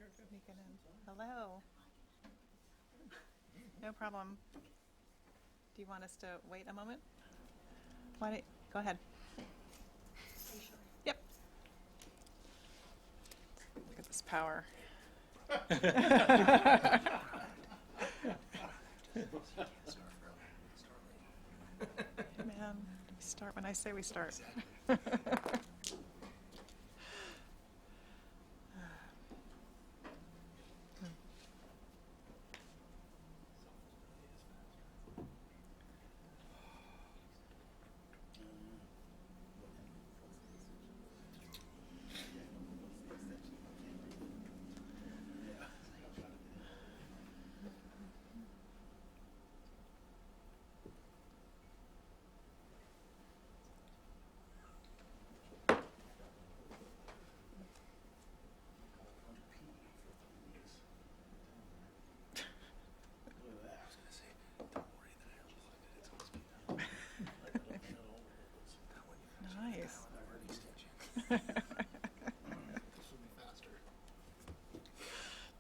Let me get in. Hello. No problem. Do you want us to wait a moment? Why don't, go ahead. Yep. Look at this power. Man, we start when I say we start. Nice.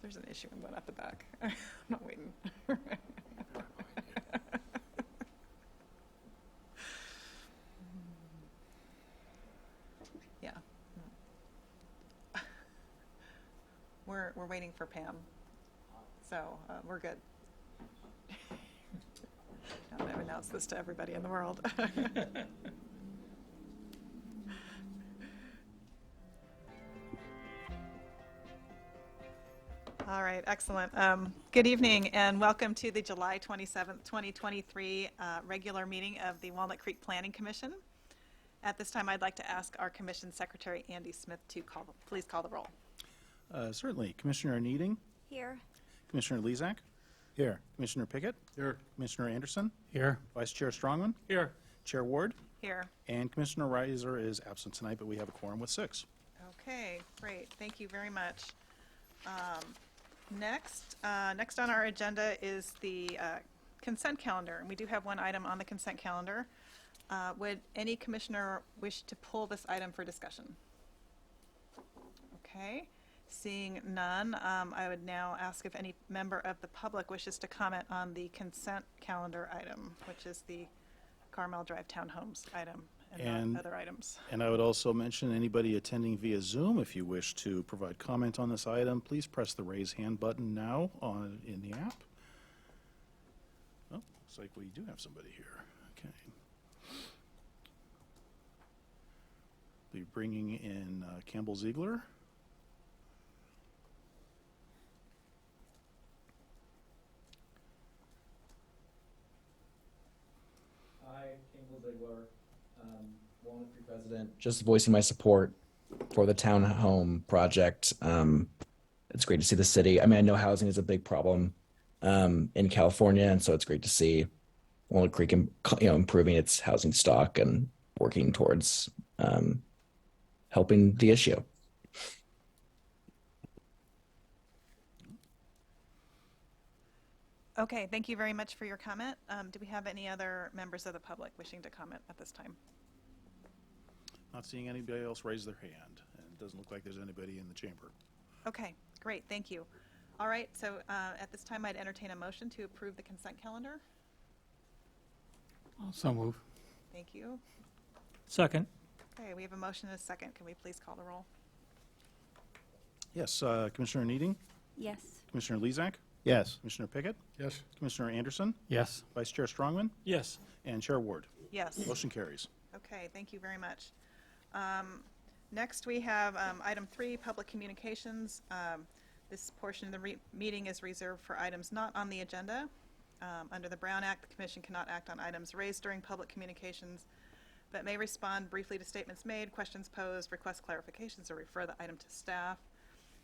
There's an issue in one at the back. I'm not waiting. Yeah. We're waiting for Pam, so we're good. Now that I've announced this to everybody in the world. All right, excellent. Good evening and welcome to the July 27th, 2023 regular meeting of the Walnut Creek Planning Commission. At this time, I'd like to ask our Commission Secretary, Andy Smith, to please call the roll. Certainly. Commissioner Needing? Here. Commissioner Lezak? Here. Commissioner Pickett? Here. Commissioner Anderson? Here. Vice Chair Strongman? Here. Chair Ward? Here. And Commissioner Reiser is absent tonight, but we have a quorum with 6. Okay, great. Thank you very much. Next on our agenda is the consent calendar, and we do have one item on the consent calendar. Would any commissioner wish to pull this item for discussion? Okay, seeing none, I would now ask if any member of the public wishes to comment on the consent calendar item, which is the Carmel Drive Townhomes item and not other items. And I would also mention anybody attending via Zoom, if you wish to provide comment on this item, please press the raise hand button now in the app. Oh, looks like we do have somebody here. Okay. Be bringing in Campbell Ziegler. Hi, Campbell Ziegler, Walnut Creek resident. Just voicing my support for the townhome project. It's great to see the city. I mean, I know housing is a big problem in California, and so it's great to see Walnut Creek, improving its housing stock and working towards helping the issue. Okay, thank you very much for your comment. Do we have any other members of the public wishing to comment at this time? Not seeing anybody else raise their hand, and it doesn't look like there's anybody in the chamber. Okay, great, thank you. All right, so at this time, I'd entertain a motion to approve the consent calendar. So move. Thank you. Second. Okay, we have a motion and a second. Can we please call the roll? Yes, Commissioner Needing? Yes. Commissioner Lezak? Yes. Commissioner Pickett? Yes. Commissioner Anderson? Yes. Vice Chair Strongman? Yes. And Chair Ward. Yes. Motion carries. Okay, thank you very much. Next, we have item 3, public communications. This portion of the meeting is reserved for items not on the agenda. Under the Brown Act, the Commission cannot act on items raised during public communications, but may respond briefly to statements made, questions posed, request clarifications, or refer the item to staff.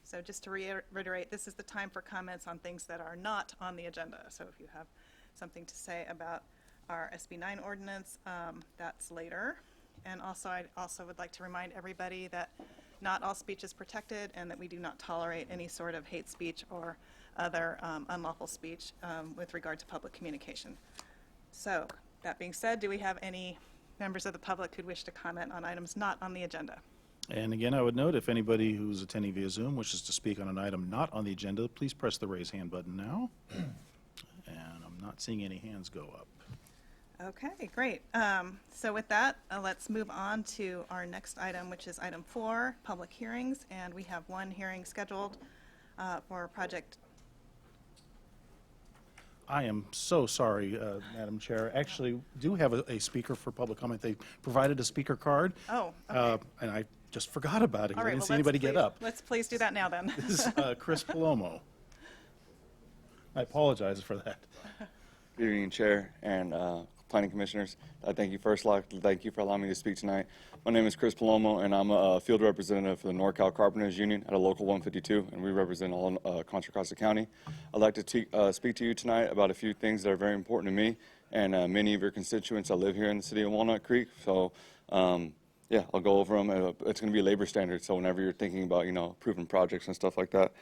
So just to reiterate, this is the time for comments on things that are not on the agenda. So if you have something to say about our SB 9 ordinance, that's later. And also, I also would like to remind everybody that not all speech is protected and that we do not tolerate any sort of hate speech or other unlawful speech with regard to public communication. So that being said, do we have any members of the public who wish to comment on items not on the agenda? And again, I would note, if anybody who's attending via Zoom wishes to speak on an item not on the agenda, please press the raise hand button now. And I'm not seeing any hands go up. Okay, great. So with that, let's move on to our next item, which is item 4, public hearings. And we have one hearing scheduled for project. I am so sorry, Madam Chair. Actually, do have a speaker for public comment. They provided a speaker card. Oh, okay. And I just forgot about it. All I right, didn't well, see anybody get up. Let's please do that now then. This is Chris Palomo. I apologize for that. Good evening, Chair and Planning Commissioners. Thank you for allowing me to speak tonight. My name is Chris Palomo, and I'm a field representative for the NorCal Carpenters Union at a local 152, and we represent all Contra Costa County. I'd like to speak to you tonight about a few things that are very important to me and many of your constituents that live here in the city of Walnut Creek. So, yeah, I'll go over them. It's going to be labor standards, so whenever you're thinking about, approving projects and stuff like that,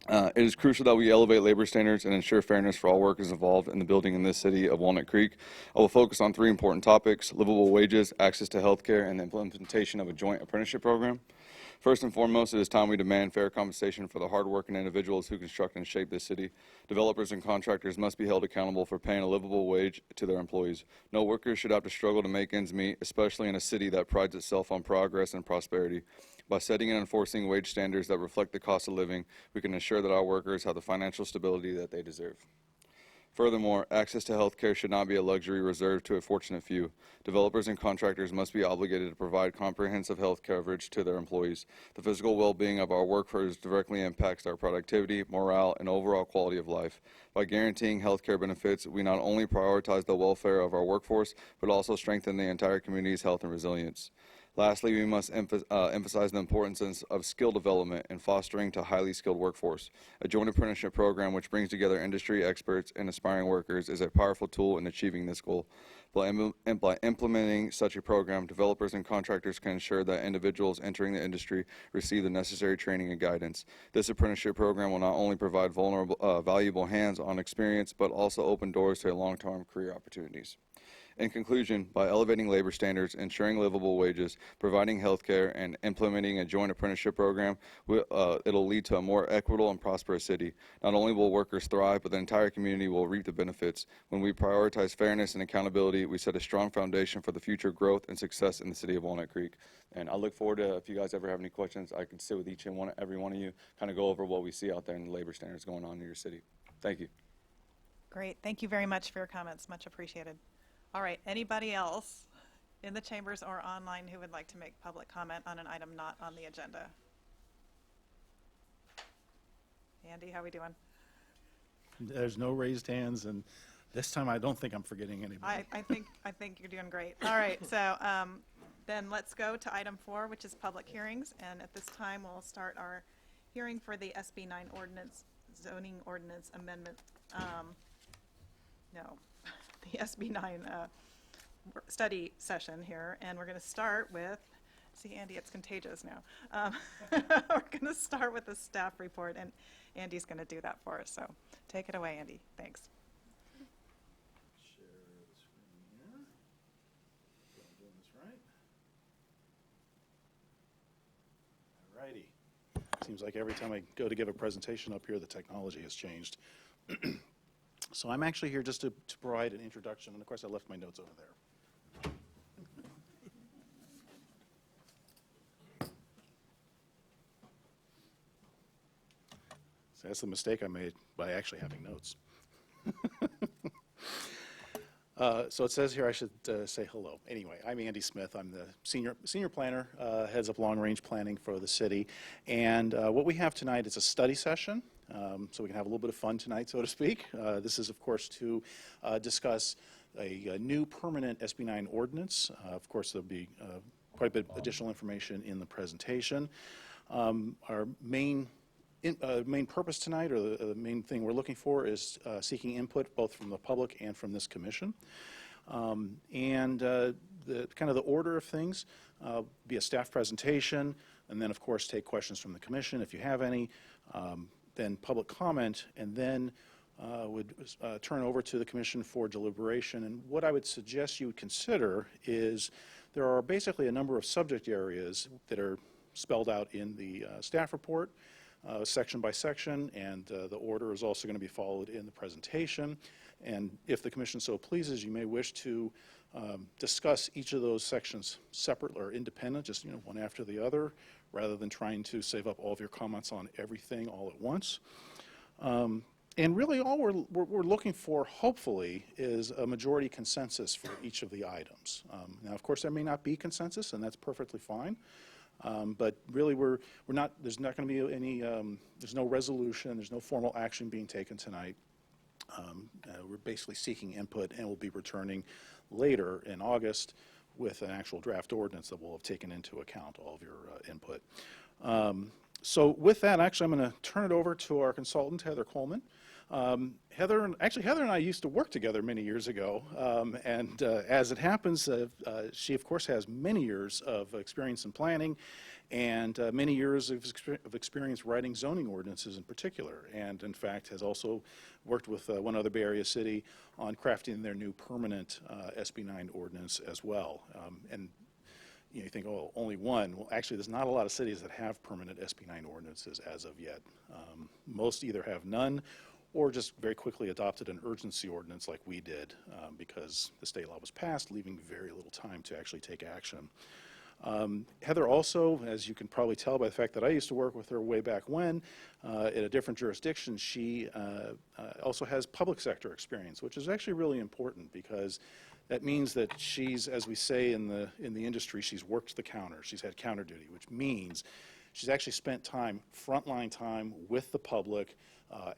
it is crucial that we elevate labor standards and ensure fairness for all workers involved in the building in this city of Walnut Creek. I will focus on 3 important topics: livable wages, access to health care, and the implementation of a joint apprenticeship program. First and foremost, it is time we demand fair compensation for the hardworking individuals who construct and shape this city. Developers and contractors must be held accountable for paying a livable wage to their employees. No workers should have to struggle to make ends meet, especially in a city that prides itself on progress and prosperity. By setting and enforcing wage standards that reflect the cost of living, we can ensure that our workers have the financial stability that they deserve. Furthermore, access to health care should not be a luxury reserved to a fortunate few. Developers and contractors must be obligated to provide comprehensive health coverage to their employees. The physical well-being of our workforce directly impacts our productivity, morale, and overall quality of life. By guaranteeing health care benefits, we not only prioritize the welfare of our workforce, but also strengthen the entire community's health and resilience. Lastly, we must emphasize the importance of skill development and fostering to highly skilled workforce. A joint apprenticeship program which brings together industry experts and aspiring workers is a powerful tool in achieving this goal. By implementing such a program, developers and contractors can ensure that individuals entering the industry receive the necessary training and guidance. This apprenticeship program will not only provide valuable hands-on experience, but also open doors to long-term career opportunities. In conclusion, by elevating labor standards, ensuring livable wages, providing health care, and implementing a joint apprenticeship program, it'll lead to a more equitable and prosperous city. Not only will workers thrive, but the entire community will reap the benefits. When we prioritize fairness and accountability, we set a strong foundation for the future growth and success in the city of Walnut Creek. And I look forward to, if you guys ever have any questions, I can sit with every one of you, kind of go over what we see out there in the labor standards going on in your city. Thank you. Great. Thank you very much for your comments. Much appreciated. All right, anybody else in the chambers or online who would like to make public comment on an item not on the agenda? Andy, how we doing? There's no raised hands, and this time I don't think I'm forgetting anybody. I think you're doing great. All right, so then let's go to item 4, which is public hearings. And at this time, we'll start our hearing for the SB 9 ordinance, zoning ordinance amendment. The SB 9 study session here, and we're going to start with, see Andy, it's contagious now. We're going to start with the staff report, and Andy's going to do that for us, so take it away, Andy. Thanks. Share the screen here. Am I doing this right? All righty. Seems like every time I go to give a presentation up here, the technology has changed. So I'm actually here just to provide an introduction, and of course I left my notes over there. So that's the mistake I made by actually having notes. So it says here I should say hello. Anyway, I'm Andy Smith. I'm the senior planner, heads up long-range planning for the city. And what we have tonight is a study session. So we can have a little bit of fun tonight, so to speak. This is, of course, to discuss a new permanent SB 9 ordinance. Of course, there'll be quite a bit of additional information in the presentation. Our main purpose tonight, or the main thing we're looking for, is seeking input both from the public and from this commission. The order of things be a staff presentation, and then, of course, take questions from the commission if you have any. Then public comment, and then would turn over to the commission for deliberation. And what I would suggest you would consider is there are basically a number of subject areas that are spelled out in the staff report, section by section, and the order is also going to be followed in the presentation. And if the commission so pleases, you may wish to discuss each of those sections separate or independent, just one after the other, rather than trying to save up all of your comments on everything all at once. And really all we're looking for, hopefully, is a majority consensus for each of the items. Now, of course, there may not be consensus, and that's perfectly fine. But really, we're not. There's not going to be any. There's no resolution. There's no formal action being taken tonight. We're basically seeking input, and we'll be returning later in August with an actual draft ordinance that will have taken into account all of your input. So with that, actually, I'm going to turn it over to our consultant, Heather Coleman. Heather and I used to work together many years ago, and as it happens, she of course has many years of experience in planning and many years of experience writing zoning ordinances in particular, and in fact has also worked with one other Bay Area city on crafting their new permanent SB 9 ordinance as well. And you think, oh, only one. Well, actually, there's not a lot of cities that have permanent SB 9 ordinances as of yet. Most either have none or just very quickly adopted an urgency ordinance like we did because the state law was passed, leaving very little time to actually take action. Heather also, as you can probably tell by the fact that I used to work with her way back when, in a different jurisdiction, she also has public sector experience, which is actually really important because that means that she's, as we say in the industry, she's worked the counter. She's had counter duty, which means she's actually spent time, frontline time with the public,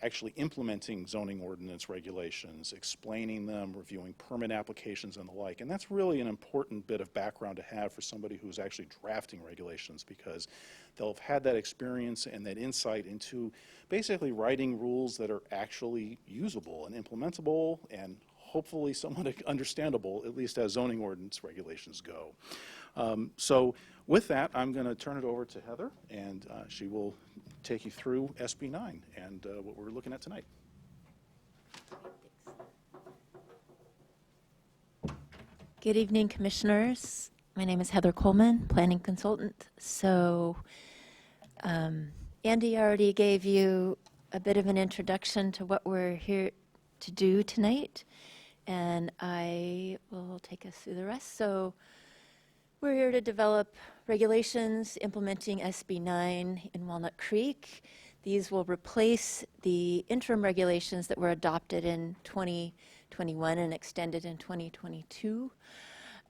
actually implementing zoning ordinance regulations, explaining them, reviewing permit applications and the like. And that's really an important bit of background to have for somebody who's actually drafting regulations because they'll have had that experience and that insight into basically writing rules that are actually usable and implementable and hopefully somewhat understandable, at least as zoning ordinance regulations go. So with that, I'm going to turn it over to Heather, and she will take you through SB 9 and what we're looking at tonight. Good evening, commissioners. My name is Heather Coleman, planning consultant. So Andy already gave you a bit of an introduction to what we're here to do tonight, and I will take us through the rest. So we're here to develop regulations implementing SB 9 in Walnut Creek. These will replace the interim regulations that were adopted in 2021 and extended in 2022.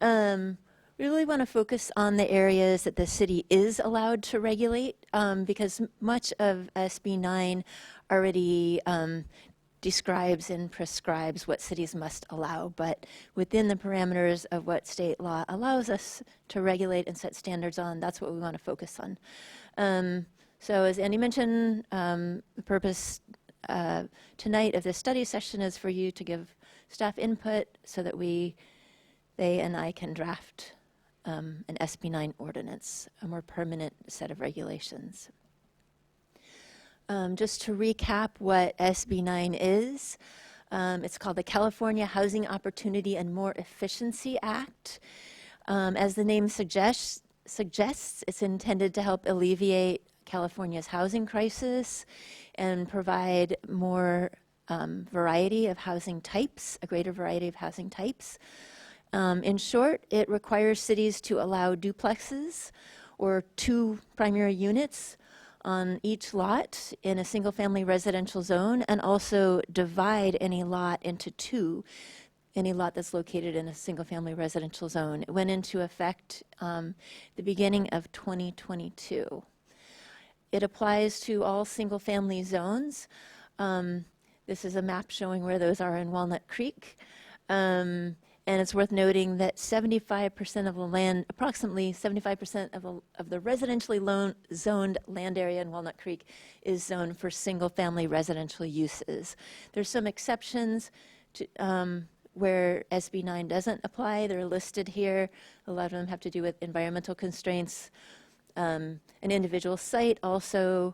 We really want to focus on the areas that the city is allowed to regulate because much of SB 9 already describes and prescribes what cities must allow, but within the parameters of what state law allows us to regulate and set standards on, that's what we want to focus on. So as Andy mentioned, the purpose tonight of this study session is for you to give staff input so that they and I can draft an SB 9 ordinance, a more permanent set of regulations. Just to recap what SB 9 is, it's called the California Housing Opportunity and More Efficiency Act. As the name suggests, it's intended to help alleviate California's housing crisis and provide more variety of housing types, a greater variety of housing types. In short, it requires cities to allow duplexes or 2 primary units on each lot in a single-family residential zone, and also divide any lot into 2, any lot that's located in a single-family residential zone. It went into effect the beginning of 2022. It applies to all single-family zones. This is a map showing where those are in Walnut Creek. And it's worth noting that 75% of the land, approximately 75% of the residentially zoned land area in Walnut Creek is zoned for single-family residential uses. There's some exceptions to, where SB 9 doesn't apply. They're listed here. A lot of them have to do with environmental constraints. An individual site also,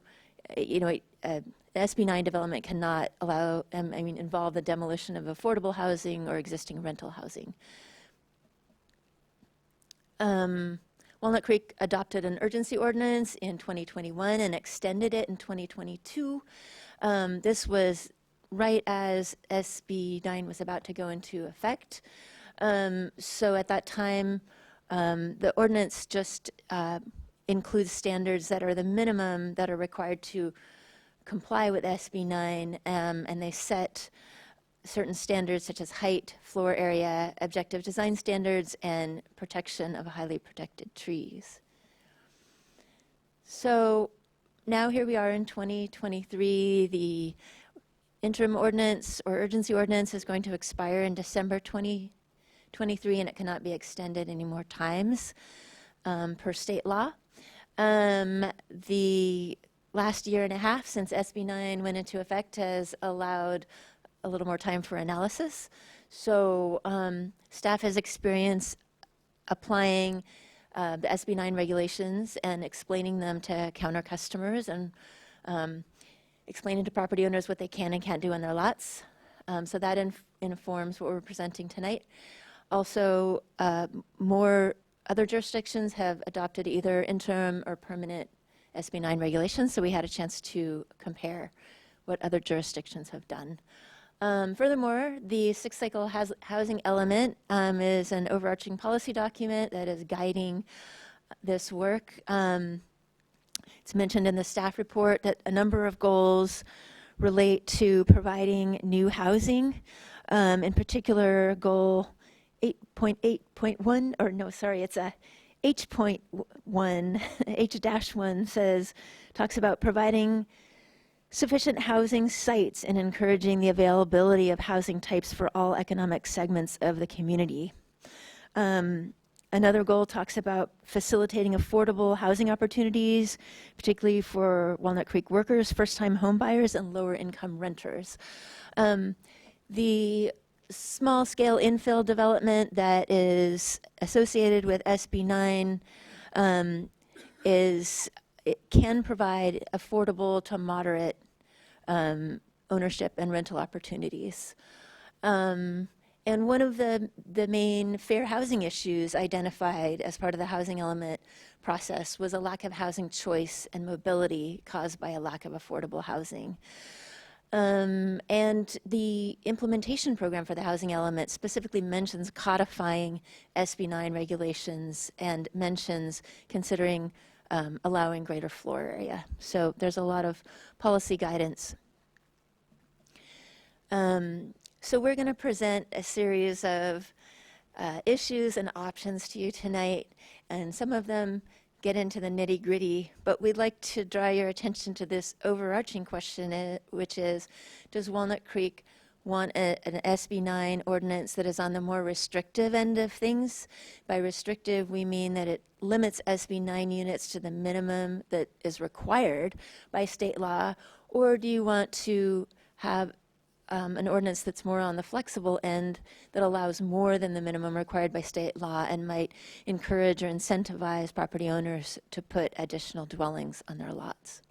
SB 9 development cannot allow, involve the demolition of affordable housing or existing rental housing. Walnut Creek adopted an urgency ordinance in 2021 and extended it in 2022. This was right as SB 9 was about to go into effect. So at that time, the ordinance just includes standards that are the minimum that are required to comply with SB 9, and they set certain standards such as height, floor area, objective design standards, and protection of highly protected trees. So now here we are in 2023. The interim ordinance or urgency ordinance is going to expire in December 2023, and it cannot be extended any more times per state law. The last year and a half since SB 9 went into effect has allowed a little more time for analysis. So staff has experience applying the SB 9 regulations and explaining them to counter customers and explaining to property owners what they can and can't do on their lots. So that informs what we're presenting tonight. Also, more other jurisdictions have adopted either interim or permanent SB 9 regulations, so we had a chance to compare what other jurisdictions have done. Furthermore, the sixth cycle housing element is an overarching policy document that is guiding this work. It's mentioned in the staff report that a number of goals relate to providing new housing. In particular, goal 8.8.1, or no, sorry, it's a H.1, H-1 talks about providing sufficient housing sites and encouraging the availability of housing types for all economic segments of the community. Another goal talks about facilitating affordable housing opportunities, particularly for Walnut Creek workers, first-time home buyers, and lower-income renters. The small-scale infill development that is associated with SB 9 it can provide affordable to moderate ownership and rental opportunities. And one of the main fair housing issues identified as part of the housing element process was a lack of housing choice and mobility caused by a lack of affordable housing. And the implementation program for the housing element specifically mentions codifying SB 9 regulations and mentions considering allowing greater floor area. So there's a lot of policy guidance. So we're going to present a series of issues and options to you tonight, and some of them get into the nitty-gritty, but we'd like to draw your attention to this overarching question, which is, does Walnut Creek want an SB 9 ordinance that is on the more restrictive end of things? By restrictive, we mean that it limits SB 9 units to the minimum that is required by state law, or do you want to have an ordinance that's more on the flexible end that allows more than the minimum required by state law and might encourage or incentivize property owners to put additional dwellings on their lots?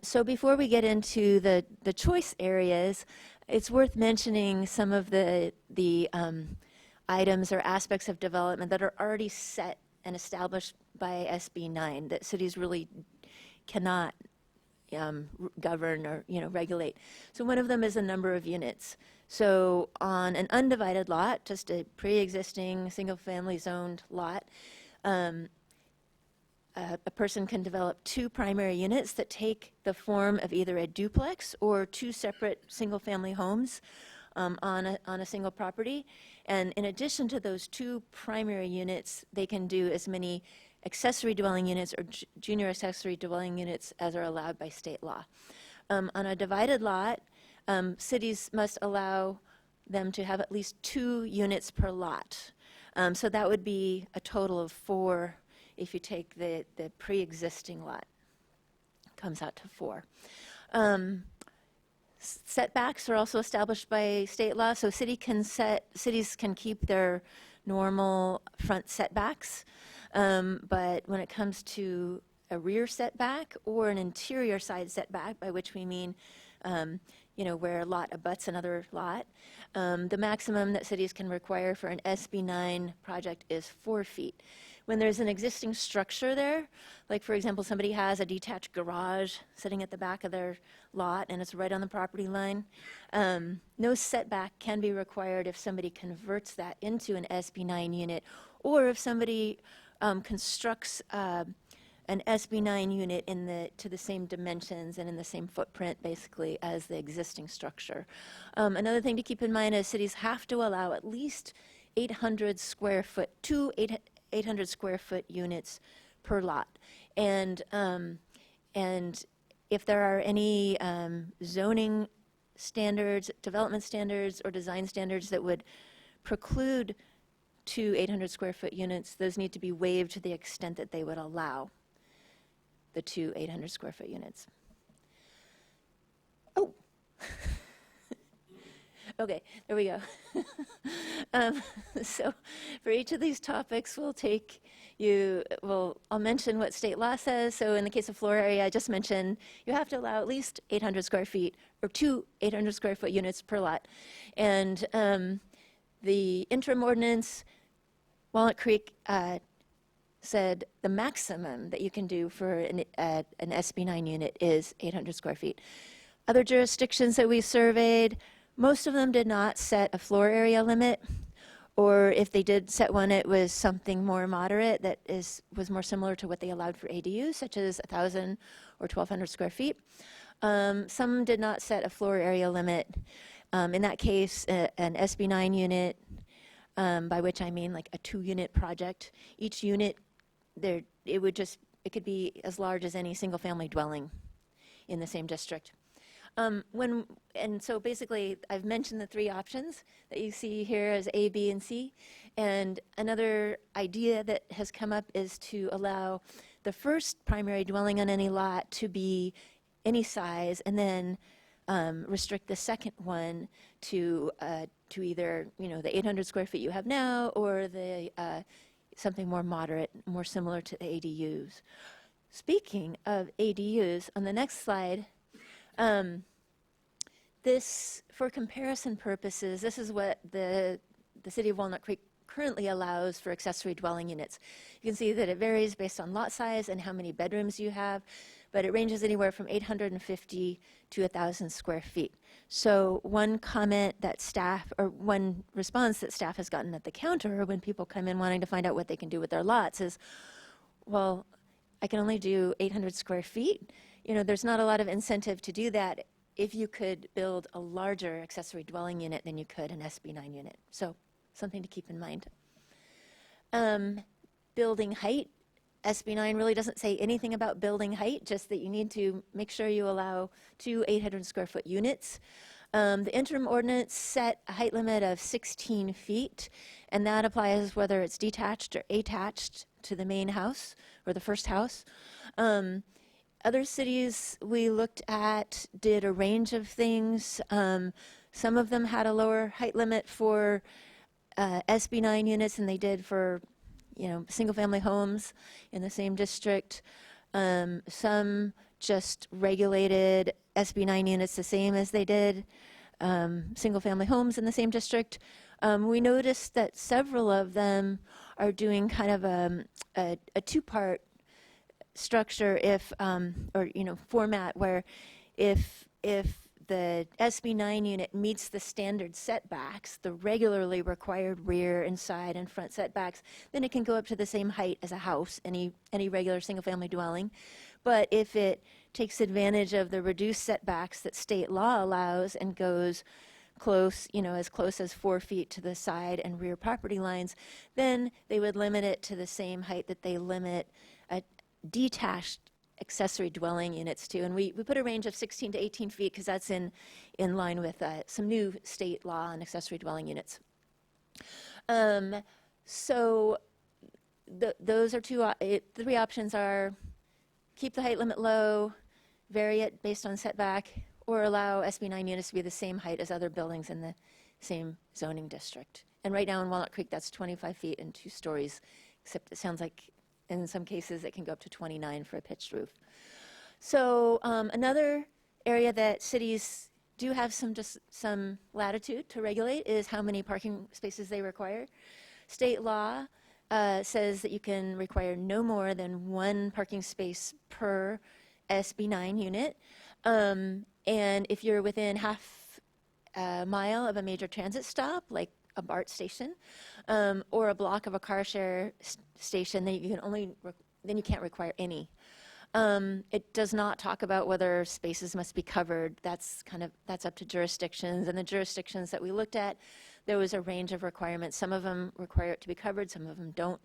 So before we get into the choice areas, it's worth mentioning some of the items or aspects of development that are already set and established by SB 9 that cities really cannot govern or regulate. So one of them is the number of units. So on an undivided lot, just a pre-existing single-family zoned lot, a person can develop two primary units that take the form of either a duplex or two separate single-family homes on a single property. And in addition to those two primary units, they can do as many accessory dwelling units or junior accessory dwelling units as are allowed by state law. On a divided lot, cities must allow them to have at least 2 units per lot. So that would be a total of 4 if you take the pre-existing lot. Comes out to 4. Setbacks are also established by state law, so cities can keep their normal front setbacks, but when it comes to a rear setback or an interior side setback, by which we mean where a lot abuts another lot, the maximum that cities can require for an SB 9 project is 4 feet, when there's an existing structure there, like for example, somebody has a detached garage sitting at the back of their lot and it's right on the property line, no setback can be required if somebody converts that into an SB9 unit, or if somebody constructs an SB9 unit to the same dimensions and in the same footprint, basically, as the existing structure. Another thing to keep in mind is cities have to allow at least 800 square foot, 800 square foot units per lot. And if there are any zoning standards, development standards, or design standards that would preclude 2 800 square foot units, those need to be waived to the extent that they would allow the 2 800 square foot units. Oh. Okay, there we go. So for each of these topics, I'll mention what state law says. So in the case of floor area, I just mentioned you have to allow at least 800 square feet or 2 800 square foot units per lot. And the interim ordinance, Walnut Creek said the maximum that you can do for an SB9 unit is 800 square feet. Other jurisdictions that we surveyed, most of them did not set a floor area limit, or if they did set one, it was something more moderate that was more similar to what they allowed for ADUs, such as 1,000 or 1,200 square feet. Some did not set a floor area limit. In that case, an SB9 unit, by which I mean like a 2-unit project, each unit, it could be as large as any single-family dwelling in the same district. And so basically, I've mentioned the 3 options that you see here as A, B, and C. And another idea that has come up is to allow the first primary dwelling on any lot to be any size, and then restrict the second one to either the 800 square feet you have now, or the something more moderate, more similar to the ADUs. Speaking of ADUs, on the next slide, this, for comparison purposes, this is what the city of Walnut Creek currently allows for accessory dwelling units. You can see that it varies based on lot size and how many bedrooms you have, but it ranges anywhere from 850 to 1,000 square feet. So one comment that staff, or one response that staff has gotten at the counter when people come in wanting to find out what they can do with their lots is, well, I can only do 800 square feet. There's not a lot of incentive to do that if you could build a larger accessory dwelling unit than you could an SB9 unit. So something to keep in mind. Building height. SB9 really doesn't say anything about building height, just that you need to make sure you allow 2 800 square foot units. The interim ordinance set a height limit of 16 feet, and that applies whether it's detached or attached to the main house or the first house. Other cities we looked at did a range of things. Some of them had a lower height limit for SB9 units than they did for single-family homes in the same district. Some just regulated SB9 units the same as they did single-family homes in the same district. We noticed that several of them are doing kind of a 2-part structure, format, where if the SB9 unit meets the standard setbacks, the regularly required rear and side and front setbacks, then it can go up to the same height as a house, any regular single-family dwelling. But if it takes advantage of the reduced setbacks that state law allows and goes close, as close as 4 feet to the side and rear property lines, then they would limit it to the same height that they limit a detached accessory dwelling units to. And we put a range of 16 to 18 feet because that's in line with some new state law on accessory dwelling units. So those are 3 options are keep the height limit low, vary it based on setback, or allow SB9 units to be the same height as other buildings in the same zoning district. And right now in Walnut Creek, that's 25 feet and 2 stories, except it sounds like in some cases it can go up to 29 for a pitched roof. So another area that cities do have some latitude to regulate is how many parking spaces they require. State law says that you can require no more than one parking space per SB9 unit. And if you're within half a mile of a major transit stop, like a BART station, or a block of a car share station, then you can then you can't require any. It does not talk about whether spaces must be covered. That's up to jurisdictions. And the jurisdictions that we looked at, there was a range of requirements. Some of them require it to be covered, some of them don't.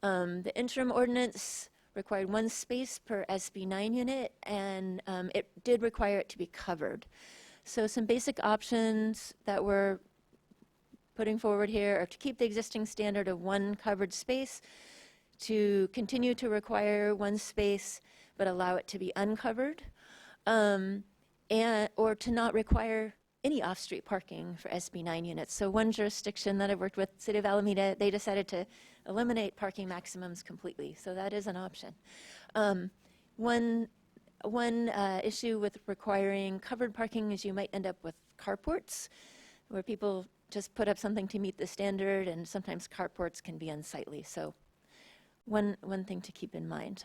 The interim ordinance required one space per SB9 unit, and it did require it to be covered. So some basic options that we're putting forward here are to keep the existing standard of one covered space, to continue to require one space but allow it to be uncovered, or to not require any off-street parking for SB9 units. So one jurisdiction that I've worked with, City of Alameda, they decided to eliminate parking maximums completely. So that is an option. One issue with requiring covered parking is you might end up with carports, where people just put up something to meet the standard, and sometimes carports can be unsightly. So one thing to keep in mind.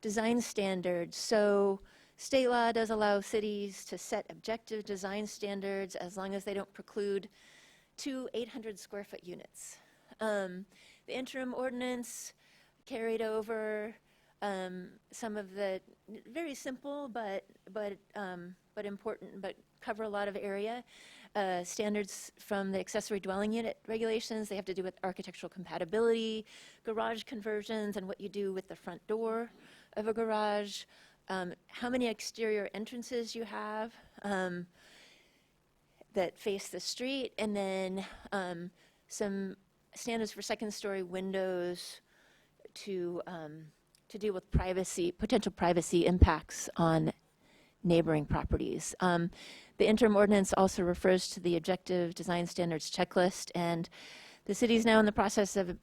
Design standards. So state law does allow cities to set objective design standards as long as they don't preclude 2 800 square foot units. The interim ordinance carried over some of the very simple but important, but cover a lot of area. Standards from the accessory dwelling unit regulations. They have to do with architectural compatibility, garage conversions, and what you do with the front door of a garage, how many exterior entrances you have that face the street, and then some standards for second-story windows to deal with potential privacy impacts on neighboring properties. The interim ordinance also refers to the objective design standards checklist, and the city is now in the process of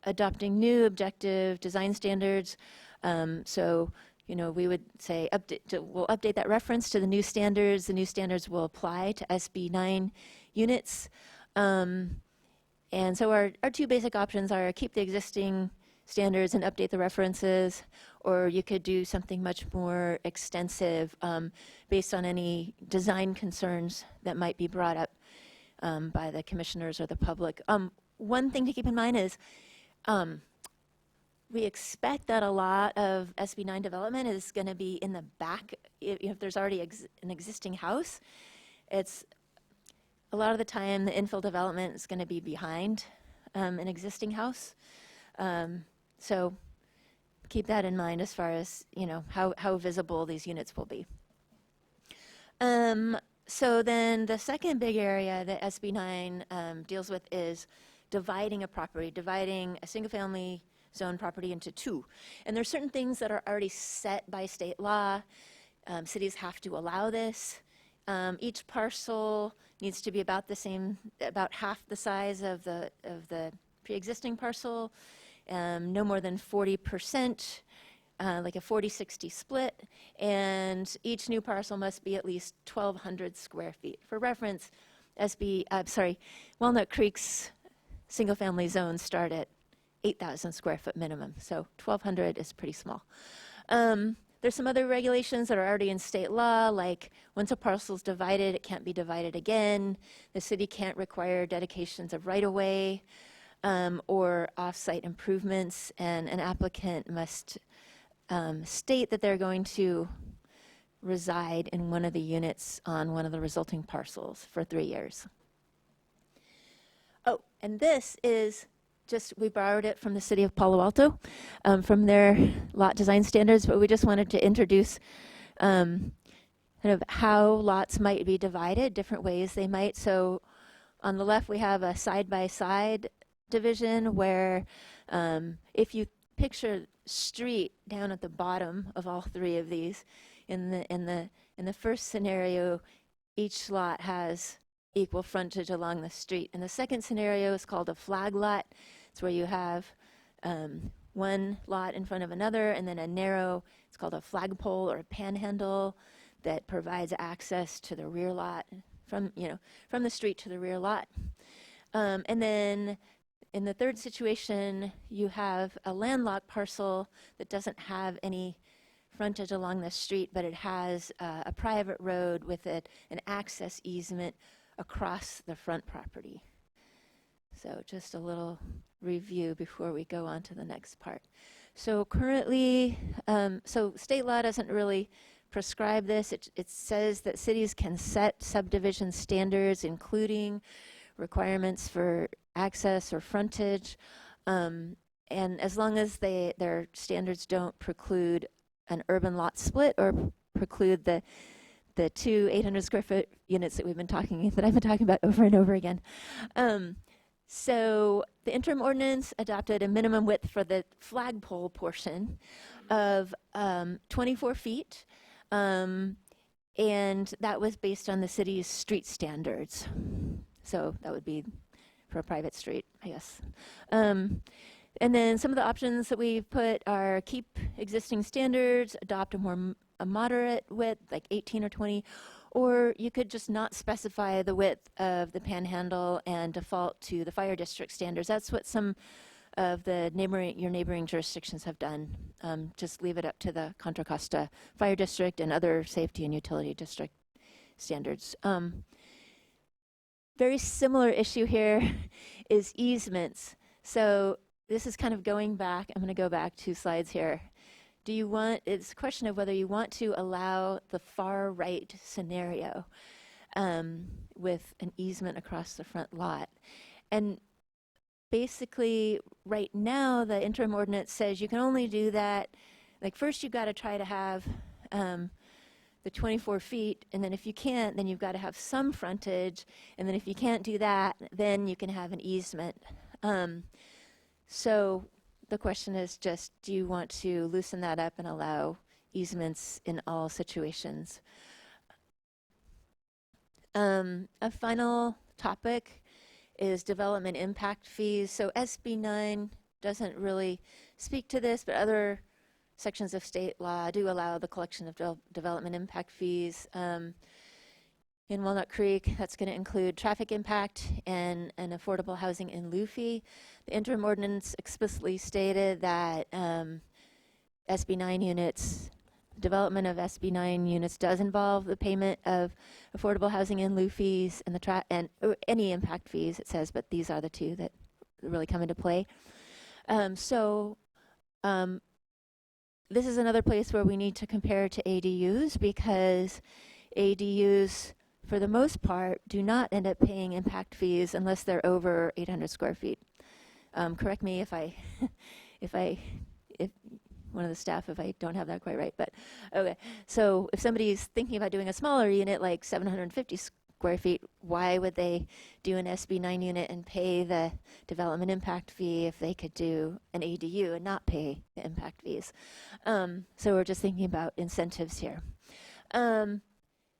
adopting new objective design standards. So, we would say we'll update that reference to the new standards. The new standards will apply to SB9 units. And so our two basic options are keep the existing standards and update the references, or you could do something much more extensive based on any design concerns that might be brought up by the commissioners or the public. One thing to keep in mind is we expect that a lot of SB9 development is going to be in the back. If there's already an existing house, it's a lot of the time the infill development is going to be behind an existing house. So keep that in mind as far as, how visible these units will be. So then the second big area that SB9 deals with is dividing a property, dividing a single-family zone property into two. And there's certain things that are already set by state law. Cities have to allow this. Each parcel needs to be about the same, about half the size of the pre-existing parcel. No more than 40%, like a 40-60 split, and each new parcel must be at least 1,200 square feet. For reference, Walnut Creek's single-family zones start at 8,000 square foot minimum, so 1,200 is pretty small. There's some other regulations that are already in state law, like once a parcel is divided, it can't be divided again. The city can't require dedications of right-of-way. Or off-site improvements, and an applicant must state that they're going to reside in one of the units on one of the resulting parcels for 3 years. Oh, and this is we borrowed it from the city of Palo Alto, from their lot design standards, but we just wanted to introduce kind of how lots might be divided, different ways they might. So on the left, we have a side-by-side division where if you picture street down at the bottom of all three of these, in the first scenario, each lot has equal frontage along the street. And the second scenario is called a flag lot. It's where you have one lot in front of another, and then a narrow, it's called a flagpole or a panhandle that provides access to the rear lot from the street to the rear lot. And then in the third situation, you have a landlocked parcel that doesn't have any frontage along the street, but it has a private road with an access easement across the front property. So just a little review before we go on to the next part. So currently, so state law doesn't really prescribe this. It says that cities can set subdivision standards, including requirements for access or frontage, and as long as their standards don't preclude an urban lot split or preclude the two 800 square foot units that I've been talking about over and over again. So the interim ordinance adopted a minimum width for the flagpole portion of 24 feet, and that was based on the city's street standards. So that would be for a private street, I guess. And then some of the options that we've put are keep existing standards, adopt a moderate width, like 18 or 20, or you could just not specify the width of the panhandle and default to the fire district standards. That's what some of the your neighboring jurisdictions have done. Just leave it up to the Contra Costa Fire District and other safety and utility district standards. Very similar issue here is easements. So this is kind of going back. I'm going to go back 2 slides here. It's a question of whether you want to allow the far right scenario with an easement across the front lot. And basically, right now, the interim ordinance says you can only do that. Like, first, you've got to try to have the 24 feet, and then if you can't, then you've got to have some frontage, and then if you can't do that, then you can have an easement. So the question is just, do you want to loosen that up and allow easements in all situations? A final topic is development impact fees. So SB 9 doesn't really speak to this, but other sections of state law do allow the collection of development impact fees. In Walnut Creek, that's going to include traffic impact and an affordable housing in lieu fee. The interim ordinance explicitly stated that SB 9 units, development of SB 9 units does involve the payment of affordable housing in lieu fees and any impact fees, it says, but these are the two that really come into play. This is another place where we need to compare to ADUs, because ADUs, for the most part, do not end up paying impact fees unless they're over 800 square feet. Correct me if one of the staff, if I don't have that quite right, but okay. So if somebody's thinking about doing a smaller unit, like 750 square feet, why would they do an SB 9 unit and pay the development impact fee if they could do an ADU and not pay the impact fees? So we're just thinking about incentives here.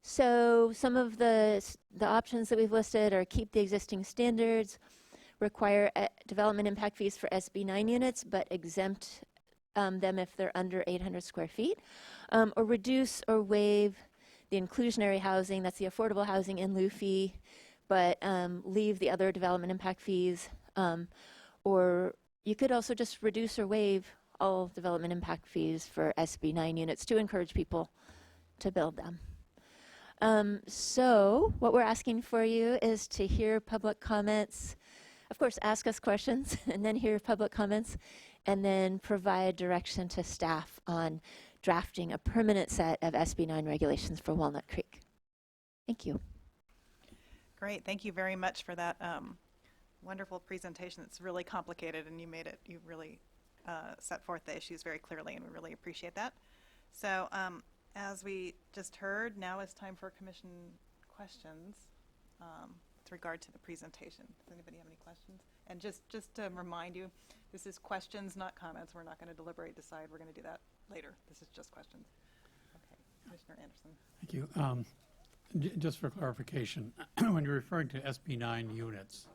So some of the options that we've listed are keep the existing standards, require development impact fees for SB 9 units, but exempt them if they're under 800 square feet, or reduce or waive the inclusionary housing, that's the affordable housing in lieu fee, but leave the other development impact fees, or you could also just reduce or waive all development impact fees for SB 9 units to encourage people to build them. So what we're asking for you is to hear public comments. Of course, ask us questions and then hear public comments, and then provide direction to staff on drafting a permanent set of SB 9 regulations for Walnut Creek. Thank you. Great, thank you very much for that wonderful presentation. It's really complicated, and you really set forth the issues very clearly, and we really appreciate that. So as we just heard, now it's time for commission questions with regard to the presentation. Does anybody have any questions? And just to remind you, this is questions, not comments. We're not going to deliberate, decide. We're going to do that later. This is just questions. Okay, Commissioner Anderson. Thank you. Just for clarification, when you're referring to SB 9 units,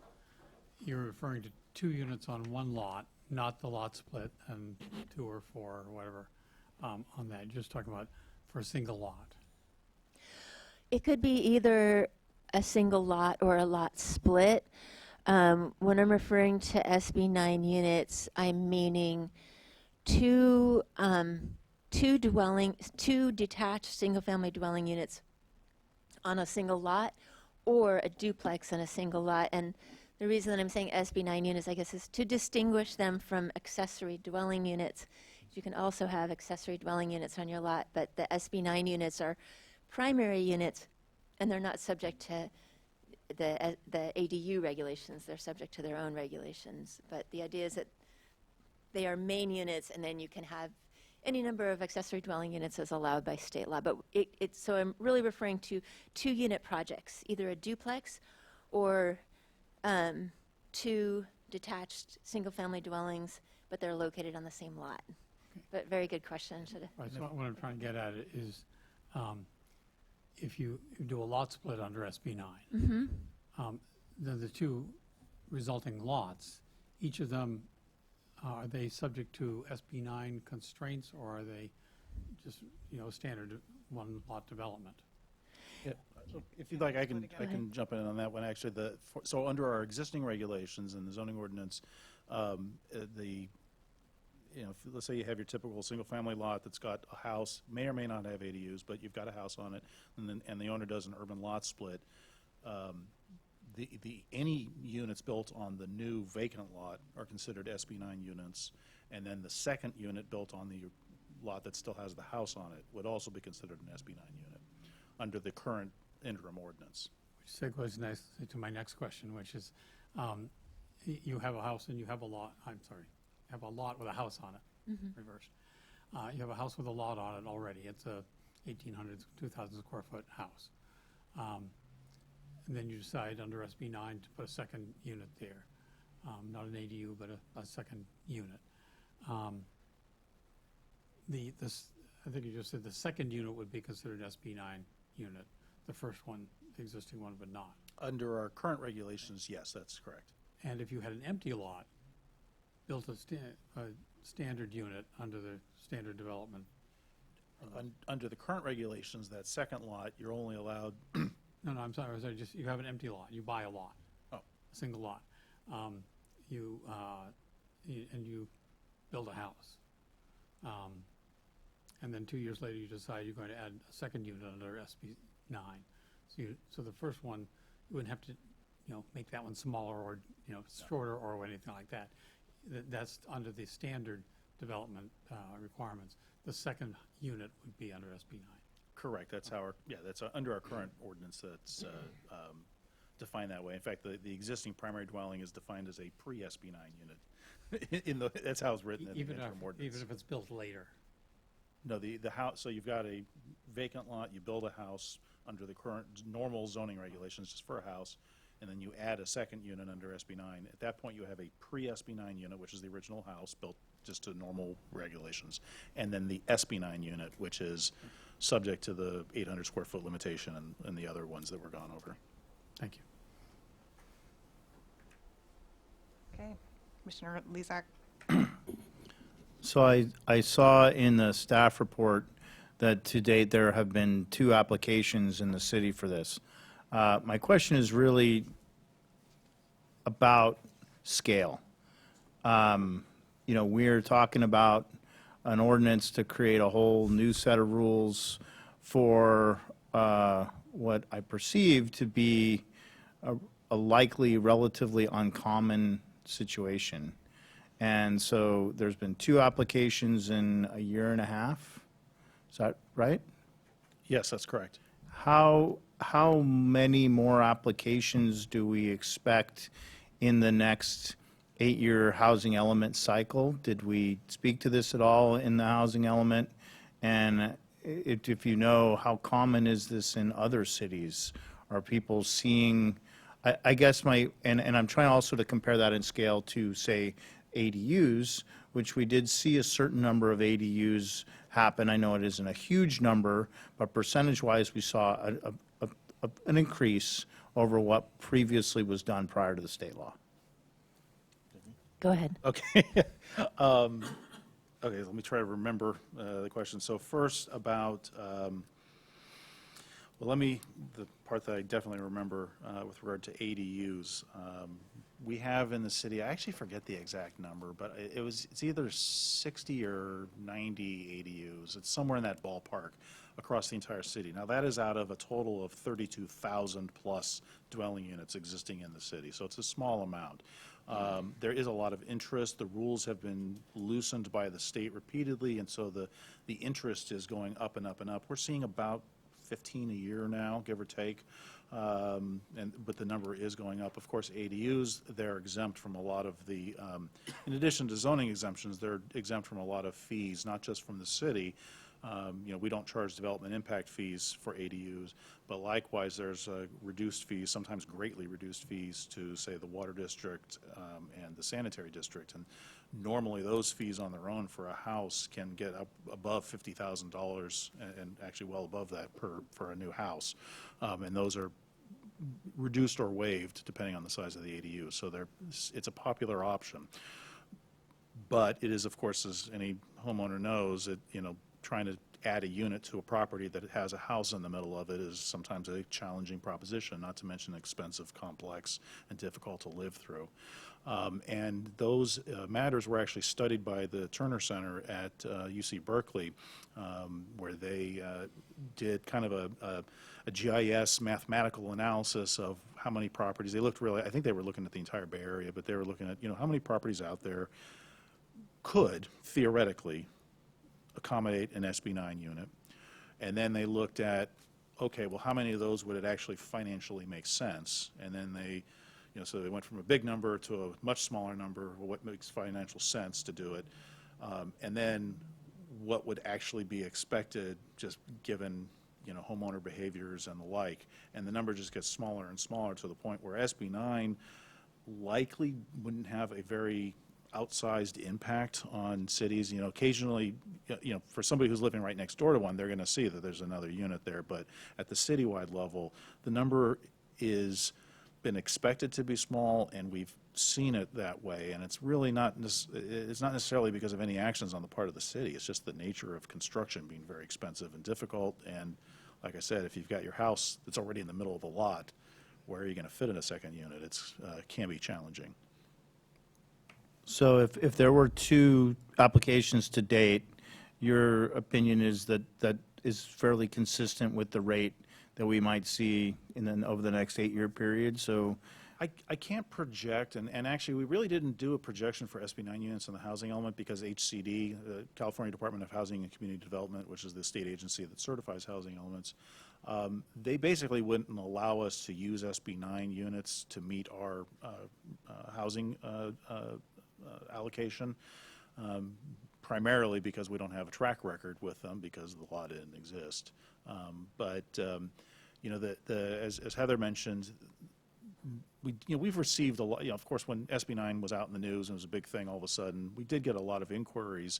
you're referring to 2 units on one lot, not the lot split and 2 or 4 or whatever on that. You're just talking about for a single lot. It could be either a single lot or a lot split. When I'm referring to SB 9 units, I'm meaning two detached single-family dwelling units on a single lot, or a duplex on a single lot. And the reason that I'm saying SB 9 units, I guess, is to distinguish them from accessory dwelling units. You can also have accessory dwelling units on your lot, but the SB 9 units are primary units, and they're not subject to the ADU regulations. They're subject to their own regulations. But the idea is that they are main units, and then you can have any number of accessory dwelling units as allowed by state law. But so I'm really referring to 2-unit projects, either a duplex or 2 detached single-family dwellings, but they're located on the same lot. But very good question. Right, so what I'm trying to get at is, if you do a lot split under SB 9, then the 2 resulting lots, each of them, are they subject to SB 9 constraints, or are they just, standard one-lot development? Yeah, so if you'd like, I can jump in on that one. Actually, so under our existing regulations and the zoning ordinance, let's say you have your typical single-family lot that's got a house, may or may not have ADUs, but you've got a house on it, and the owner does an urban lot split. Any units built on the new vacant lot are considered SB 9 units, and then the second unit built on the lot that still has the house on it would also be considered an SB 9 unit under the current interim ordinance. Which segues nicely to my next question, which is, you have a house and you have a lot, have a lot with a house on it, reversed. You have a house with a lot on it already. It's a 1,800, 2,000 square foot house. And then you decide under SB 9 to put a second unit there, not an ADU, but a second unit. I think you just said the second unit would be considered SB 9 unit. The first one, the existing one, would not. Under our current regulations, yes, that's correct. And if you had an empty lot, built a standard unit under the standard development. Under the current regulations, that second lot, you're only allowed, No, I'm sorry, you have an empty lot, you buy a lot. Oh. A single lot. And you build a house. And then 2 years later, you decide you're going to add a second unit under SB 9. So the first one, you wouldn't have to, make that one smaller or, shorter or anything like that. That's under the standard development requirements. The second unit would be under SB 9. correct, that's how that's under our current ordinance that's defined that way. In fact, the existing primary dwelling is defined as a pre-SB 9 unit. That's how it's written in the interim ordinance. Even if it's built later. No, the house, so you've got a vacant lot, you build a house under the current normal zoning regulations just for a house, and then you add a second unit under SB 9. At that point, you have a pre-SB 9 unit, which is the original house built just to normal regulations, and then the SB 9 unit, which is subject to the 800 square foot limitation and the other ones that were gone over. Thank you. Okay, Commissioner Lezak. So I saw in the staff report that to date there have been 2 applications in the city for this. My question is really about scale. We're talking about an ordinance to create a whole new set of rules for what I perceive to be a likely relatively uncommon situation. And so there's been 2 applications in a year and a half. Is that right? Yes, that's correct. How many more applications do we expect in the next 8-year housing element cycle? Did we speak to this at all in the housing element? And if you know, how common is this in other cities? Are people seeing, I guess and I'm trying also to compare that in scale to, say, ADUs, which we did see a certain number of ADUs happen. I know it isn't a huge number, but percentage-wise, we saw an increase over what previously was done prior to the state law. Go ahead. Okay. Okay, let me try to remember the question. So first about, the part that I definitely remember with regard to ADUs, we have in the city, I actually forget the exact number, but it's either 60 or 90 ADUs. It's somewhere in that ballpark across the entire city. Now, that is out of a total of 32,000 plus dwelling units existing in the city, so it's a small amount. There is a lot of interest. The rules have been loosened by the state repeatedly, and so the interest is going up and up and up. We're seeing about 15 a year now, give or take, but the number is going up. Of course, ADUs, they're exempt from a lot of the, in addition to zoning exemptions, they're exempt from a lot of fees, not just from the city. We don't charge development impact fees for ADUs, but likewise, there's reduced fees, sometimes greatly reduced fees to, say, the water district and the sanitary district. And normally, those fees on their own for a house can get up above $50,000 and actually well above that for a new house. And those are reduced or waived depending on the size of the ADU. So it's a popular option. But it is, of course, as any homeowner knows, trying to add a unit to a property that has a house in the middle of it is sometimes a challenging proposition, not to mention expensive, complex, and difficult to live through. And those matters were actually studied by the Turner Center at UC Berkeley, where they did kind of a GIS mathematical analysis of how many properties. They looked really, I think they were looking at the entire Bay Area, but they were looking at, how many properties out there could theoretically accommodate an SB9 unit. And then they looked at, okay, well, how many of those would it actually financially make sense? And then they, so they went from a big number to a much smaller number, what makes financial sense to do it. And then what would actually be expected just given, homeowner behaviors and the like. And the number just gets smaller and smaller to the point where SB9 likely wouldn't have a very outsized impact on cities. Occasionally, for somebody who's living right next door to one, they're going to see that there's another unit there. But at the citywide level, the number is been expected to be small, and we've seen it that way. And it's really not necessarily because of any actions on the part of the city. It's just the nature of construction being very expensive and difficult. And like I said, if you've got your house that's already in the middle of a lot, where are you going to fit in a second unit? It's can be challenging. So if there were 2 applications to date, your opinion is that is fairly consistent with the rate that we might see over the next 8-year period? So I can't project, and actually, we really didn't do a projection for SB9 units in the housing element because HCD, the California Department of Housing and Community Development, which is the state agency that certifies housing elements, they basically wouldn't allow us to use SB9 units to meet our housing allocation, primarily because we don't have a track record with them because the law didn't exist. As Heather mentioned, we've received a lot. Of course, when SB9 was out in the news and it was a big thing, all of a sudden we did get a lot of inquiries.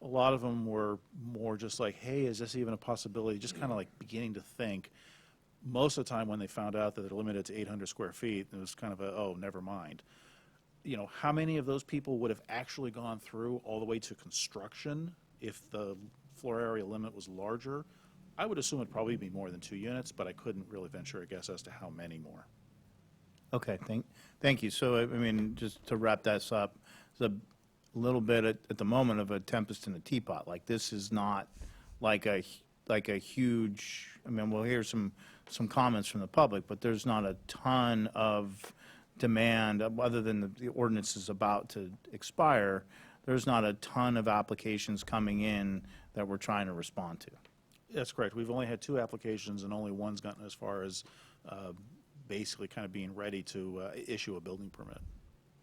A lot of them were more just like, "Hey, is this even a possibility?" Just kind of like beginning to think. Most of the time, when they found out that they're limited to 800 square feet, it was kind of oh, never mind. How many of those people would have actually gone through all the way to construction if the floor area limit was larger? I would assume it'd probably be more than 2 units, but I couldn't really venture a guess as to how many more. Okay, thank you. So, just to wrap this up, it's a little bit at the moment of a tempest in a teapot. Like, this is not like a huge, we'll hear some comments from the public, but there's not a ton of demand, other than the ordinance is about to expire. There's not a ton of applications coming in that we're trying to respond to. That's correct. We've only had 2 applications, and only one's gotten as far as basically kind of being ready to issue a building permit,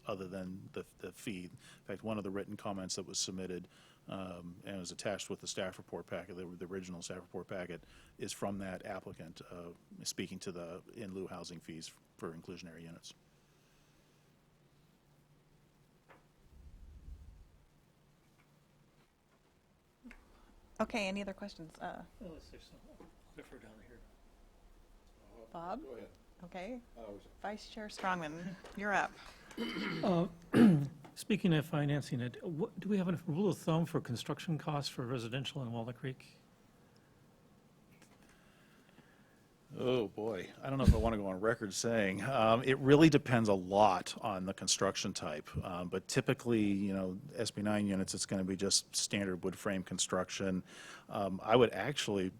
other than the fee. In fact, one of the written comments that was submitted and was attached with the staff report packet, the original staff report packet, is from that applicant speaking to the in lieu housing fees for inclusionary units. Okay, any other questions? Bob? Go ahead. Okay. Vice Chair Strongman, you're up. Speaking of financing it, do we have a rule of thumb for construction costs for residential in Walnut Creek? Oh, boy. I don't know if I want to go on record saying. It really depends a lot on the construction type. But typically, SB 9 units, it's going to be just standard wood frame construction. I would actually,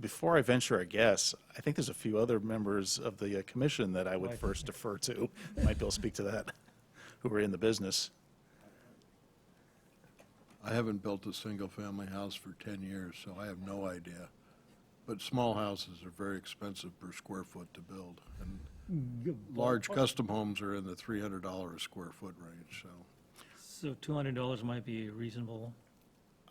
before I venture a guess, I think there's a few other members of the commission that I would first defer to. Might be able to speak to that, who are in the business. I haven't built a single-family house for 10 years, so I have no idea. But small houses are very expensive per square foot to build, and large custom homes are in the $300 a square foot range, so So $200 might be reasonable.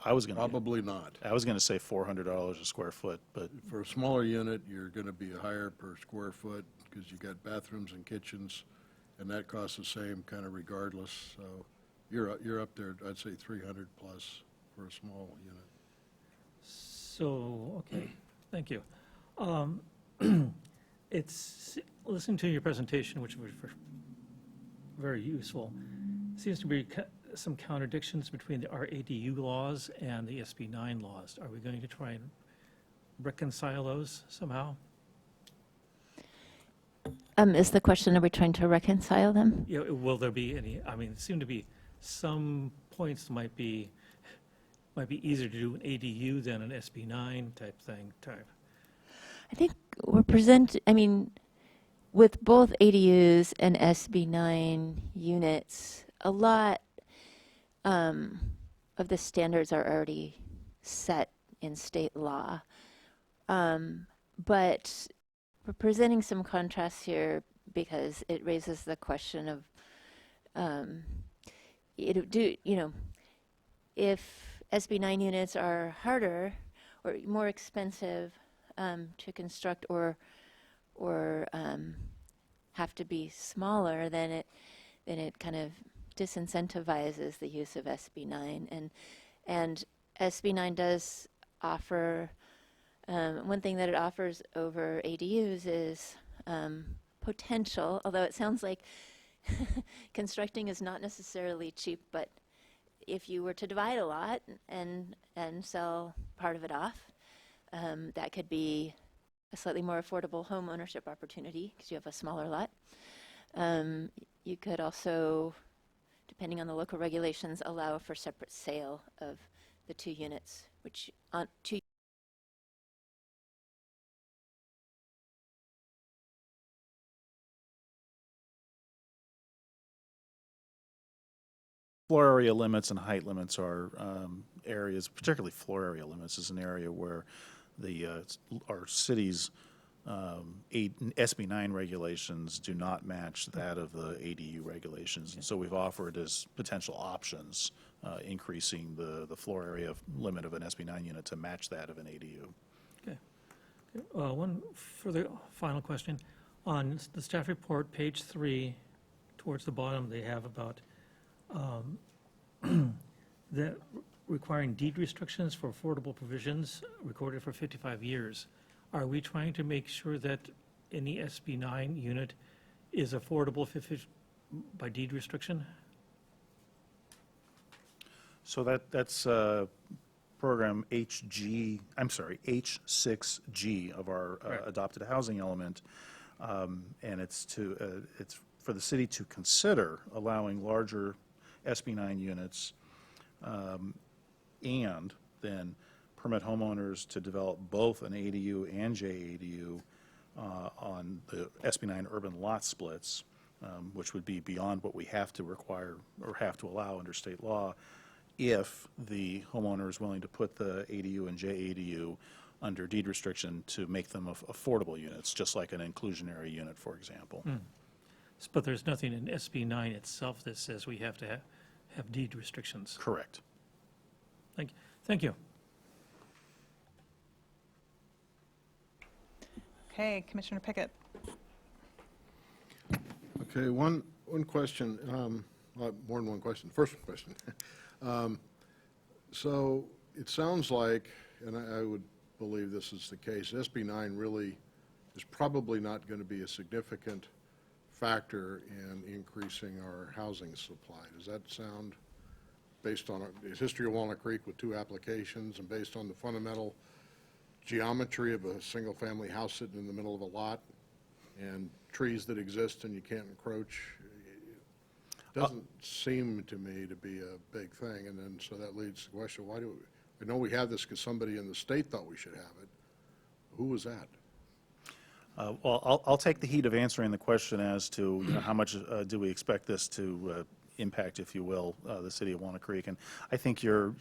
I was going probably not. to say $400 a square foot, but For a smaller unit, you're going to be higher per square foot because you got bathrooms and kitchens, and that costs the same kind of regardless. So you're up there, I'd say 300 plus for a small unit. So, okay, thank you. It's, listening to your presentation, which was very useful, seems to be some contradictions between our ADU laws and the SB 9 laws. Are we going to try and reconcile those somehow? Is the question, are we trying to reconcile them? Yeah, will there be any, I mean, it seemed to be some points might be easier to do an ADU than an SB 9 type thing. I think with both ADUs and SB 9 units, a lot of the standards are already set in state law. But we're presenting some contrasts here because it raises the question of, if SB 9 units are harder or more expensive to construct or have to be smaller, then it kind of disincentivizes the use of SB 9. And SB 9 does offer, one thing that it offers over ADUs is potential, although it sounds like constructing is not necessarily cheap, but if you were to divide a lot and sell part of it off, that could be a slightly more affordable home ownership opportunity because you have a smaller lot. You could also, depending on the local regulations, allow for separate sale of the two units, which on two. Floor area limits and height limits are areas, particularly floor area limits is an area where our city's SB 9 regulations do not match that of the ADU regulations. And so we've offered as potential options increasing the floor area limit of an SB 9 unit to match that of an ADU. Okay. One further final question. On the staff report, page 3, towards the bottom, they have about that requiring deed restrictions for affordable provisions recorded for 55 years. Are we trying to make sure that any SB 9 unit is affordable by deed restriction? So that's program H6G of our Right. adopted housing element. And it's for the city to consider allowing larger SB 9 units and then permit homeowners to develop both an ADU and JADU on the SB 9 urban lot splits, which would be beyond what we have to require or have to allow under state law, if the homeowner is willing to put the ADU and JADU under deed restriction to make them affordable units, just like an inclusionary unit, for example. But there's nothing in SB 9 itself that says we have to have deed restrictions. Correct. Thank you. Okay, Commissioner Pickett. Okay, one question, more than one question. First question. So it sounds like, and I would believe this is the case, SB 9 really is probably not going to be a significant factor in increasing our housing supply. Does that sound, based on the history of Walnut Creek with 2 applications and based on the fundamental geometry of a single-family house sitting in the middle of a lot and trees that exist and you can't encroach. Doesn't seem to me to be a big thing. And then, so that leads to the question, why do, I know we have this because somebody in the state thought we should have it. Who was that? Well, I'll take the heat of answering the question as to, you know, how much do we expect this to impact, if you will, the city of Walnut Creek. And I think your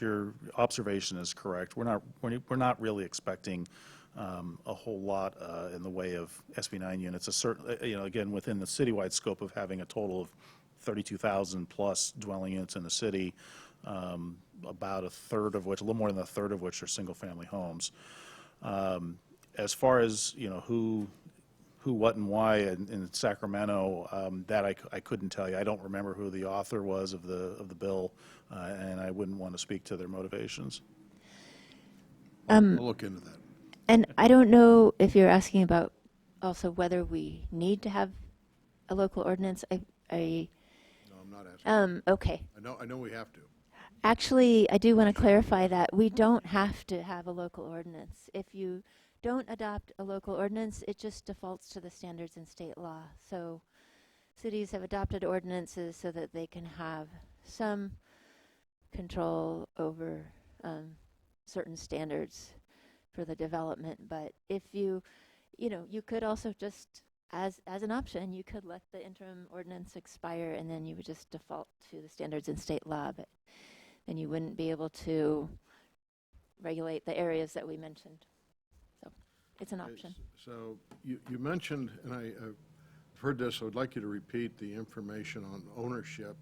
observation is correct. We're not really expecting a whole lot in the way of SB9 units. A certain, you know, again, within the citywide scope of having a total of 32,000 plus dwelling units in the city, about a third of which, a little more than a third of which are single-family homes. As far as, you know, who, what, and why in Sacramento, that I couldn't tell you. I don't remember who the author was of the bill, and I wouldn't want to speak to their motivations. I'll look into that. And I don't know if you're asking about also whether we need to have a local ordinance. No, I'm not asking. Okay. I know we have to. Actually, I do want to clarify that we don't have to have a local ordinance. If you don't adopt a local ordinance, it just defaults to the standards in state law. So cities have adopted ordinances so that they can have some control over certain standards for the development. But if you know, you could also just, as an option, you could let the interim ordinance expire and then you would just default to the standards in state law. But then you wouldn't be able to regulate the areas that we mentioned. So it's an option. So you mentioned, and I've heard this, I would like you to repeat the information on ownership,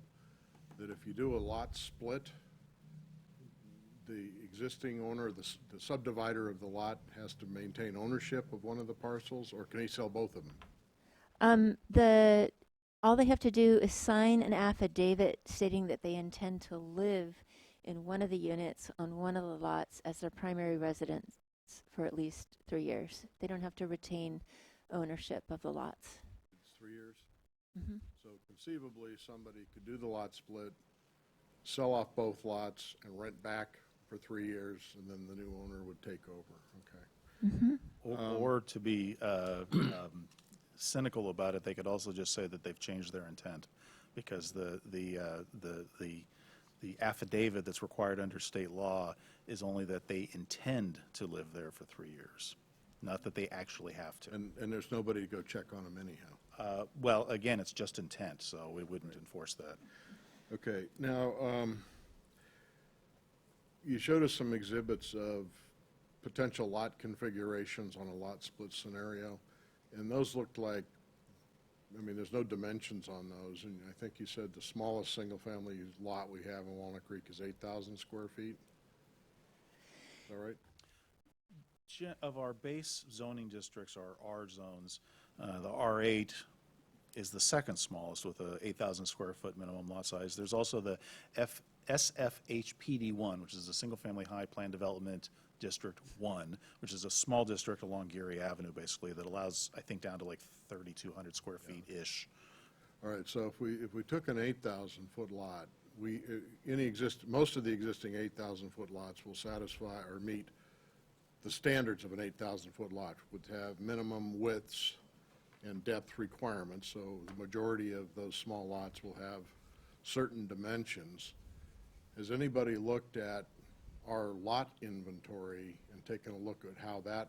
that if you do a lot split, the existing owner, the subdivider of the lot has to maintain ownership of one of the parcels, or can he sell both of them? All they have to do is sign an affidavit stating that they intend to live in one of the units on one of the lots as their primary residence for at least 3 years. They don't have to retain ownership of the lots. It's 3 years? Mm-hmm. So conceivably, somebody could do the lot split, sell off both lots, and rent back for 3 years, and then the new owner would take over. Okay. Mm-hmm. Or to be cynical about it, they could also just say that they've changed their intent, because the affidavit that's required under state law is only that they intend to live there for 3 years, not that they actually have to. And there's nobody to go check on them anyhow. Well, again, it's just intent, so we wouldn't enforce that. Okay, now, you showed us some exhibits of potential lot configurations on a lot split scenario, and those looked like, I mean, there's no dimensions on those, and I think you said the smallest single-family lot we have in Walnut Creek is 8,000 square feet. Is that right? Of our base zoning districts, our R zones, the R8 is the second smallest with a 8,000 square foot minimum lot size. There's also the SFHPD1, which is a single-family high plan development district 1, which is a small district along Geary Avenue, basically, that allows, I think, down to like 3,200 square feet-ish. All right, so if we took an 8,000-foot lot, most of the existing 8,000-foot lots will satisfy or meet the standards of an 8,000-foot lot, would have minimum widths and depth requirements, so the majority of those small lots will have certain dimensions. Has anybody looked at our lot inventory and taken a look at how that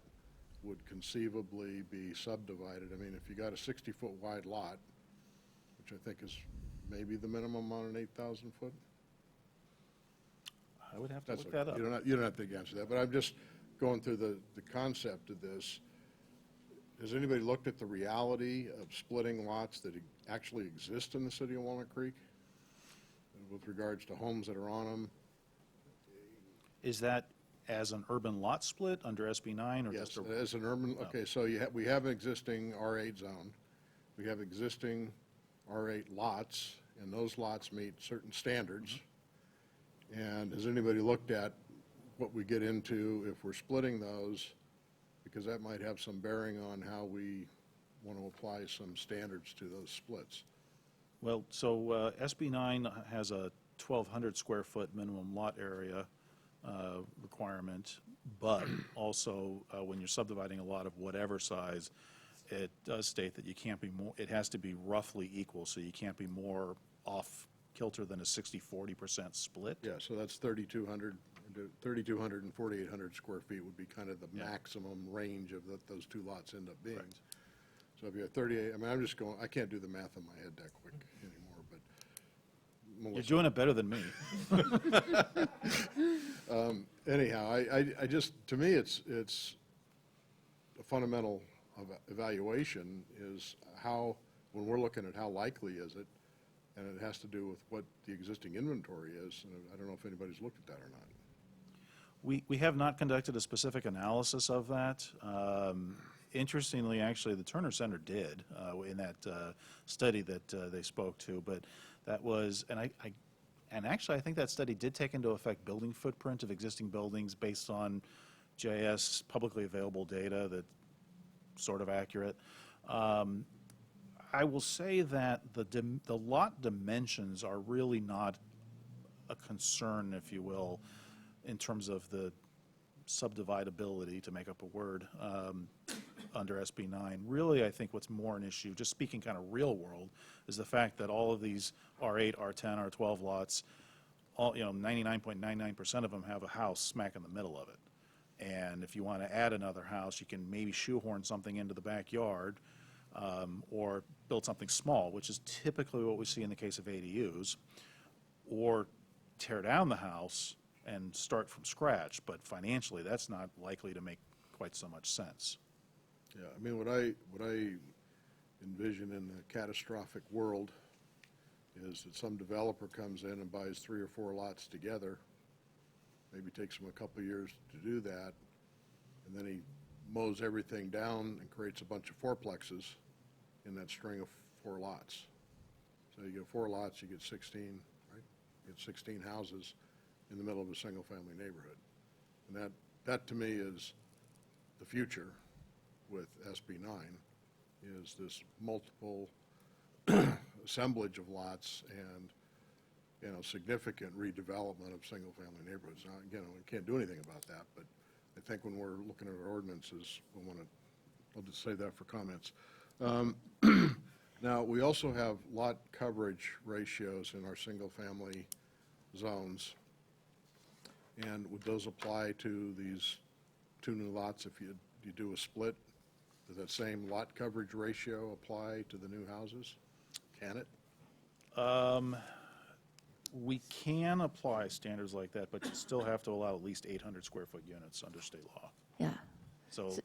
would conceivably be subdivided? I mean, if you got a 60-foot wide lot, which I think is maybe the minimum on an 8,000 foot? I would have to That's look okay. that up. You don't have to answer that, but I'm just going through the concept of this. Has anybody looked at the reality of splitting lots that actually exist in the city of Walnut Creek with regards to homes that are on them? Is that as an urban lot split under SB 9 or Yes, just a? as an urban, okay, so we have an existing R8 zone. We have existing R8 lots, and those lots meet certain standards. And has anybody looked at what we get into if we're splitting those? Because that might have some bearing on how we want to apply some standards to those splits. Well, so SB 9 has a 1,200 square foot minimum lot area requirement. But also, when you're subdividing a lot of whatever size, it does state that you can't be more, it has to be roughly equal, so you can't be more off kilter than a 60-40% split. Yeah, so that's 3,200 and 4,800 square feet would be kind of the maximum range of what those two lots end up being. Correct. So if you have 38, I mean, I'm just going, I can't do the math in my head that quick anymore, but You're Melissa. doing it better than me. Anyhow, I just, to me, it's a fundamental of evaluation is how, when we're looking at how likely is it, and it has to do with what the existing inventory is, and I don't know if anybody's looked at that or not. We have not conducted a specific analysis of that. Interestingly, actually, the Turner Center did in that study that they spoke to, but that was, and actually, I think that study did take into effect building footprint of existing buildings based on GIS publicly available data that's sort of accurate. I will say that the lot dimensions are really not a concern, if you will, in terms of the subdividability, to make up a word, under SB 9. Really, I think what's more an issue, just speaking kind of real world, is the fact that all of these R8, R10, R12 lots, all, 99.99% of them have a house smack in the middle of it. And if you want to add another house, you can maybe shoehorn something into the backyard, or build something small, which is typically what we see in the case of ADUs, or tear down the house and start from scratch, but financially, that's not likely to make quite so much sense. Yeah, I mean, what I envision in the catastrophic world is that some developer comes in and buys 3 or 4 lots together, maybe takes him a couple of years to do that, and then he mows everything down and creates a bunch of fourplexes in that string of 4 lots. So you get 4 lots, you get 16, right? You get 16 houses in the middle of a single-family neighborhood. And that to me is the future with SB 9, is this multiple assemblage of lots and, significant redevelopment of single-family neighborhoods. Now, again, we can't do anything about that, but I think when we're looking at our ordinances, I'll just say that for comments. Now, we also have lot coverage ratios in our single-family zones. And would those apply to these 2 new lots if you do a split? Does that same lot coverage ratio apply to the new houses? Can it? We can apply standards like that, but you still have to allow at least 800 square foot units under state law. Yeah. So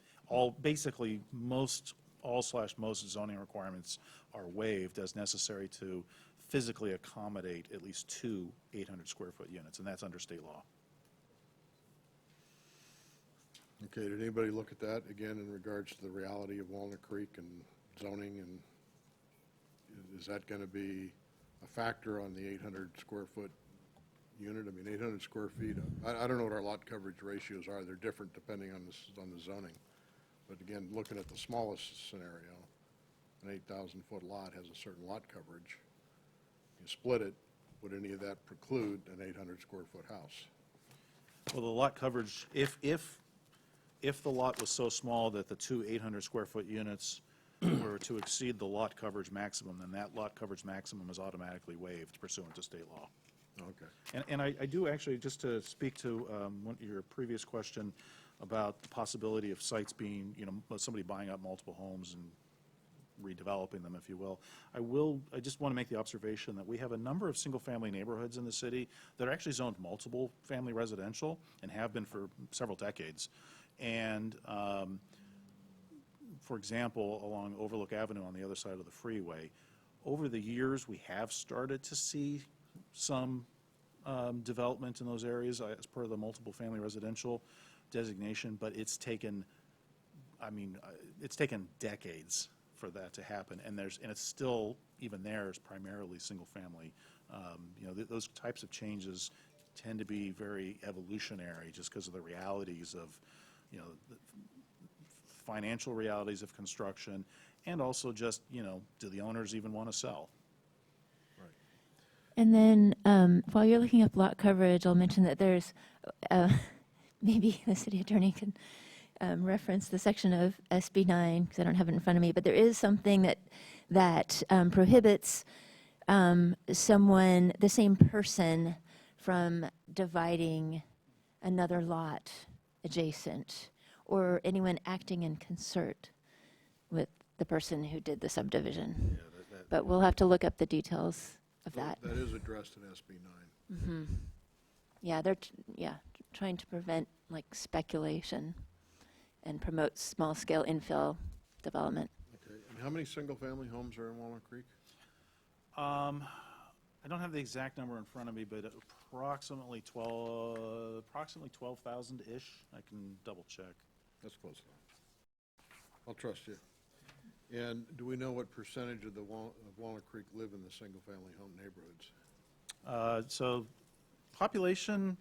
basically, most zoning requirements are waived as necessary to physically accommodate at least 2 800 square foot units, and that's under state law. Okay, did anybody look at that, again, in regards to the reality of Walnut Creek and zoning, and is that going to be a factor on the 800 square foot unit? I mean, 800 square feet, I don't know what our lot coverage ratios are. They're different depending on the zoning. But again, looking at the smallest scenario, an 8,000-foot lot has a certain lot coverage. You split it, would any of that preclude an 800 square foot house? Well, the lot coverage, if the lot was so small that the 2 800 square foot units were to exceed the lot coverage maximum, then that lot coverage maximum is automatically waived pursuant to state law. Okay. And I do actually, just to speak to your previous question about the possibility of sites being, somebody buying up multiple homes and redeveloping them, if you will, I just want to make the observation that we have a number of single-family neighborhoods in the city that are actually zoned multiple family residential and have been for several decades. And, for example, along Overlook Avenue on the other side of the freeway, over the years, we have started to see some development in those areas as per the multiple family residential designation, but it's taken decades for that to happen, and it's still, even there, is primarily single family. Those types of changes tend to be very evolutionary just because of the realities of, the financial realities of construction, and also just, do the owners even want to sell? And then while you're looking up lot coverage, I'll mention that there's maybe the city attorney can reference the section of SB 9, because I don't have it in front of me, but there is something that prohibits someone, the same person, from dividing another lot adjacent, or anyone acting in concert with the person who did the subdivision. But we'll have to look up the details of that. That is addressed in SB 9. Yeah, they're trying to prevent like speculation and promote small-scale infill development. Okay, and how many single-family homes are in Walnut Creek? I don't have the exact number in front of me, but approximately 12,000-ish. I can double check. That's close enough. I'll trust you. And do we know what percentage of Walnut Creek live in the single-family home neighborhoods? So population,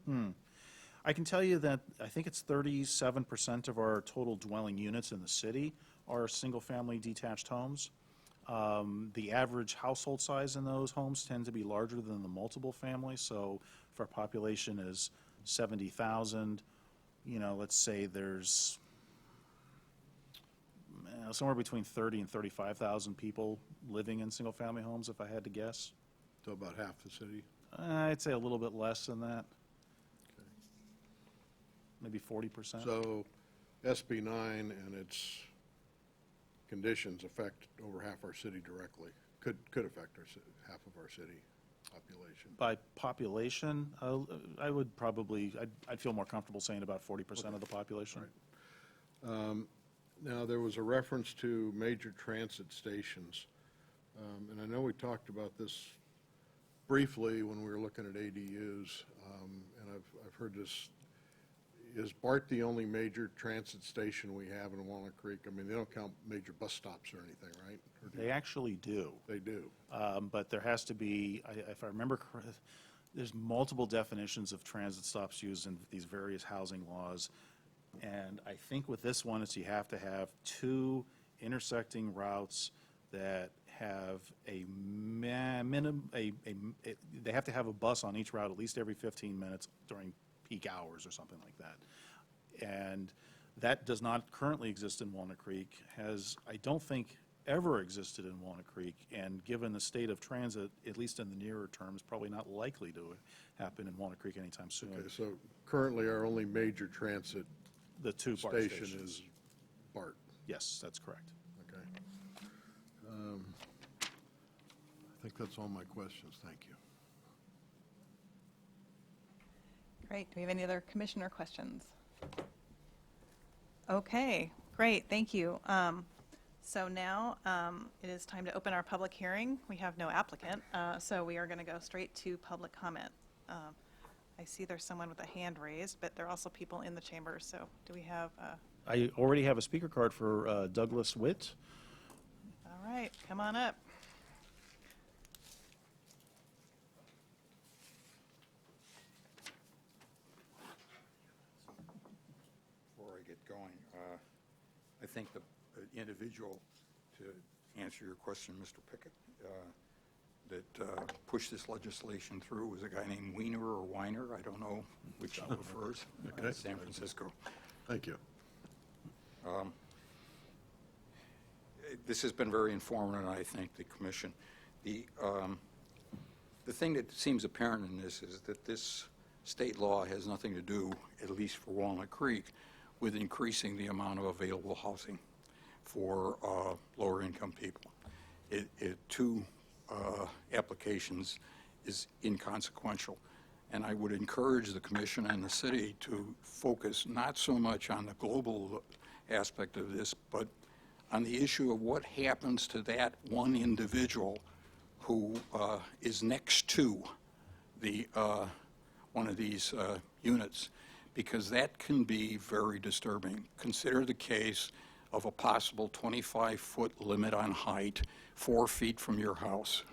I can tell you that I think it's 37% of our total dwelling units in the city are single-family detached homes. The average household size in those homes tend to be larger than the multiple family. So if our population is 70,000, let's say there's somewhere between 30 and 35,000 people living in single-family homes, if I had to guess. So about half the city? I'd say a little bit less than that. Maybe 40%. So SB 9 and its conditions affect over half our city directly, could affect half of our city population. By population, I would probably, I'd feel more comfortable saying about 40% of the population. Right. Now, there was a reference to major transit stations, and I know we talked about this briefly when we were looking at ADUs, and I've heard this. Is BART the only major transit station we have in Walnut Creek? I mean, they don't count major bus stops or anything, right? Or do They actually do. they do? But there has to be, if I remember correctly, there's multiple definitions of transit stops used in these various housing laws. And I think with this one, it's you have to have two intersecting routes that have they have to have a bus on each route at least every 15 minutes during peak hours or something like that. And that does not currently exist in Walnut Creek, I don't think, ever existed in Walnut Creek, and given the state of transit, at least in the nearer term, is probably not likely to happen in Walnut Creek anytime soon. Okay, so currently our only major transit The two BART station stations. is BART, Yes, that's correct. okay? I think that's all my questions, thank you. Great. Do we have any other commissioner questions? Okay, great, thank you. So now it is time to open our public hearing. We have no applicant, so we are going to go straight to public comment. I see there's someone with a hand raised, but there are also people in the chamber, so do we have, I already have a speaker card for Douglas Witt. all right, come on up. Before I get going, I think the individual, to answer your question, Mr. Pickett, that pushed this legislation through was a guy named Weiner or Weiner, I don't know which he prefers, Okay. San Francisco. Thank you. This has been very informative, and I thank the commission. The thing that seems apparent in this is that this state law has nothing to do, at least for Walnut Creek, with increasing the amount of available housing for lower income people. Two applications is inconsequential. And I would encourage the commission and the city to focus not so much on the global aspect of this, but on the issue of what happens to that one individual who is next to the one of these units, because that can be very disturbing. Consider the case of a possible 25-foot limit on height, 4 feet from your house.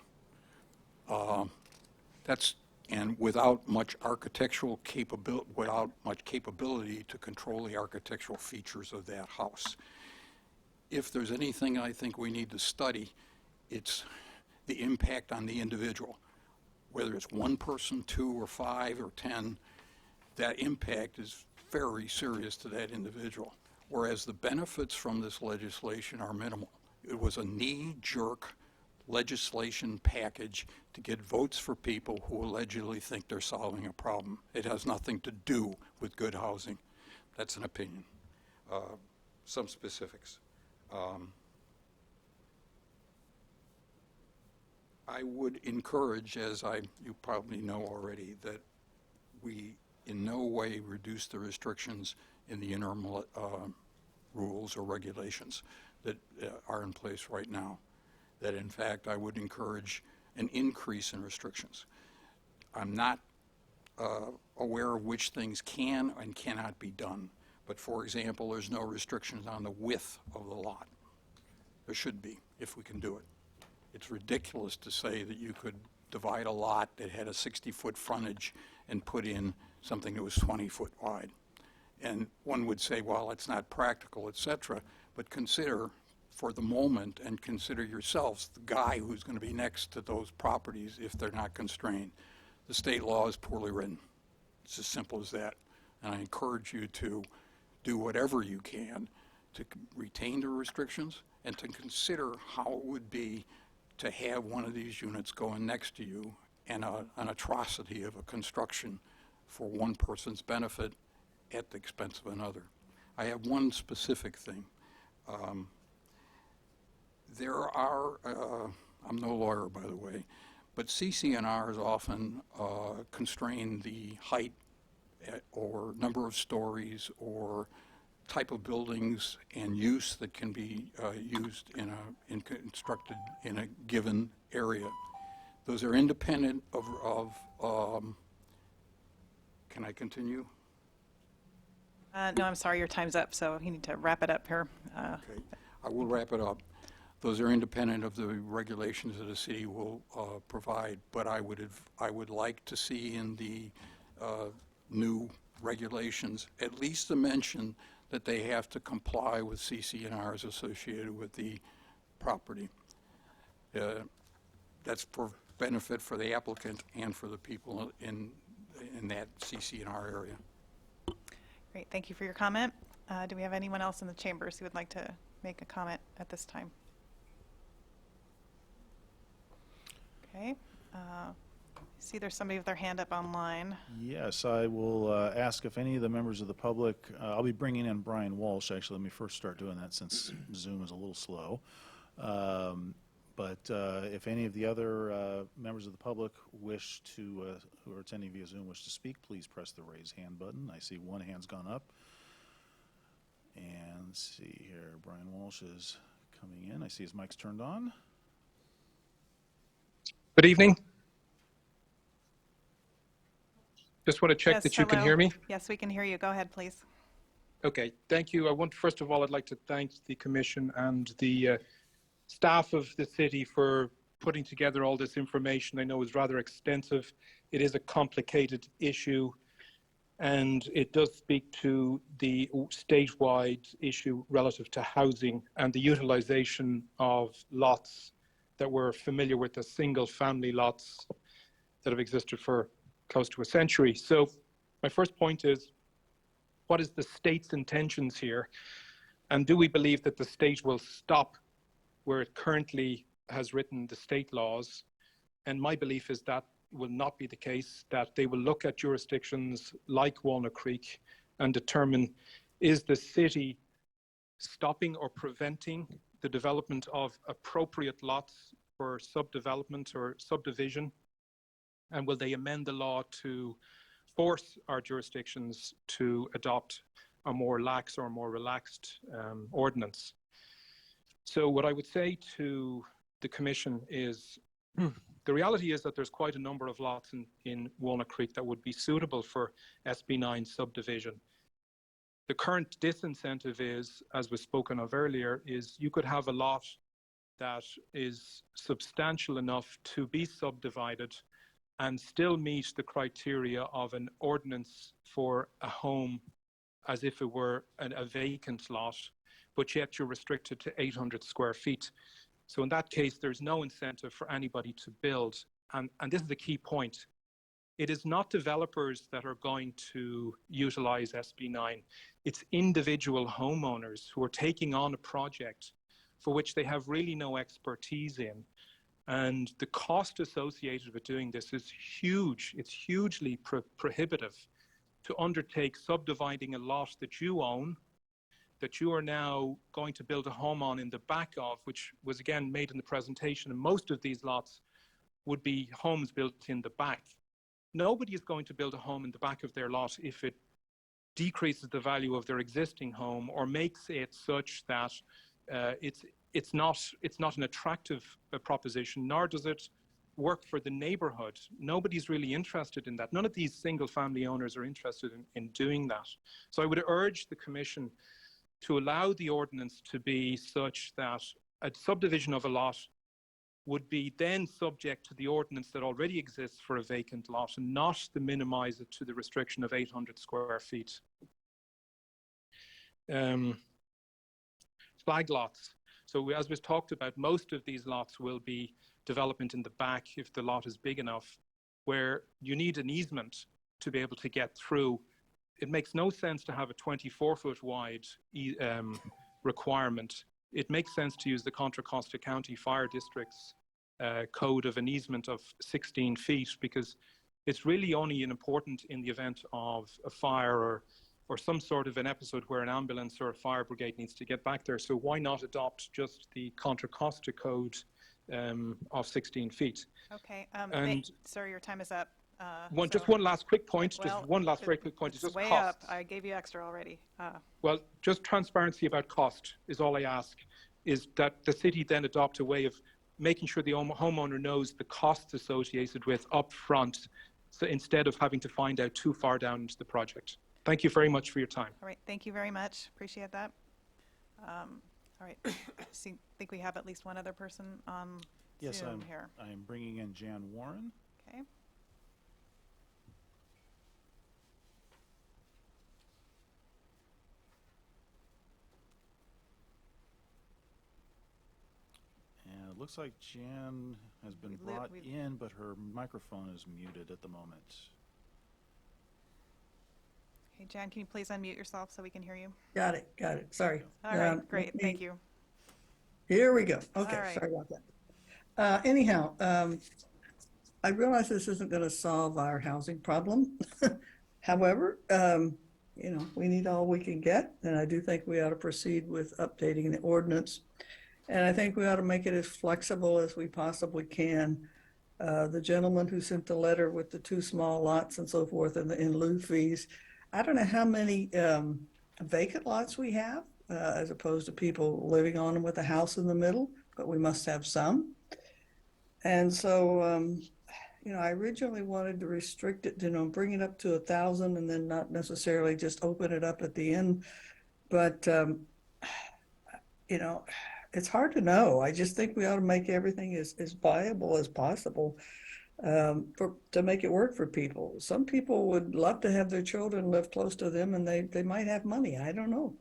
And without much architectural capability, without much capability to control the architectural features of that house. If there's anything I think we need to study, it's the impact on the individual. Whether it's one person, 2 or 5 or 10, that impact is very serious to that individual, whereas the benefits from this legislation are minimal. It was a knee-jerk legislation package to get votes for people who allegedly think they're solving a problem. It has nothing to do with good housing. That's an opinion. Some specifics. I would encourage, as you probably know already, that we in no way reduce the restrictions in the interim rules or regulations that are in place right now. That in fact, I would encourage an increase in restrictions. I'm not aware of which things can and cannot be done. But for example, there's no restrictions on the width of the lot. There should be, if we can do it. It's ridiculous to say that you could divide a lot that had a 60-foot frontage and put in something that was 20-foot wide. And one would say, well, it's not practical, et cetera, but consider for the moment and consider yourselves the guy who's going to be next to those properties if they're not constrained. The state law is poorly written. It's as simple as that. And I encourage you to do whatever you can to retain the restrictions and to consider how it would be to have one of these units going next to you and an atrocity of a construction for one person's benefit at the expense of another. I have one specific thing. There are, I'm no lawyer, by the way, but CC&Rs often constrain the height or number of stories or type of buildings and use that can be used constructed in a given area. Those are independent of can I continue? No, I'm sorry, your time's up, so you need to wrap it up here. Okay, I will wrap it up. Those are independent of the regulations that the city will provide, but I would like to see in the new regulations at least a mention that they have to comply with CC&Rs associated with the property. That's for benefit for the applicant and for the people in that CC&R area. Great, thank you for your comment. Do we have anyone else in the chambers who would like to make a comment at this time? Okay. See there's somebody with their hand up online. Yes, I will ask if any of the members of the public, I'll be bringing in Brian Walsh, actually. Let me first start doing that since Zoom is a little slow. But if any of the other members of the public wish to, who are attending via Zoom, wish to speak, please press the raise hand button. I see one hand's gone up. And let's see here, Brian Walsh is coming in. I see his mic's turned on. Good evening. Just want to check Yes, that you can hello. hear me. Yes, we can hear you. Go ahead, please. Okay, thank you. First of all, I'd like to thank the commission and the staff of the city for putting together all this information. I know it's rather extensive. It is a complicated issue, and it does speak to the statewide issue relative to housing and the utilization of lots that we're familiar with as single family lots that have existed for close to a century. So my first point is, what is the state's intentions here? And do we believe that the state will stop where it currently has written the state laws? And my belief is that will not be the case, that they will look at jurisdictions like Walnut Creek and determine, is the city stopping or preventing the development of appropriate lots for subdevelopment or subdivision? And will they amend the law to force our jurisdictions to adopt a more lax or more relaxed ordinance? So what I would say to the commission is, the reality is that there's quite a number of lots in Walnut Creek that would be suitable for SB9 subdivision. The current disincentive is, as was spoken of earlier, is you could have a lot that is substantial enough to be subdivided and still meet the criteria of an ordinance for a home as if it were a vacant lot, but yet you're restricted to 800 square feet. So in that case, there's no incentive for anybody to build. And this is the key point. It is not developers that are going to utilize SB9. It's individual homeowners who are taking on a project for which they have really no expertise in. And the cost associated with doing this is huge. It's hugely prohibitive to undertake subdividing a lot that you own, that you are now going to build a home on in the back of, which was again made in the presentation, and most of these lots would be homes built in the back. Nobody is going to build a home in the back of their lot if it decreases the value of their existing home or makes it such that it's not an attractive proposition, nor does it work for the neighborhood. Nobody's really interested in that. None of these single family owners are interested in doing that. So I would urge the Commission to allow the ordinance to be such that a subdivision of a lot would be then subject to the ordinance that already exists for a vacant lot, and not to minimize it to the restriction of 800 square feet. Flag lots. So as was talked about, most of these lots will be development in the back if the lot is big enough, where you need an easement to be able to get through. It makes no sense to have a 24-foot wide requirement. It makes sense to use the Contra Costa County Fire District's code of an easement of 16 feet, because it's really only important in the event of a fire or some sort of an episode where an ambulance or a fire brigade needs to get back there. So why not adopt just the Contra Costa code of 16 feet? Okay, And sir, your time is up. just one last quick point, Well, just one last very quick point, it's is just way cost. up. I gave you extra already. Well, just transparency about cost is all I ask, is that the city then adopt a way of making sure the homeowner knows the costs associated with upfront, so instead of having to find out too far down into the project. Thank you very much for your time. All right, thank you very much. Appreciate that. All right, think we have at least one other person on Yes, Zoom here. I'm bringing in Jan Warren. Okay. And it looks like Jan has been We li- brought we- in, but her microphone is muted at the moment. Okay, Jan, can you please unmute yourself so we can hear you? Got it, sorry. All right, great, thank you. Here we go. Okay, All right. sorry about that. Anyhow, I realize this isn't going to solve our housing problem. However, we need all we can get, and I do think we ought to proceed with updating the ordinance. And I think we ought to make it as flexible as we possibly can. The gentleman who sent the letter with the 2 small lots and so forth and the in lieu fees, I don't know how many vacant lots we have, as opposed to people living on them with a house in the middle, but we must have some. And so, I originally wanted to restrict it, bring it up to 1,000 and then not necessarily just open it up at the end. But, it's hard to know. I just think we ought to make everything as viable as possible to make it work for people. Some people would love to have their children live close to them, and they might have money. I don't know.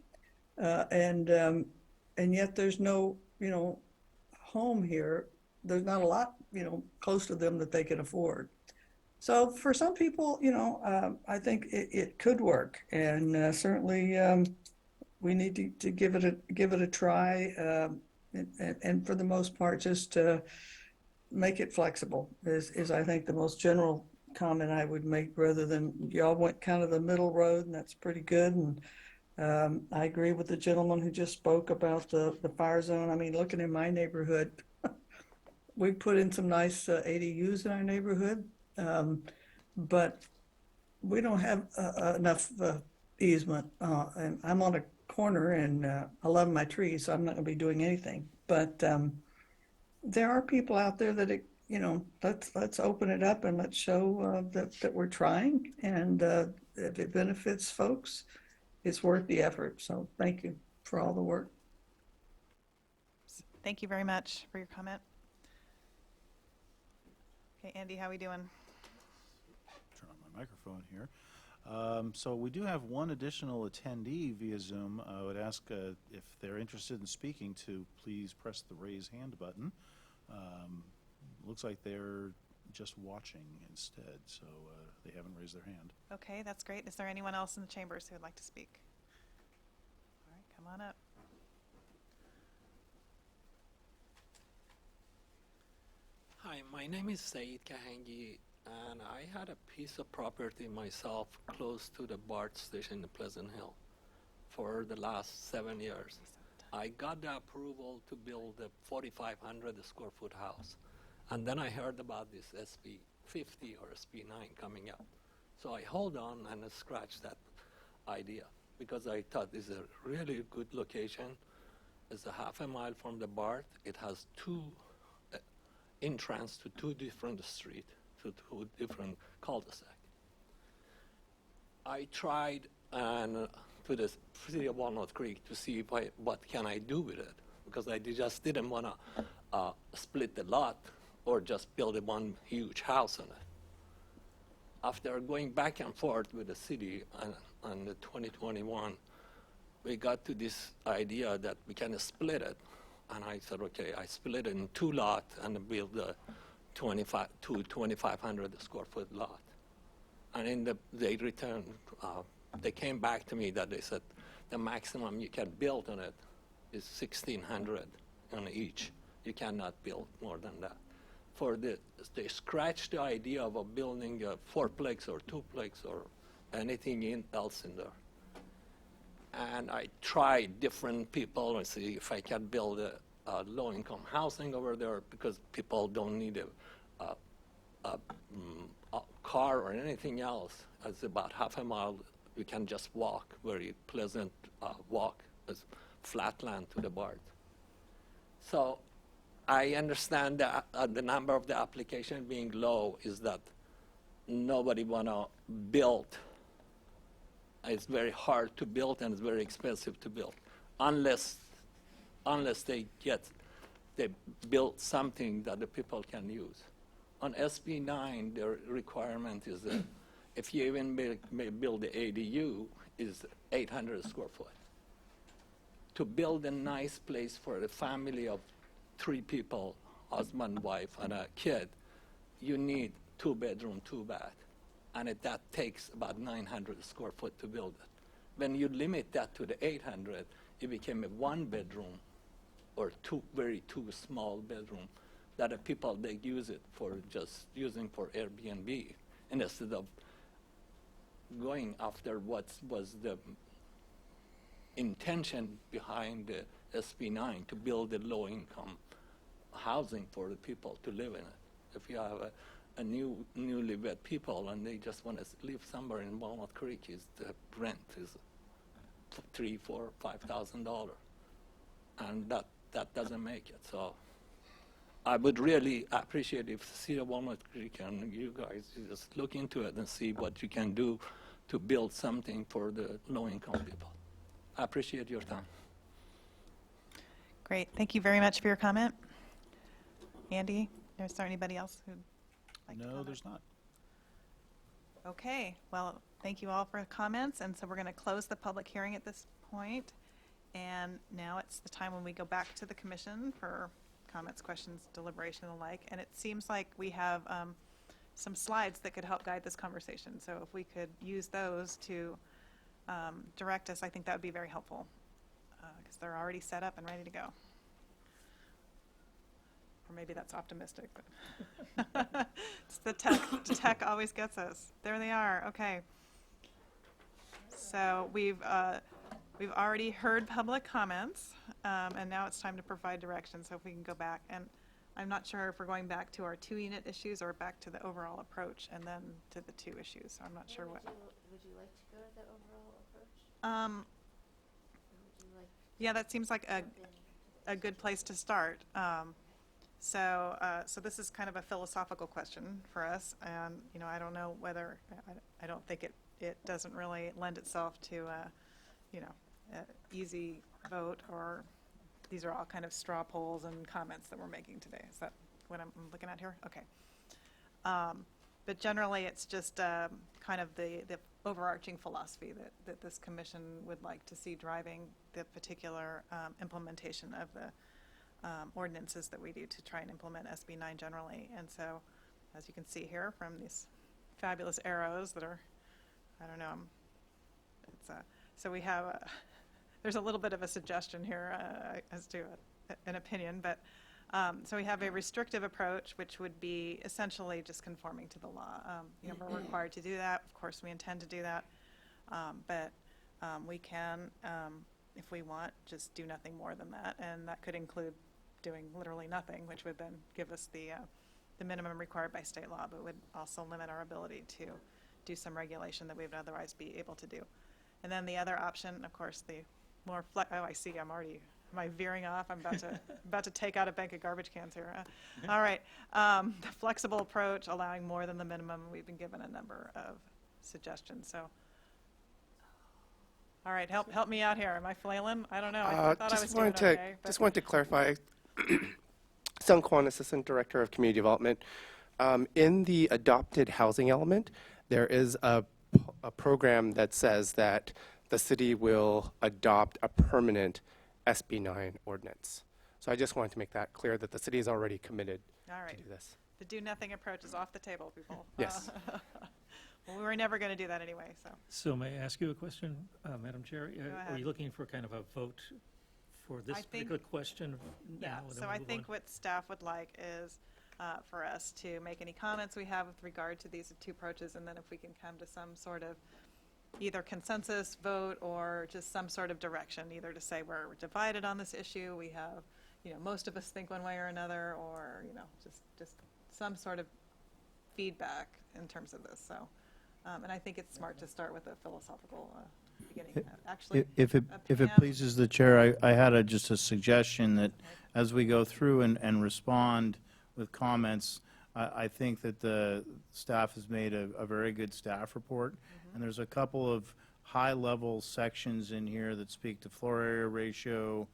And yet there's no, home here. There's not a lot, close to them that they can afford. So for some people, I think it could work, and certainly we need to give it a try, and for the most part, just make it flexible is I think the most general comment I would make, rather than y'all went kind of the middle road, and that's pretty good. And I agree with the gentleman who just spoke about the fire zone. I mean, looking in my neighborhood, we put in some nice ADUs in our neighborhood, but we don't have enough easement. And I'm on a corner, and I love my trees, so I'm not going to be doing anything. But there are people out there that, let's open it up and let's show that we're trying. And if it benefits folks, it's worth the effort. So thank you for all the work. Thank you very much for your comment. Okay, Andy, how we doing? Turn on my microphone here. So we do have one additional attendee via Zoom. I would ask if they're interested in speaking to please press the raise hand button. Looks like they're just watching instead, so they haven't raised their hand. Okay, that's great. Is there anyone else in the chambers who would like to speak? All right, come on up. Hi, my name is Saeed Kahangi, and I had a piece of property myself close to the BART station in Pleasant Hill for the last 7 years. I got the approval to build a 4,500 square foot house, and then I heard about this SB 50 or SB 9 coming up. So I hold on and scratched that idea because I thought this is a really good location. It's a half a mile from the BART. It has two entrance to two different streets, to two different cul-de-sac. I tried to the city of Walnut Creek to see what can I do with it, because I just didn't want to split the lot or just build one huge house on it. After going back and forth with the city on the 2021, we got to this idea that we can split it. And I said, okay, I split it in two lots and build a 2,500 square foot lot. And they returned, they came back to me that they said the maximum you can build on it is 1,600 on each. You cannot build more than that. They scratched the idea of building a fourplex or twoplex or anything else in there. And I tried different people and see if I can build a low-income housing over there, because people don't need a car or anything else. It's about half a mile. You can just walk, very pleasant walk, it's flat land to the BART. So I understand that the number of the application being low is that nobody want to build. It's very hard to build and it's very expensive to build, unless they build something that the people can use. On SB 9, the requirement is that if you even build the ADU, is 800 square foot. To build a nice place for a family of 3 people, husband, wife, and a kid, you need 2 bedroom, 2 bath. And that takes about 900 square foot to build it. When you limit that to the 800, it became a 1 bedroom or two small bedroom that the people, they use it for just using for Airbnb, and instead of going after what was the intention behind the SB 9 to build a low-income housing for the people to live in it. If you have a newly wed people and they just want to live somewhere in Walnut Creek, the rent is $3,000, $4,000, $5,000, and that doesn't make it. So I would really appreciate if the city of Walnut Creek and you guys just look into it and see what you can do to build something for the low-income people. I appreciate your time. Great. Thank you very much for your comment. Andy, is there anybody else who'd like to No, comment? there's not. Okay. Well, thank you all for the comments. And so we're going to close the public hearing at this point. And now it's the time when we go back to the commission for comments, questions, deliberation, and the like. And it seems like we have some slides that could help guide this conversation. So if we could use those to direct us, I think that would be very helpful, because they're already set up and ready to go. Or maybe that's optimistic, but it's the tech. The tech always gets us. There they are. Okay. So we've already heard public comments, and now it's time to provide direction. So if we can go back, and I'm not sure if we're going back to our 2-unit issues or back to the overall approach and then to the 2 issues. So I'm not sure what. Would you like to go to the overall approach? Would you like Yeah, that seems like a good place to start. So this is kind of a philosophical question for us, and I don't know whether I don't think it doesn't really lend itself to an easy vote, or these are all kind of straw polls and comments that we're making today. Is that what I'm looking at here? Okay. But generally, it's just kind of the overarching philosophy that this commission would like to see driving the particular implementation of the ordinances that we do to try and implement SB 9 generally. And so as you can see here from these fabulous arrows that are, I don't know, so we have, there's a little bit of a suggestion here as to an opinion, but so we have a restrictive approach, which would be essentially just conforming to the law. We're required to do that. Of course, we intend to do that, but we can, if we want, just do nothing more than that, and that could include doing literally nothing, which would then give us the minimum required by state law, but would also limit our ability to do some regulation that we would otherwise be able to do. And then the other option, of course, the more oh, I see, am I veering off? I'm about to take out a bank of garbage cans here. All right, the flexible approach, allowing more than the minimum. We've been given a number of suggestions, so. All right, help me out here. Am I flailing? I don't know. I thought I was doing okay. But Just wanted to clarify. Sung Kwan, Assistant Director of Community Development. In the adopted housing element, there is a program that says that the city will adopt a permanent SB 9 ordinance. So I just wanted to make that clear that the city is already committed all right. to do this. The do nothing approach is off the table, people. Yes. Well, we were never going to do that anyway, so. So may I ask you a question, Madam Chair? Go Are ahead. you looking for kind of a vote for this I think- particular question now? Yeah, and then so we'll I move think on? what staff would like is for us to make any comments we have with regard to these two approaches, and then if we can come to some sort of either consensus vote or just some sort of direction, either to say we're divided on this issue, we have, most of us think one way or another, or, just some sort of feedback in terms of this, so. And I think it's smart to start with a philosophical beginning. Actually, If it Pam- pleases the chair, I had just a suggestion that as we go through and respond with comments, I think that the staff has made a very good staff report. And there's a couple of high-level sections in here that speak to floor area ratio,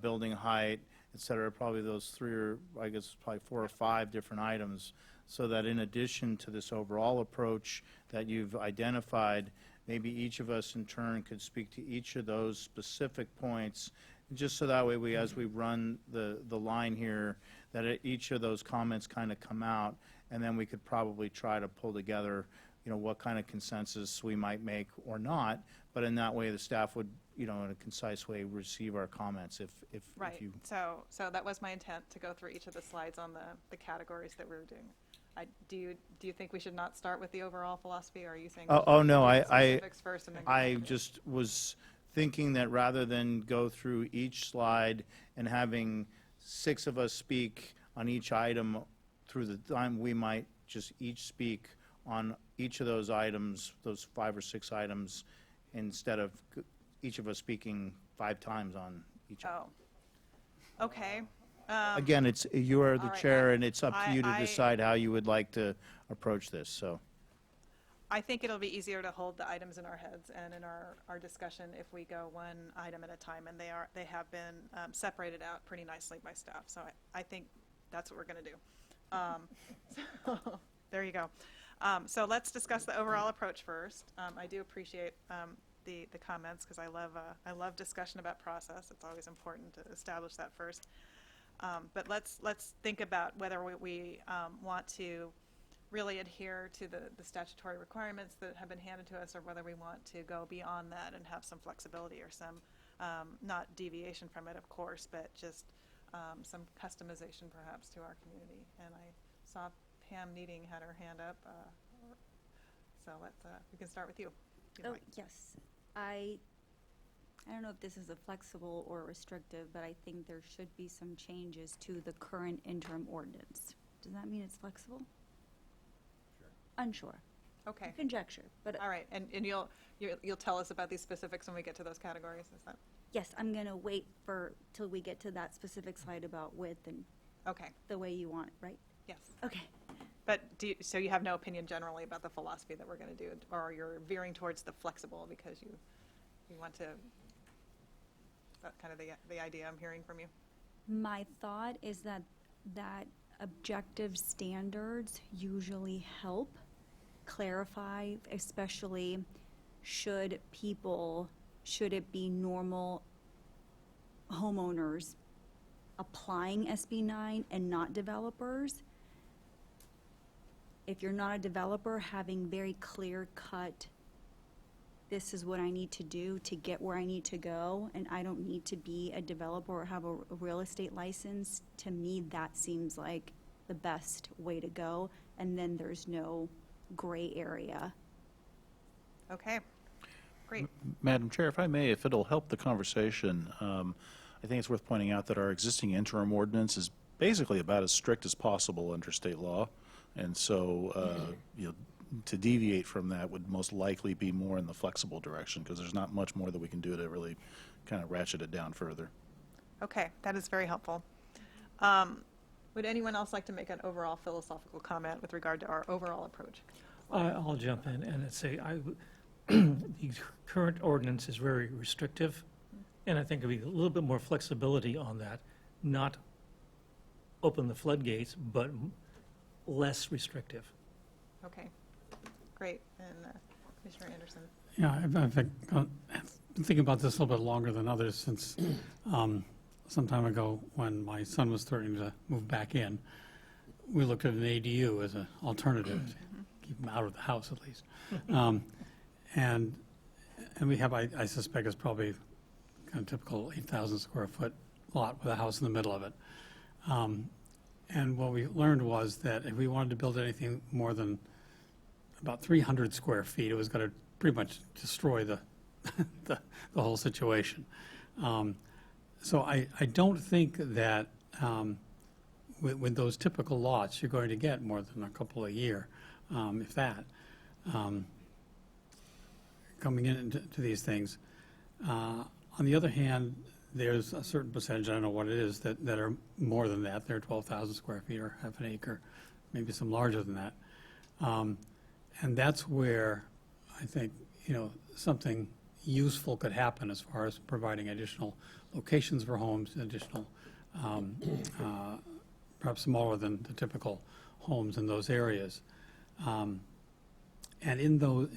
building height, et cetera. Probably those three or, I guess, probably 4 or 5 different items. So that in addition to this overall approach that you've identified, maybe each of us in turn could speak to each of those specific points, just so that way as we run the line here, that each of those comments kind of come out, and then we could probably try to pull together, what kind of consensus we might make or not, but in that way the staff would, in a concise way, receive our comments if Right, you. so that was my intent, to go through each of the slides on the categories that we were doing. Do you think we should not start with the overall philosophy, or are you saying? we should No, do the specifics first and then go I back to it? just was thinking that rather than go through each slide and having 6 of us speak on each item through the time, we might just each speak on each of those items, those 5 or 6 items, instead of each of us speaking 5 times on each item. Oh, okay. Again, you are the all right, chair, and it's up to you to I- decide how you would like to approach this, so. I think it'll be easier to hold the items in our heads and in our discussion if we go one item at a time, and they have been separated out pretty nicely by staff, so I think that's what we're going to do. So, there you go. So let's discuss the overall approach first. I do appreciate the comments, because I love discussion about process. It's always important to establish that first. But let's think about whether we want to really adhere to the statutory requirements that have been handed to us, or whether we want to go beyond that and have some flexibility or some, not deviation from it, of course, but just some customization perhaps to our community. And I saw Pam Needing had her hand up, so we can start with you. if you'd Oh, like. yes. I don't know if this is a flexible or restrictive, but I think there should be some changes to the current interim ordinance. Does that mean it's flexible? Sure. Unsure. Okay. Conjecture, but All right, and you'll tell us about these specifics when we get to those categories, is that? yes, I'm gonna wait till we get to that specific slide about width and Okay, the way you want, right? yes. Okay. But so you have no opinion generally about the philosophy that we're going to do, or you're veering towards the flexible because you want to, that's kind of the idea I'm hearing from you? My thought is that objective standards usually help clarify, especially should it be normal homeowners applying SB 9 and not developers. if you're not a developer, having very clear cut, this is what I need to do to get where I need to go, and I don't need to be a developer or have a real estate license, to me, that seems like the best way to go, and then there's no gray area. Okay, great. Madam Chair, if I may, if it'll help the conversation, I think it's worth pointing out that our existing interim ordinance is basically about as strict as possible under state law. And so, you know, to deviate from that would most likely be more in the flexible direction, because there's not much more that we can do to really kind of ratchet it down further. Okay, that is very helpful. Would anyone else like to make an overall philosophical comment with regard to our overall approach? I'll jump in and say the current ordinance is very restrictive, and I think there'd be a little bit more flexibility on that, not open the floodgates, but less restrictive. Okay, great. And Commissioner Anderson? Yeah, I've been thinking about this a little bit longer than others since some time ago when my son was starting to move back in. We looked at an ADU as an alternative, to keep him out of the house at least. And we have, I suspect it's probably kind of typical 8,000 square foot lot with a house in the middle of it. And what we learned was that if we wanted to build anything more than about 300 square feet, it was going to pretty much destroy the whole situation. So I don't think that with those typical lots, you're going to get more than a couple a year, if that, coming into these things. On the other hand, there's a certain percentage, I don't know what it is, that are more than that. They're 12,000 square feet or half an acre, maybe some larger than that. And that's where I think, you know, something useful could happen as far as providing additional locations for homes, additional, perhaps smaller than the typical homes in those areas. And in those,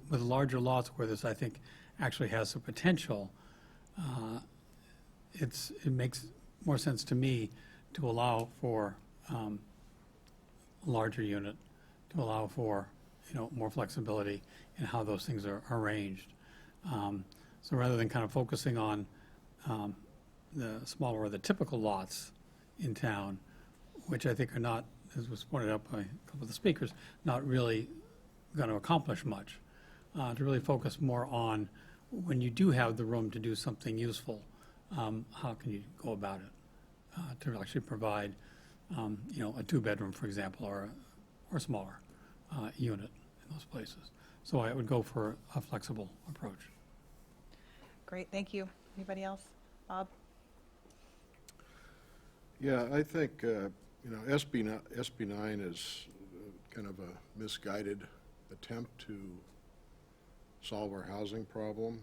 with larger lots where this, I think, actually has the potential, it makes more sense to me to allow for a larger unit, to allow for, you know, more flexibility in how those things are arranged. So rather than kind of focusing on the smaller or the typical lots in town, which I think are not, as was pointed out by a couple of the speakers, not really going to accomplish much, to really focus more on when you do have the room to do something useful, how can you go about it to actually provide, you know, a two-bedroom, for example, or smaller unit in those places. So I would go for a flexible approach. Great, thank you. Anybody else? Bob? Yeah, I think, you know, SB 9 is kind of a misguided attempt to solve our housing problem.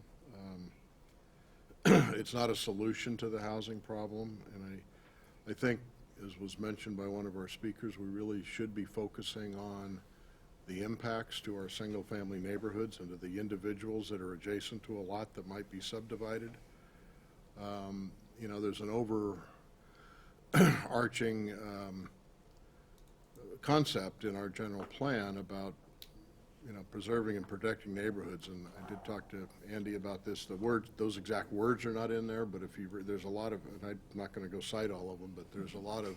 It's not a solution to the housing problem, and I think, as was mentioned by one of our speakers, we really should be focusing on the impacts to our single-family neighborhoods and to the individuals that are adjacent to a lot that might be subdivided. You know, there's an overarching concept in our general plan about, you know, preserving and protecting neighborhoods, and I did talk to Andy about this. The words, those exact words are not in there, but if you there's a lot of, and I'm not going to go cite all of them, but there's a lot of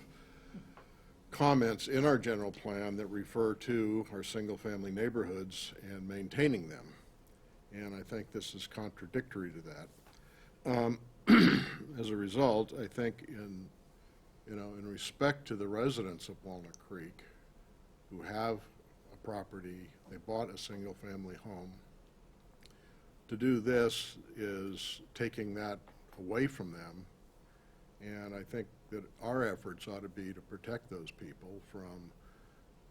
comments in our general plan that refer to our single-family neighborhoods and maintaining them, and I think this is contradictory to that. As a result, I think in respect to the residents of Walnut Creek who have a property, they bought a single-family home, to do this is taking that away from them, and I think that our efforts ought to be to protect those people from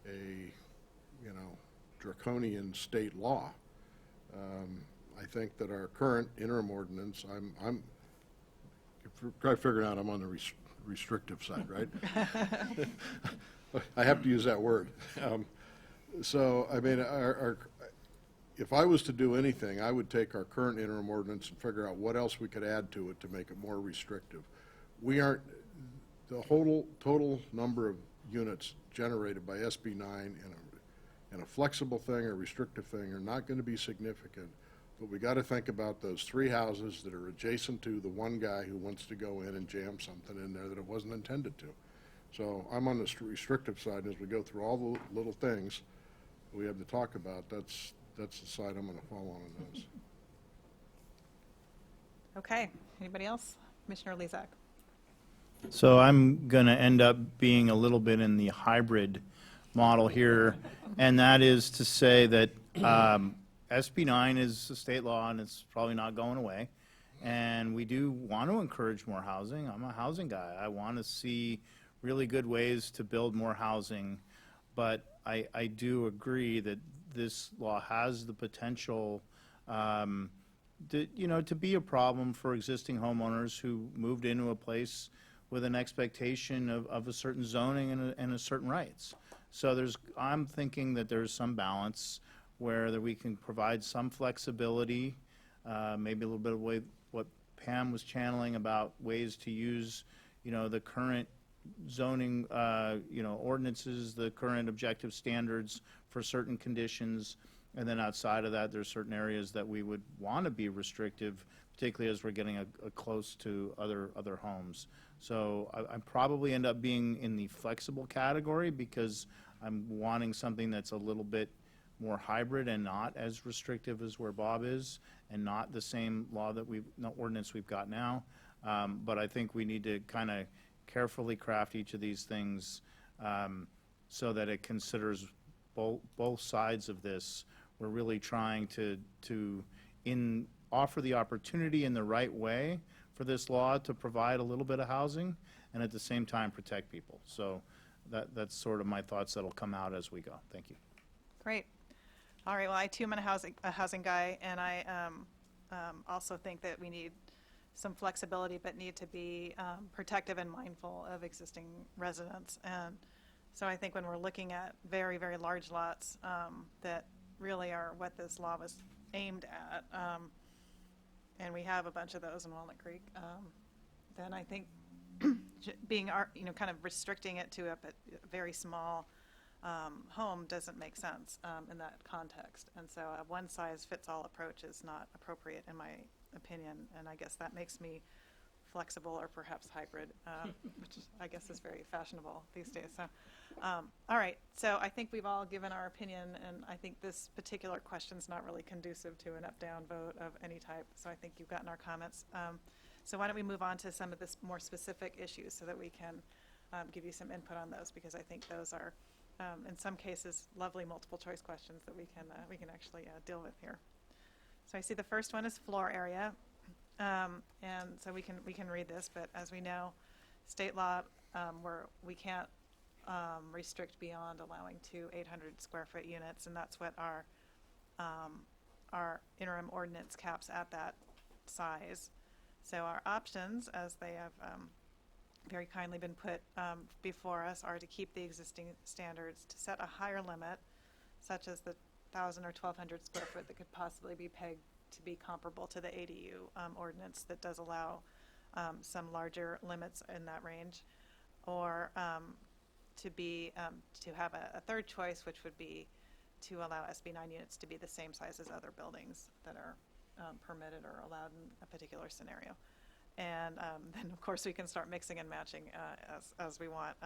a, you know, draconian state law. I think that our current interim ordinance, you're probably figuring out I'm on the restrictive side, right? I have to use that word. So, I mean, if I was to do anything, I would take our current interim ordinance and figure out what else we could add to it to make it more restrictive. We aren't, the total number of units generated by SB 9 in a flexible thing or restrictive thing are not going to be significant. But we got to think about those 3 houses that are adjacent to the one guy who wants to go in and jam something in there that it wasn't intended to. So I'm on the restrictive side, and as we go through all the little things we have to talk about, that's the side I'm going to fall on this. Okay, anybody else? Commissioner Lezak. So I'm going to end up being a little bit in the hybrid model here, and that is to say that SB 9 is a state law, and it's probably not going away. And we do want to encourage more housing. I'm a housing guy. I want to see really good ways to build more housing. But I do agree that this law has the potential to be a problem for existing homeowners who moved into a place with an expectation of a certain zoning and a certain rights. So I'm thinking that there's some balance where that we can provide some flexibility, maybe a little bit of what Pam was channeling about ways to use, the current zoning, ordinances, the current objective standards for certain conditions. And then outside of that, there's certain areas that we would want to be restrictive, particularly as we're getting close to other homes. So I probably end up being in the flexible category because I'm wanting something that's a little bit more hybrid and not as restrictive as where Bob is, and not the same law that ordinance we've got now. But I think we need to kind of carefully craft each of these things so that it considers both sides of this. We're really trying to offer the opportunity in the right way for this law to provide a little bit of housing and at the same time protect people. So that's sort of my thoughts that'll come out as we go. Thank you. Great. All right, well, I too am a housing guy, and I also think that we need some flexibility, but need to be protective and mindful of existing residents. And so I think when we're looking at very, very large lots that really are what this law was aimed at, and we have a bunch of those in Walnut Creek, then I think being, kind of restricting it to a very small home doesn't make sense in that context. And so a one-size-fits-all approach is not appropriate in my opinion, and I guess that makes me flexible or perhaps hybrid, which I guess is very fashionable these days. So, all right, so I think we've all given our opinion, and I think this particular question's not really conducive to an up-down vote of any type, so I think you've gotten our comments. So why don't we move on to some of the more specific issues so that we can give you some input on those, because I think those are, in some cases, lovely multiple choice questions that we can actually deal with here. So I see the first one is floor area. And so we can read this, but as we know, state law, we can't restrict beyond allowing 2 800 square foot units, and that's what our interim ordinance caps at that size. So our options, as they have very kindly been put before us, are to keep the existing standards, to set a higher limit, such as the 1,000 or 1,200 square foot that could possibly be pegged to be comparable to the ADU ordinance that does allow some larger limits in that range, or to have a third choice, which would be to allow SB 9 units to be the same size as other buildings that are permitted or allowed in a particular scenario. And then, of course, we can start mixing and matching as we want.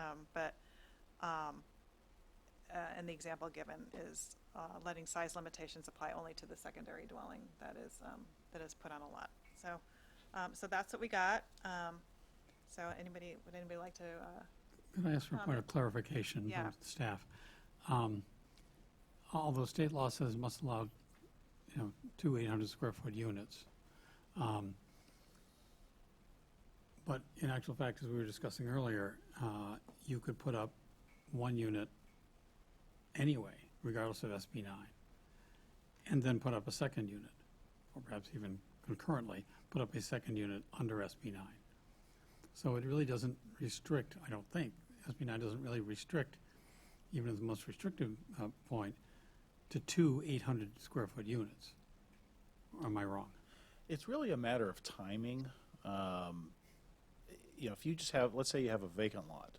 And the example given is letting size limitations apply only to the secondary dwelling that is put on a lot. So that's what we got. So would anybody like to? Can I ask for a point of clarification Yeah. from staff? Although state law says must allow, 2 800 square foot units. But in actual fact, as we were discussing earlier, you could put up 1 unit anyway, regardless of SB 9, and then put up a second unit, or perhaps even concurrently put up a second unit under SB 9. So it really doesn't restrict, I don't think, SB 9 doesn't really restrict, even at the most restrictive point, to 2 800 square foot units. Or am I wrong? It's really a matter of timing. If you just have, let's say you have a vacant lot,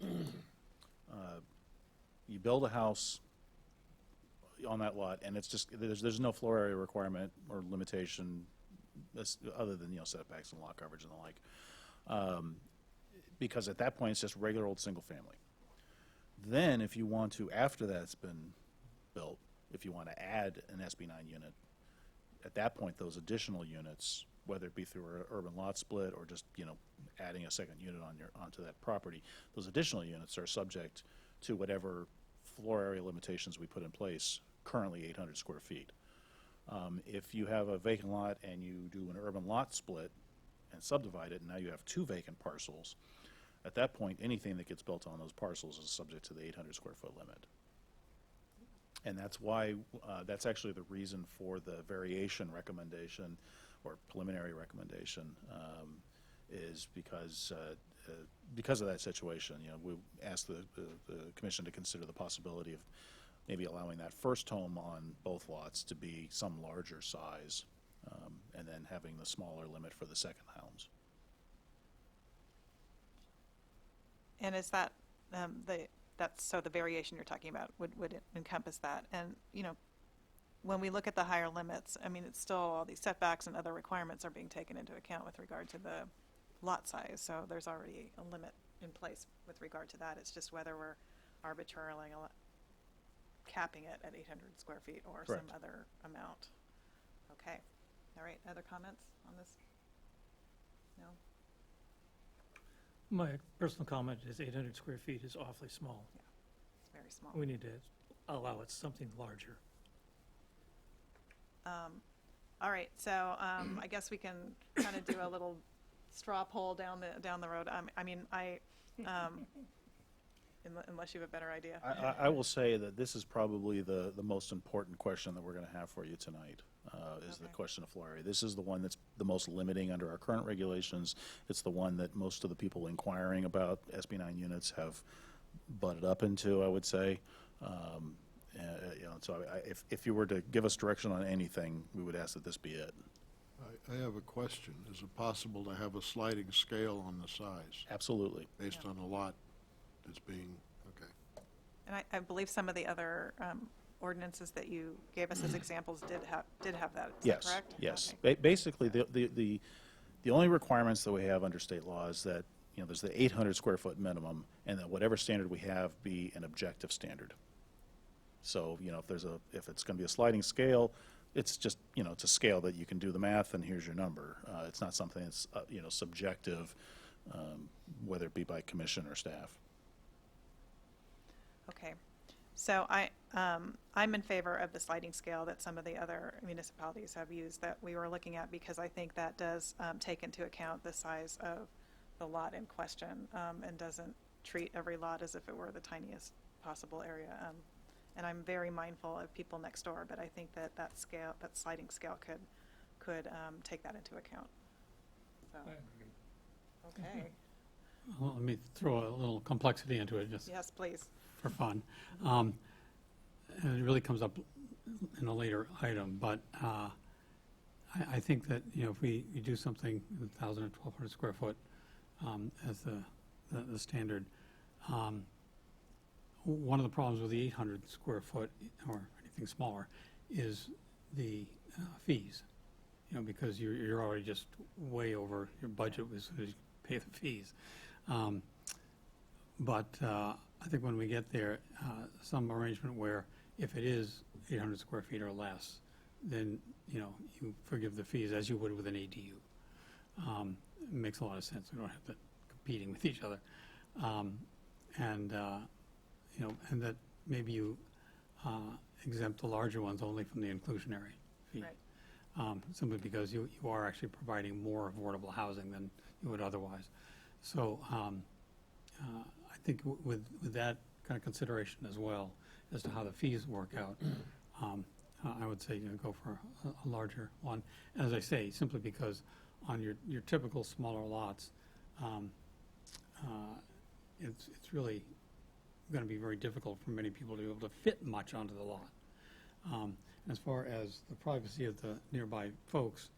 you build a house on that lot, and it's just, there's no floor area requirement or limitation other than, setbacks and lot coverage and the like. Because at that point, it's just regular old single family. Then, if you want to, after that's been built, if you want to add an SB9 unit, at that point, those additional units, whether it be through an urban lot split or just, adding a second unit onto that property, those additional units are subject to whatever floor area limitations we put in place, currently 800 square feet. If you have a vacant lot and you do an urban lot split and subdivide it, and now you have 2 vacant parcels, at that point, anything that gets built on those parcels is subject to the 800 square foot limit. And that's why, that's actually the reason for the variation recommendation or preliminary recommendation, is because of that situation. We asked the commission to consider the possibility of maybe allowing that first home on both lots to be some larger size, and then having the smaller limit for the second homes. And is that, so the variation you're talking about would encompass that? And, when we look at the higher limits, it's still all these setbacks and other requirements are being taken into account with regard to the lot size. So there's already a limit in place with regard to that. It's just whether we're arbitrarily capping it at 800 square feet or Correct. some other amount. Okay. All right. Other comments on this? No? My personal comment is 800 square feet is awfully small. Yeah. It's very small. We need to allow it something larger. All right, so I guess we can kind of do a little straw poll down the road. Unless you have a better idea. I will say that this is probably the most important question that we're going to have for you tonight, is the question of floor area. This is the one that's the most limiting under our current regulations. It's the one that most of the people inquiring about SB9 units have butted up into, I would say. So if you were to give us direction on anything, we would ask that this be it. I have a question. Is it possible to have a sliding scale on the size Absolutely. based on the lot that's being, okay. And I believe some of the other ordinances that you gave us as examples did have that. Is that correct? Yes. Okay. Basically, the only requirements that we have under state law is that, there's the 800 square foot minimum, and that whatever standard we have be an objective standard. So, if it's going to be a sliding scale, it's just, it's a scale that you can do the math and here's your number. It's not something that's, subjective, whether it be by commission or staff. Okay. So I'm in favor of the sliding scale that some of the other municipalities have used that we were looking at, because I think that does take into account the size of the lot in question, and doesn't treat every lot as if it were the tiniest possible area. And I'm very mindful of people next door, but I think that sliding scale could take that into account. So, okay. Well, let me throw a little complexity into it, just Yes, please. for fun. And it really comes up in a later item, but I think that, if we do something 1,000 or 1,200 square foot as the standard, one of the problems with the 800 square foot or anything smaller is the fees, because you're already just way over your budget as soon as you pay the fees. But I think when we get there, some arrangement where if it is 800 square feet or less, then, you forgive the fees as you would with an ADU. It makes a lot of sense. We don't have to competing with each other. And that maybe you exempt the larger ones only from the inclusionary fee. Right. Simply because you are actually providing more affordable housing than you would otherwise. So I think with that kind of consideration as well as to how the fees work out, I would say go for a larger one. As I say, simply because on your typical smaller lots, it's really going to be very difficult for many people to be able to fit much onto the lot. As far as the privacy of the nearby folks,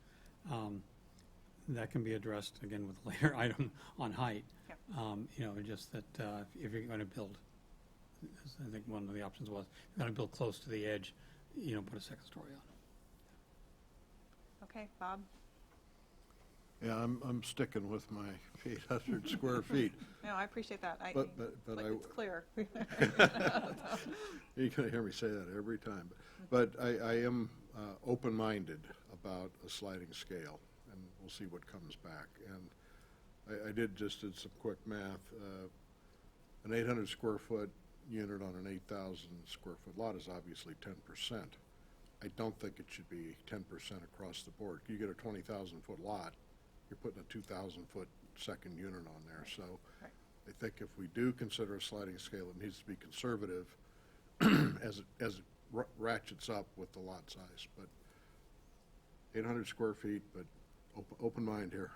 that can be addressed again with a later item on height. Yep. Just that if you're going to build I think one of the options was, if you're gonna build close to the edge, put a second story on. Okay, Bob? Yeah, I'm sticking with my 800 square feet. No, I appreciate that. But like I- it's clear. You're going to hear me say that every time. But I am open-minded about a sliding scale, and we'll see what comes back. And I did some quick math. An 800 square foot unit on an 8,000 square foot lot is obviously 10%. I don't think it should be 10% across the board. You get a 20,000 foot lot, you're putting a 2,000 foot second unit on there. So Right. I think if we do consider a sliding scale, it needs to be conservative as it ratchets up with the lot size. But 800 square feet, but open mind here.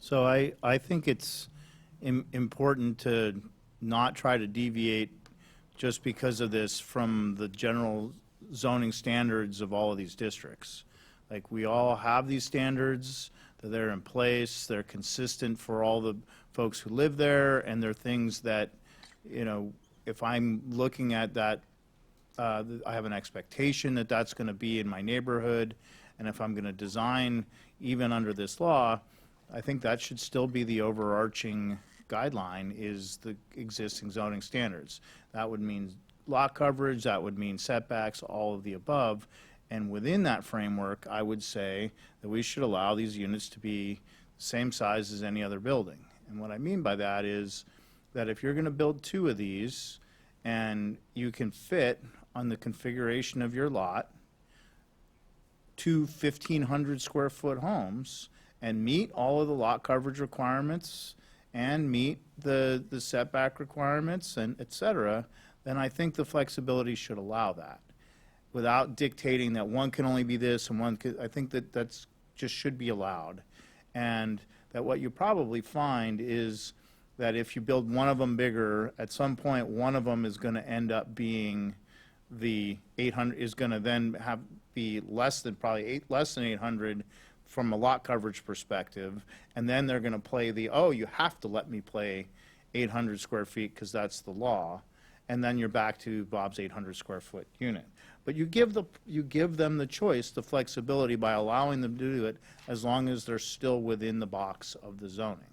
So I think it's important to not try to deviate just because of this from the general zoning standards of all of these districts. Like, we all have these standards, they're in place, they're consistent for all the folks who live there, and they're things that, if I'm looking at that, I have an expectation that that's going to be in my neighborhood, and if I'm going to design even under this law, I think that should still be the overarching guideline, is the existing zoning standards. That would mean lot coverage, that would mean setbacks, all of the above. And within that framework, I would say that we should allow these units to be the same size as any other building. And what I mean by that is that if you're going to build 2 of these and you can fit on the configuration of your lot 2 1,500 square foot homes and meet all of the lot coverage requirements and meet the setback requirements and et cetera, then I think the flexibility should allow that, without dictating that one can only be this and one could. I think that that's just should be allowed. And that what you probably find is that if you build one of them bigger, at some point one of them is going to end up being the 800, is going to then be less than 800 from a lot coverage perspective, and then they're going to play you have to let me play 800 square feet because that's the law, and then you're back to Bob's 800 square foot unit. But you give them the choice, the flexibility, by allowing them to do it as long as they're still within the box of the zoning.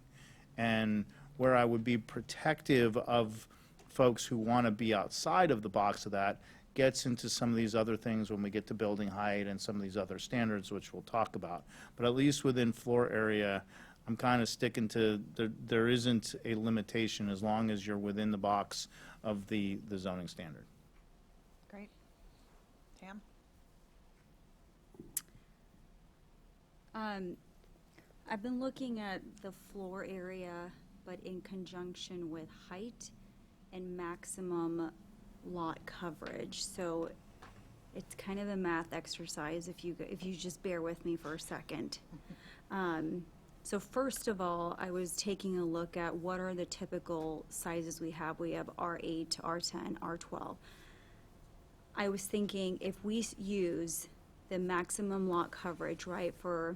And where I would be protective of folks who want to be outside of the box of that gets into some of these other things when we get to building height and some of these other standards, which we'll talk about. But at least within floor area, I'm kind of sticking to there isn't a limitation as long as you're within the box of the zoning standard. Great. Tam? I've been looking at the floor area, but in conjunction with height and maximum lot coverage. So it's kind of a math exercise if you just bear with me for a second. So first of all, I was taking a look at what are the typical sizes we have. We have R8, R10, R12. I was thinking if we use the maximum lot coverage, right, for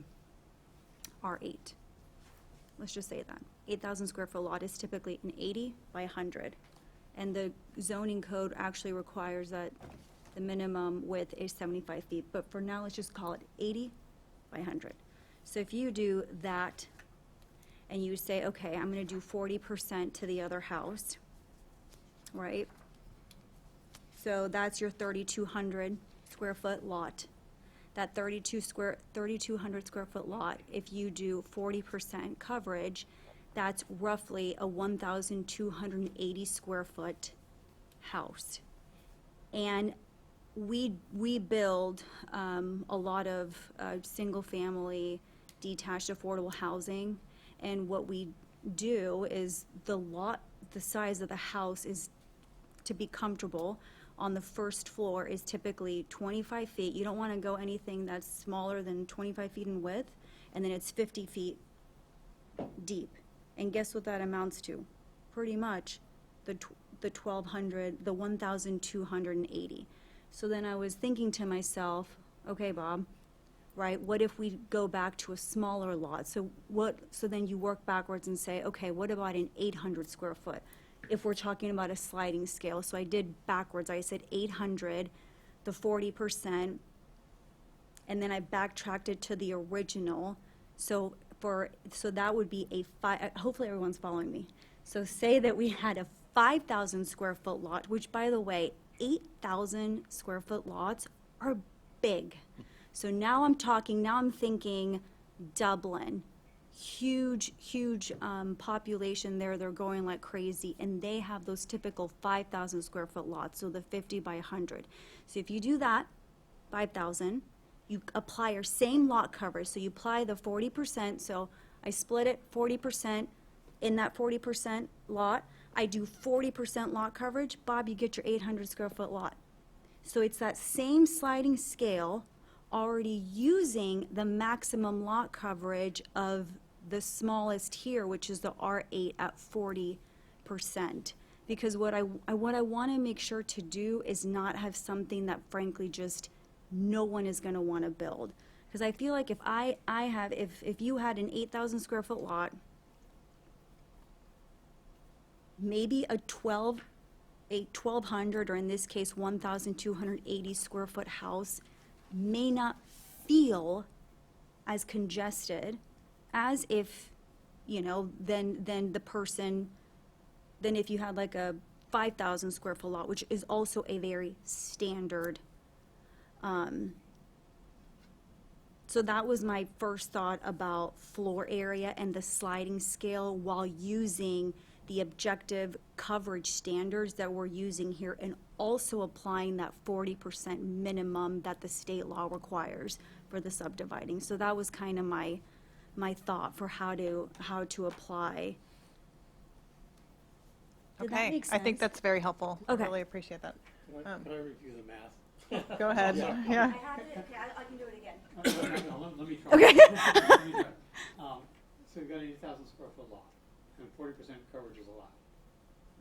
R8, let's just say that 8,000 square foot lot is typically an 80 by 100. And the zoning code actually requires that the minimum width is 75 feet. But for now, let's just call it 80 by 100. So if you do that and you say, okay, I'm going to do 40% to the other house, right? So that's your 3,200 square foot lot. That 3,200 square foot lot, if you do 40% coverage, that's roughly a 1,280 square foot house. And we build a lot of single family detached affordable housing, and what we do is the size of the house is, to be comfortable on the first floor, is typically 25 feet. You don't want to go anything that's smaller than 25 feet in width, and then it's 50 feet deep. And guess what that amounts to? Pretty much the 1,280. So then I was thinking to myself, okay, Bob, right? What if we go back to a smaller lot? So then you work backwards and say, okay, what about an 800 square foot? If we're talking about a sliding scale, so I did backwards. I said 800, the 40%, and then I backtracked it to the original. So that would be hopefully everyone's following me. So say that we had a 5,000 square foot lot, which by the way, 8,000 square foot lots are big. So now I'm thinking Dublin, huge population there. They're going like crazy, and they have those typical 5,000 square foot lots, so the 50 by 100. So if you do that, 5,000, you apply your same lot coverage. So you apply the 40%. So I split it 40%. In that 40% lot, I do 40% lot coverage. Bob, you get your 800 square foot lot. So it's that same sliding scale, already using the maximum lot coverage of the smallest here, which is the R8 at 40%. Because what I want to make sure to do is not have something that frankly just no one is going to want to build. Because I feel like if you had an 8,000 square foot lot, maybe a 1,200, or in this case 1,280 square foot house may not feel as congested as if, then if you had like a 5,000 square foot lot, which is also a very standard. So that was my first thought about floor area and the sliding scale while using the objective coverage standards that we're using here, and also applying that 40% minimum that the state law requires for the subdividing. So that was kind of my thought for how to apply. Did that Okay, make I think sense? that's very helpful. Okay. I really appreciate that. Can I review the math? Go ahead, yeah. I have it, okay, I can do it again. Let me try. Okay. Let me try. So you've got an 8,000 square foot lot, and 40% coverage is a lot.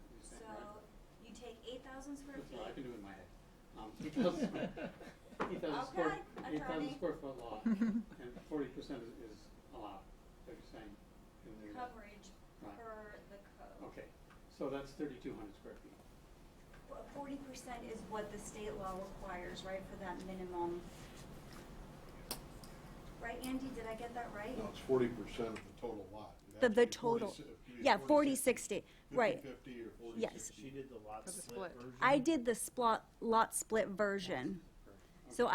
You're So saying, right? you take 8,000 square That's what I feet. can do in my head. 8,000 attorney. square foot lot, and 40% is allowed, like you're saying. In the, Coverage Right. per the code. Okay, so that's 3,200 square feet. 40% is what the state law requires, right, for that minimum. Right, Andy, did I get that right? No, it's 40% of the total lot. It'd The have to be total, 40 it'd be yeah, 40, 40-60, right. 50 or 40, Yes. 60. She did the lot For the split split. version? I did the lot split version. So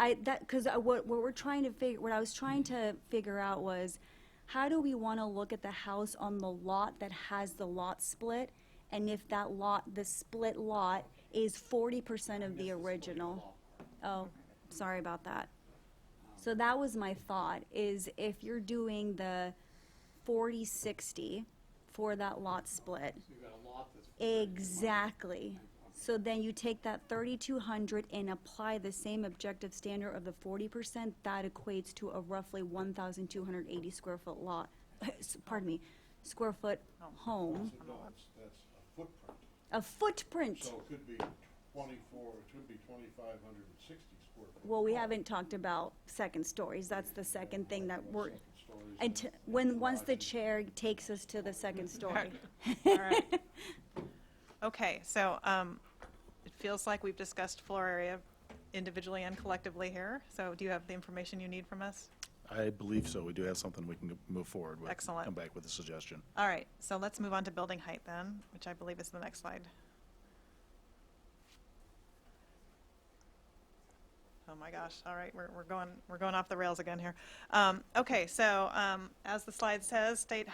what we're trying to what I was trying to figure out was, how do we want to look at the house on the lot that has the lot split? And if that lot, the split lot, is 40% of the original. Oh, sorry about that. So that was my thought, is if you're doing the 40-60 for that lot split. So you've got a lot that's. Exactly. So then you take that 3,200 and apply the same objective standard of the 40%, that equates to a roughly 1,280 square foot lot, pardon me, square foot home. So no, that's a footprint. A footprint. So it could be 2,560 square foot. Well, we haven't talked about second stories. That's the second thing that we're, Second stories. once the chair takes us to the second story. All right. Okay, so it feels like we've discussed floor area individually and collectively here. So do you have the information you need from us? I believe so. We do have something we can move forward with. Excellent. Come back with a suggestion. All right, so let's move on to building height then, which I believe is the next slide. Oh my gosh, all right, we're going off the rails again here. Okay, so as the slide says, state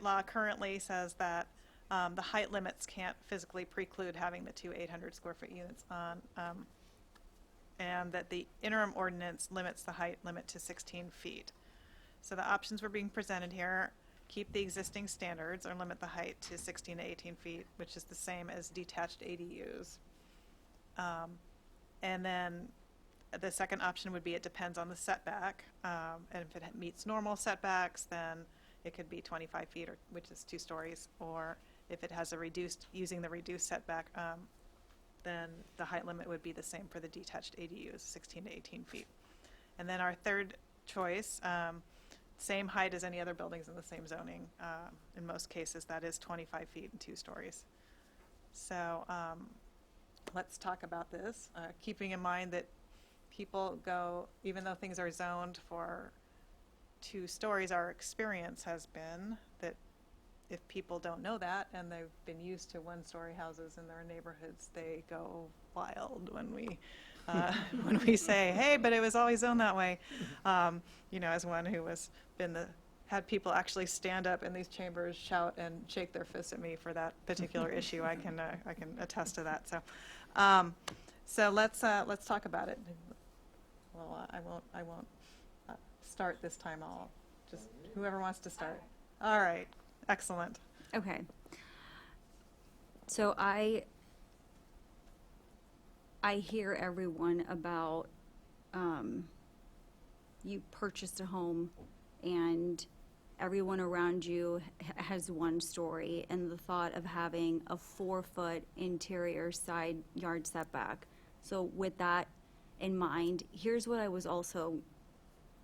law currently says that the height limits can't physically preclude having the two 800 square foot units on, and that the interim ordinance limits the height limit to 16 feet. So the options were being presented here: keep the existing standards or limit the height to 16 to 18 feet, which is the same as detached ADUs. And then the second option would be it depends on the setback, and if it meets normal setbacks, then it could be 25 feet, or which is 2 stories, or if it has a using the reduced setback, then the height limit would be the same for the detached ADUs, 16 to 18 feet. And then our third choice. Same height as any other buildings in the same zoning. In most cases, that is 25 feet and 2 stories. So let's talk about this, keeping in mind that people go, even though things are zoned for 2 stories, our experience has been that if people don't know that and they've been used to 1-story houses in their neighborhoods, they go wild when we say, hey, but it was always zoned that way. As one who had people actually stand up in these chambers, shout and shake their fists at me for that particular issue, I can attest to that. So let's talk about it. Well, I won't start this time. I'll just whoever wants to start. All right, excellent. Okay. So I hear everyone about you purchased a home and everyone around you has 1 story, and the thought of having a 4-foot interior side yard setback. So with that in mind, here's what I was also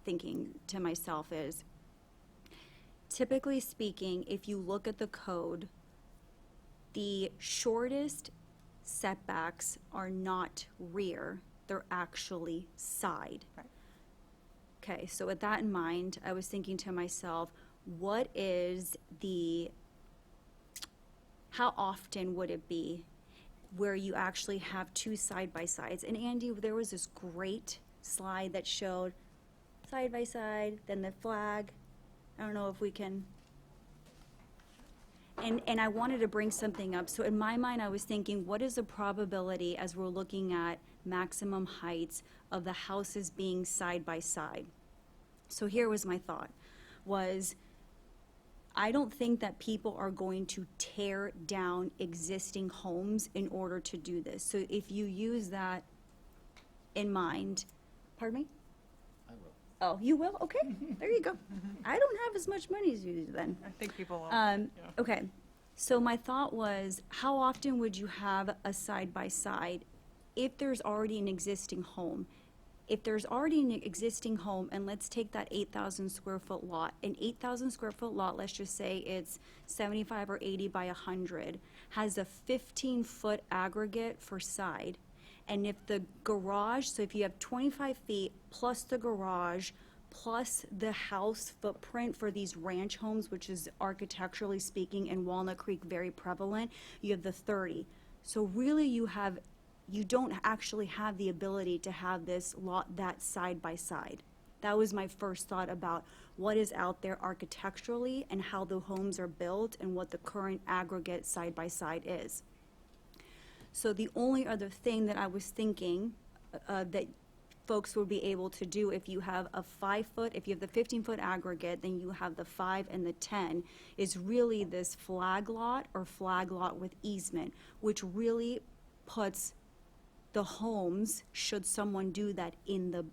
thinking to myself is, typically speaking, if you look at the code, the shortest setbacks are not rear, they're actually side. Right. Okay, so with that in mind, I was thinking to myself, how often would it be where you actually have 2 side-by-sides? And Andy, there was this great slide that showed side-by-side, then the flag. I don't know if we can. And I wanted to bring something up. So in my mind, I was thinking, what is the probability as we're looking at maximum heights of the houses being side by side? So here was my thought, I don't think that people are going to tear down existing homes in order to do this. So if you use that in mind, pardon me? I will. Oh, you will? Okay, there you go. I don't have as much money as you do then. I think people will. Yeah. Okay, so my thought was, how often would you have a side-by-side if there's already an existing home? If there's already an existing home, and let's take that 8,000 square foot lot, an 8,000 square foot lot, let's just say it's 75 or 80 by 100, has a 15-foot aggregate for side. And if the garage, so if you have 25 feet plus the garage, plus the house footprint for these ranch homes, which is architecturally speaking in Walnut Creek very prevalent, you have the 30. So really you don't actually have the ability to have this lot that side by side. That was my first thought about what is out there architecturally and how the homes are built and what the current aggregate side by side is. So the only other thing that I was thinking that folks would be able to do, if you have a 5-foot, if you have the 15-foot aggregate, then you have the 5 and the 10, is really this flag lot or flag lot with easement, which really puts the homes, should someone do that, in the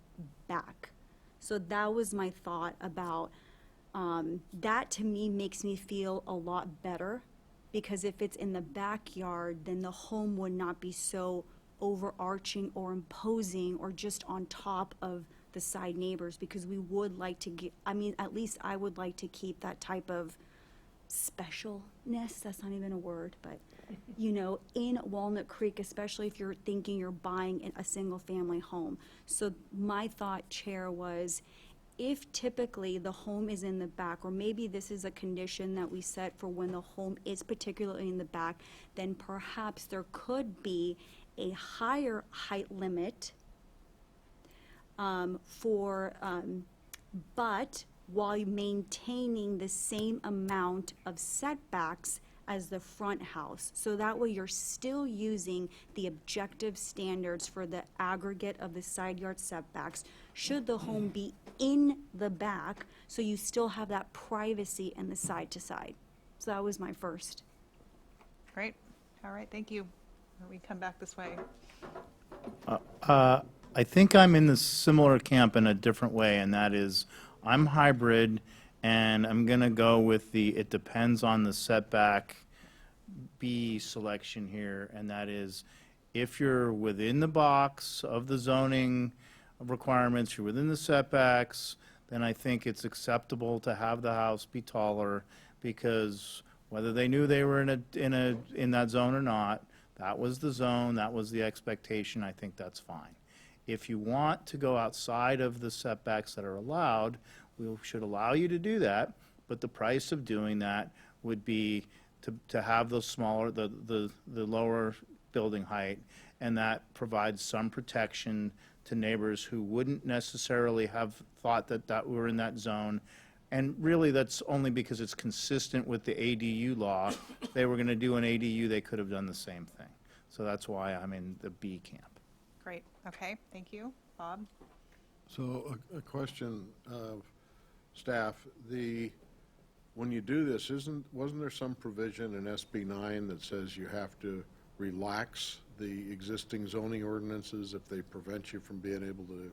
back. So that was my thought about that. To me makes me feel a lot better, because if it's in the backyard, then the home would not be so overarching or imposing or just on top of the side neighbors, because we would like to get, at least I would like to keep that type of specialness, that's not even a word, but in Walnut Creek, especially if you're thinking you're buying a single family home. So my thought, Chair, was if typically the home is in the back, or maybe this is a condition that we set for when the home is particularly in the back, then perhaps there could be a higher height limit but while maintaining the same amount of setbacks as the front house. So that way you're still using the objective standards for the aggregate of the side yard setbacks, should the home be in the back, so you still have that privacy in the side to side. So that was my first. Great. All right, thank you. We come back this way. I think I'm in the similar camp in a different way, and that is I'm hybrid, and I'm going to go with it depends on the setback B selection here, and that is if you're within the box of the zoning requirements, you're within the setbacks, then I think it's acceptable to have the house be taller, because whether they knew they were in that zone or not, that was the zone, that was the expectation, I think that's fine. If you want to go outside of the setbacks that are allowed, we should allow you to do that, but the price of doing that would be to have those smaller, the lower building height, and that provides some protection to neighbors who wouldn't necessarily have thought that we're in that zone. And really, that's only because it's consistent with the ADU law. If they were going to do an ADU, they could have done the same thing. So that's why I'm in the B camp. Great, okay, thank you. Bob? So a question of staff, when you do this, wasn't there some provision in SB 9 that says you have to relax the existing zoning ordinances if they prevent you from being able to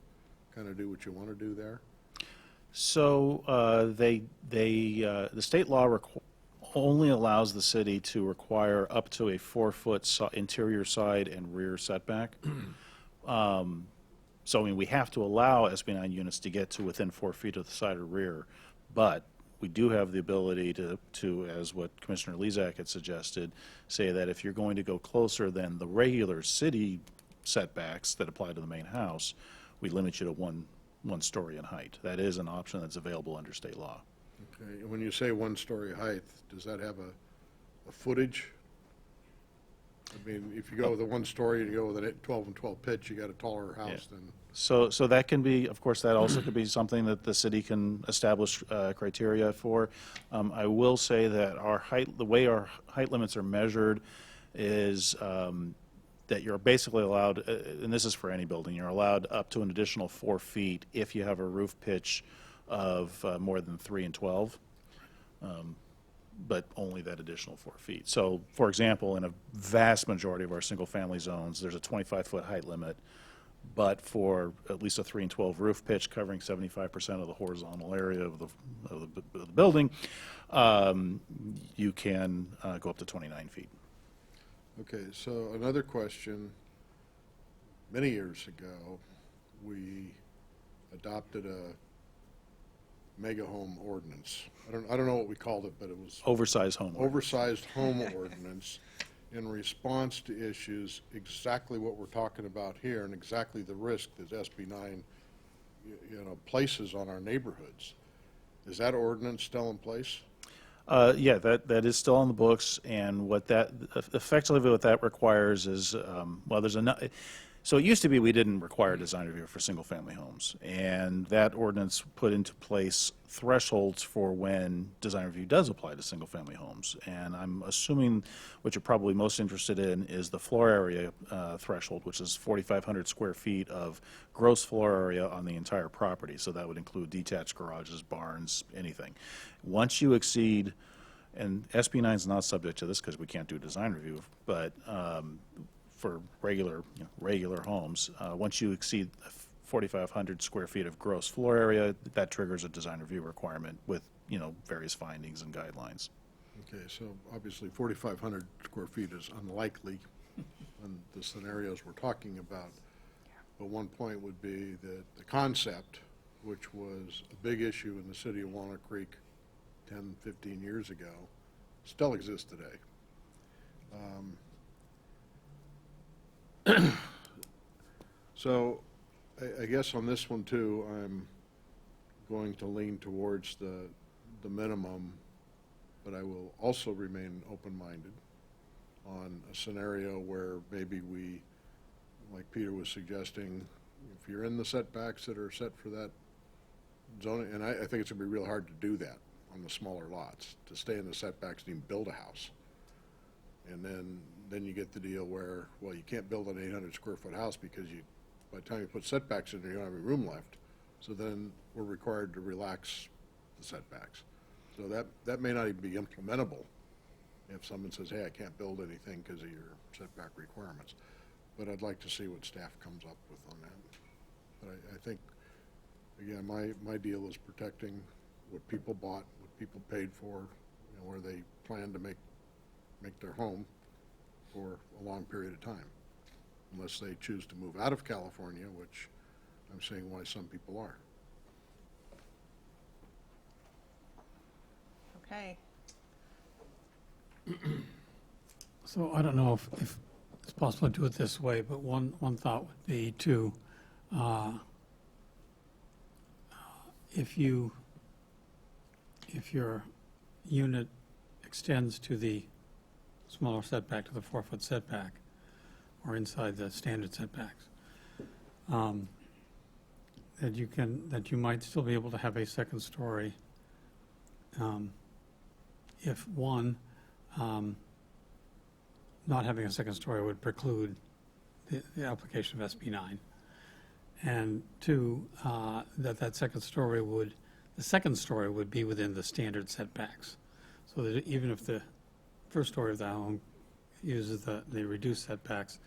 kind of do what you want to do there? So the state law only allows the city to require up to a 4-foot interior side and rear setback. So I mean, we have to allow SB 9 units to get to within 4 feet of the side or rear, but we do have the ability to, as what Commissioner Lezak had suggested, say that if you're going to go closer than the regular city setbacks that apply to the main house, we limit you to one story in height. That is an option that's available under state law. Okay, when you say 1-story height, does that have a footage? I mean, if you go with a 1-story and you go with a 12 and 12 pitch, you got a taller house than. So that can be, of course, that also could be something that the city can establish criteria for. I will say that the way our height limits are measured is that you're basically allowed, and this is for any building, you're allowed up to an additional 4 feet if you have a roof pitch of more than 3 and 12. But only that additional 4 feet. So, for example, in a vast majority of our single-family zones, there's a 25-foot height limit, but for at least a 3 and 12 roof pitch covering 75% of the horizontal area of the building, you can go up to 29 feet. Okay, so another question. Many years ago, we adopted a mega home ordinance. I don't know what we called it, but it was Oversized home. oversized home ordinance in response to issues exactly what we're talking about here and exactly the risk that SB 9 places on our neighborhoods. Is that ordinance still in place? Yeah, that is still on the books, and what that requires is, so it used to be we didn't require design review for single-family homes, and that ordinance put into place thresholds for when design review does apply to single-family homes. And I'm assuming what you're probably most interested in is the floor area threshold, which is 4,500 square feet of gross floor area on the entire property. So that would include detached garages, barns, anything. Once you exceed, and SB 9 is not subject to this because we can't do design review, but for regular homes, once you exceed 4,500 square feet of gross floor area, that triggers a design review requirement with, various findings and guidelines. Okay, so obviously 4,500 square feet is unlikely in the scenarios we're talking about. But one point would be that the concept, which was a big issue in the city of Walnut Creek 10, 15 years ago, still exists today. So I guess on this one too, I'm going to lean towards the minimum, but I will also remain open-minded on a scenario where maybe we, like Peter was suggesting, if you're in the setbacks that are set for that zoning, and I think it's going to be real hard to do that on the smaller lots, to stay in the setbacks and even build a house. And then you get the deal where, well, you can't build an 800 square foot house because by the time you put setbacks in there, you don't have any room left. So then we're required to relax the setbacks. So that may not even be implementable if someone says, hey, I can't build anything because of your setback requirements. But I'd like to see what staff comes up with on that. But I think, again, my deal is protecting what people bought, what people paid for, where they plan to make their home for a long period of time, unless they choose to move out of California, which I'm seeing why some people are. Okay. So I don't know if it's possible to do it this way, but one thought would be to, if your unit extends to the smaller setback, to the 4-foot setback, or inside the standard setbacks, that you might still be able to have a second story, if one, not having a second story would preclude the application of SB 9. And two, that second story would be within the standard setbacks. So that even if the first story of the home uses the reduced setbacks,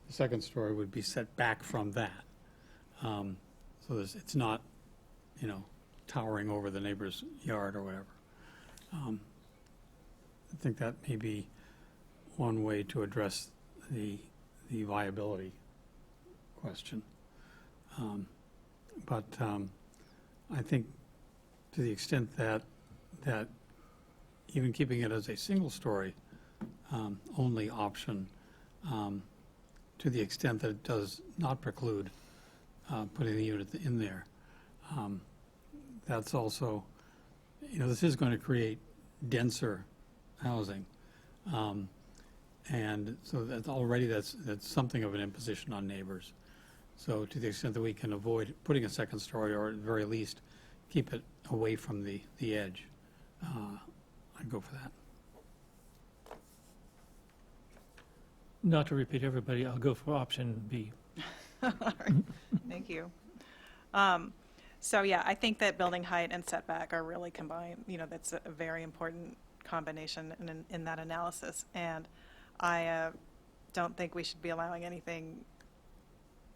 the second story would be set back from that. So it's not, towering over the neighbor's yard or whatever. I think that may be one way to address the viability question. But I think to the extent that even keeping it as a single-story only option, to the extent that it does not preclude putting the unit in there, that's also, this is going to create denser housing. And so that's something of an imposition on neighbors. So to the extent that we can avoid putting a second story, or at the very least, keep it away from the edge, I'd go for that. Not to repeat everybody, I'll go for option B. All right. Thank you. So yeah, I think that building height and setback are really combined. That's a very important combination in that analysis. And I don't think we should be allowing anything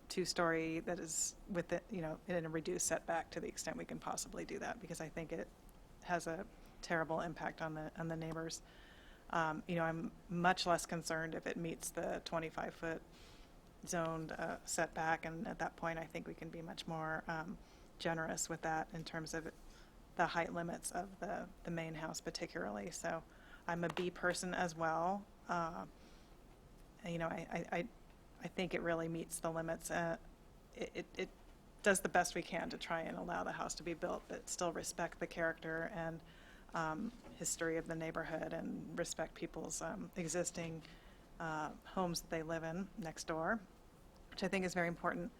two-story that is with it, in a reduced setback to the extent we can possibly do that, because I think it has a terrible impact on the neighbors. I'm much less concerned if it meets the 25-foot zoned setback, and at that point I think we can be much more generous with that in terms of the height limits of the main house particularly. So I'm a B person as well. I think it really meets the limits. It does the best we can to try and allow the house to be built, but still respect the character and history of the neighborhood, and respect people's existing homes that they live in next door, which I think is very important.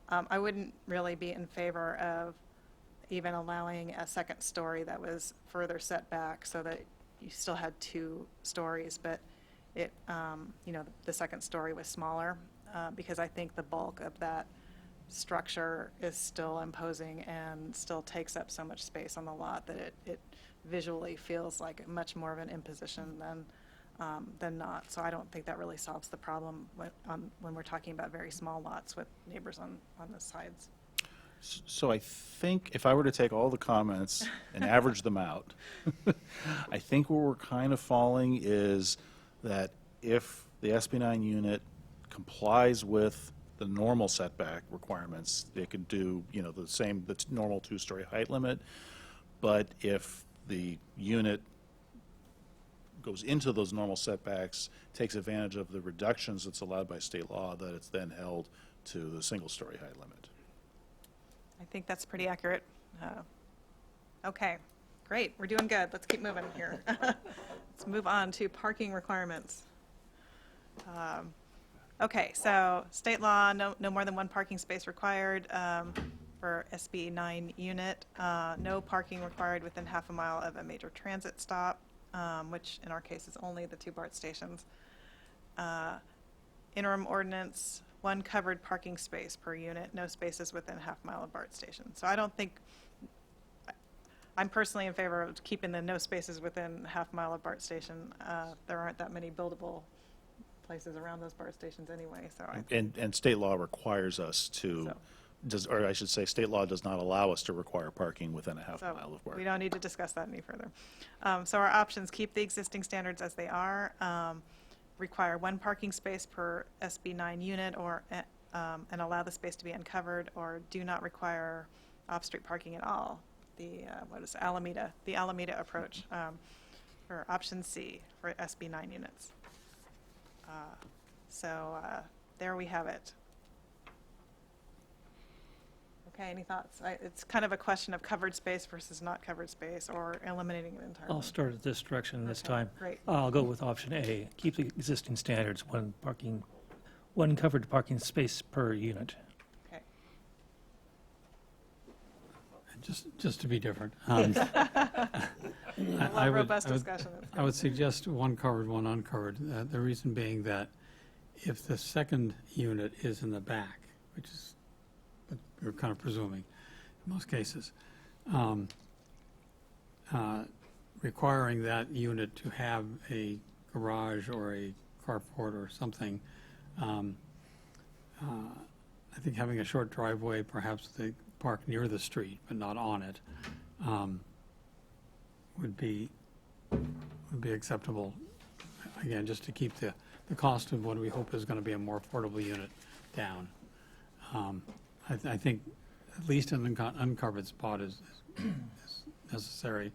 I wouldn't really be in favor of even allowing a second story that was further set back so that you still had 2 stories, but it, the second story was smaller, because I think the bulk of that structure is still imposing and still takes up so much space on the lot that it visually feels like much more of an imposition than not. So I don't think that really solves the problem when we're talking about very small lots with neighbors on the sides. So I think if I were to take all the comments and average them out, I think where we're kind of falling is that if the SB 9 unit complies with the normal setback requirements, they could do, the same, the normal 2-story height limit. But if the unit goes into those normal setbacks, takes advantage of the reductions that's allowed by state law, that it's then held to the single-story height limit. I think that's pretty accurate. Okay, great. We're doing good. Let's keep moving here. Let's move on to parking requirements. Okay, so state law, no more than 1 parking space required for SB 9 unit. No parking required within half a mile of a major transit stop, which in our case is only the 2 BART stations. Interim ordinance, 1 covered parking space per unit, no spaces within a half mile of BART station. So I don't think, I'm personally in favor of keeping the no spaces within a half mile of BART station. There aren't that many buildable places around those BART stations anyway, so And state law requires us to, or I should say, state law does not allow us to require parking within a half mile of BART. we don't need to discuss that any further. So our options: keep the existing standards as they are, require 1 parking space per SB 9 unit, or and allow the space to be uncovered, or do not require off-street parking at all. The Alameda approach. or option C for SB 9 units. So there we have it. Okay, any thoughts? It's kind of a question of covered space versus not covered space, or eliminating it entirely. I'll start at this direction this Okay, time. great. I'll go with option A, keep the existing standards, one covered parking space per unit. Okay. Just to be different. A lot robust discussion. I would suggest one covered, one uncovered. The reason being that if the second unit is in the back, which is what we're kind of presuming in most cases, requiring that unit to have a garage or a carport or something, I think having a short driveway, perhaps they park near the street but not on it, would be acceptable. Again, just to keep the cost of what we hope is going to be a more affordable unit down. I think at least an uncovered spot is necessary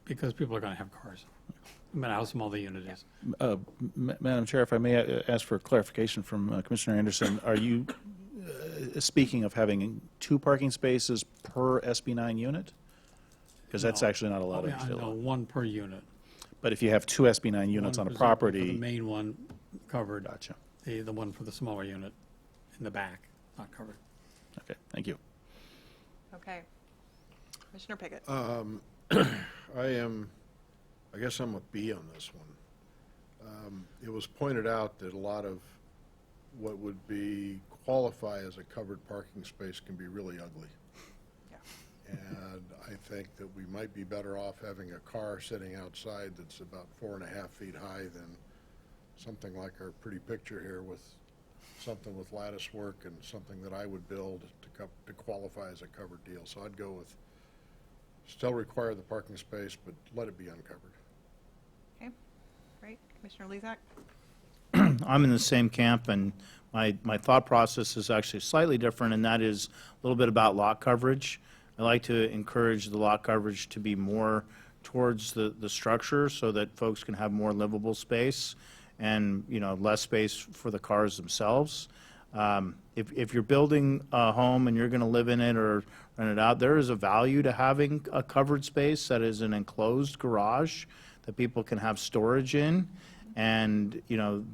because people are going to have cars, no matter how small the unit is. Madam Chair, if I may ask for clarification from Commissioner Anderson, are you speaking of having 2 parking spaces per SB 9 unit? Because that's No. actually not allowed in state No, law. 1 per unit. But if you have 2 SB 9 units One on a presumably for property. the main one covered. Gotcha. The one for the smaller unit in the back, not covered. Okay, thank you. Okay. Commissioner Pickett. I guess I'm a B on this one. It was pointed out that a lot of what would qualify as a covered parking space can be really ugly. Yeah. And I think that we might be better off having a car sitting outside that's about 4.5 feet high than something like our pretty picture here with something with lattice work and something that I would build to qualify as a covered deal. So I'd go with, still require the parking space, but let it be uncovered. Okay, great. Commissioner Lezak? I'm in the same camp, and my thought process is actually slightly different, and that is a little bit about lot coverage. I like to encourage the lot coverage to be more towards the structure so that folks can have more livable space and, less space for the cars themselves. If you're building a home and you're going to live in it or rent it out, there is a value to having a covered space that is an enclosed garage that people can have storage in. And,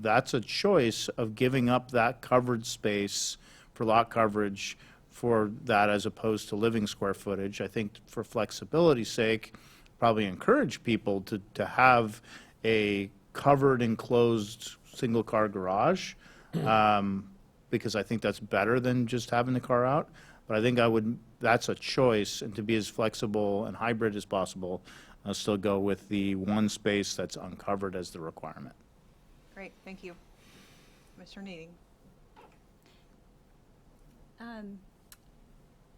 that's a choice of giving up that covered space for lot coverage for that as opposed to living square footage. I think for flexibility's sake, probably encourage people to have a covered enclosed single-car garage, because I think that's better than just having the car out. But I think that's a choice, and to be as flexible and hybrid as possible, I'll still go with the one space that's uncovered as the requirement. Great, thank you. Commissioner Needing?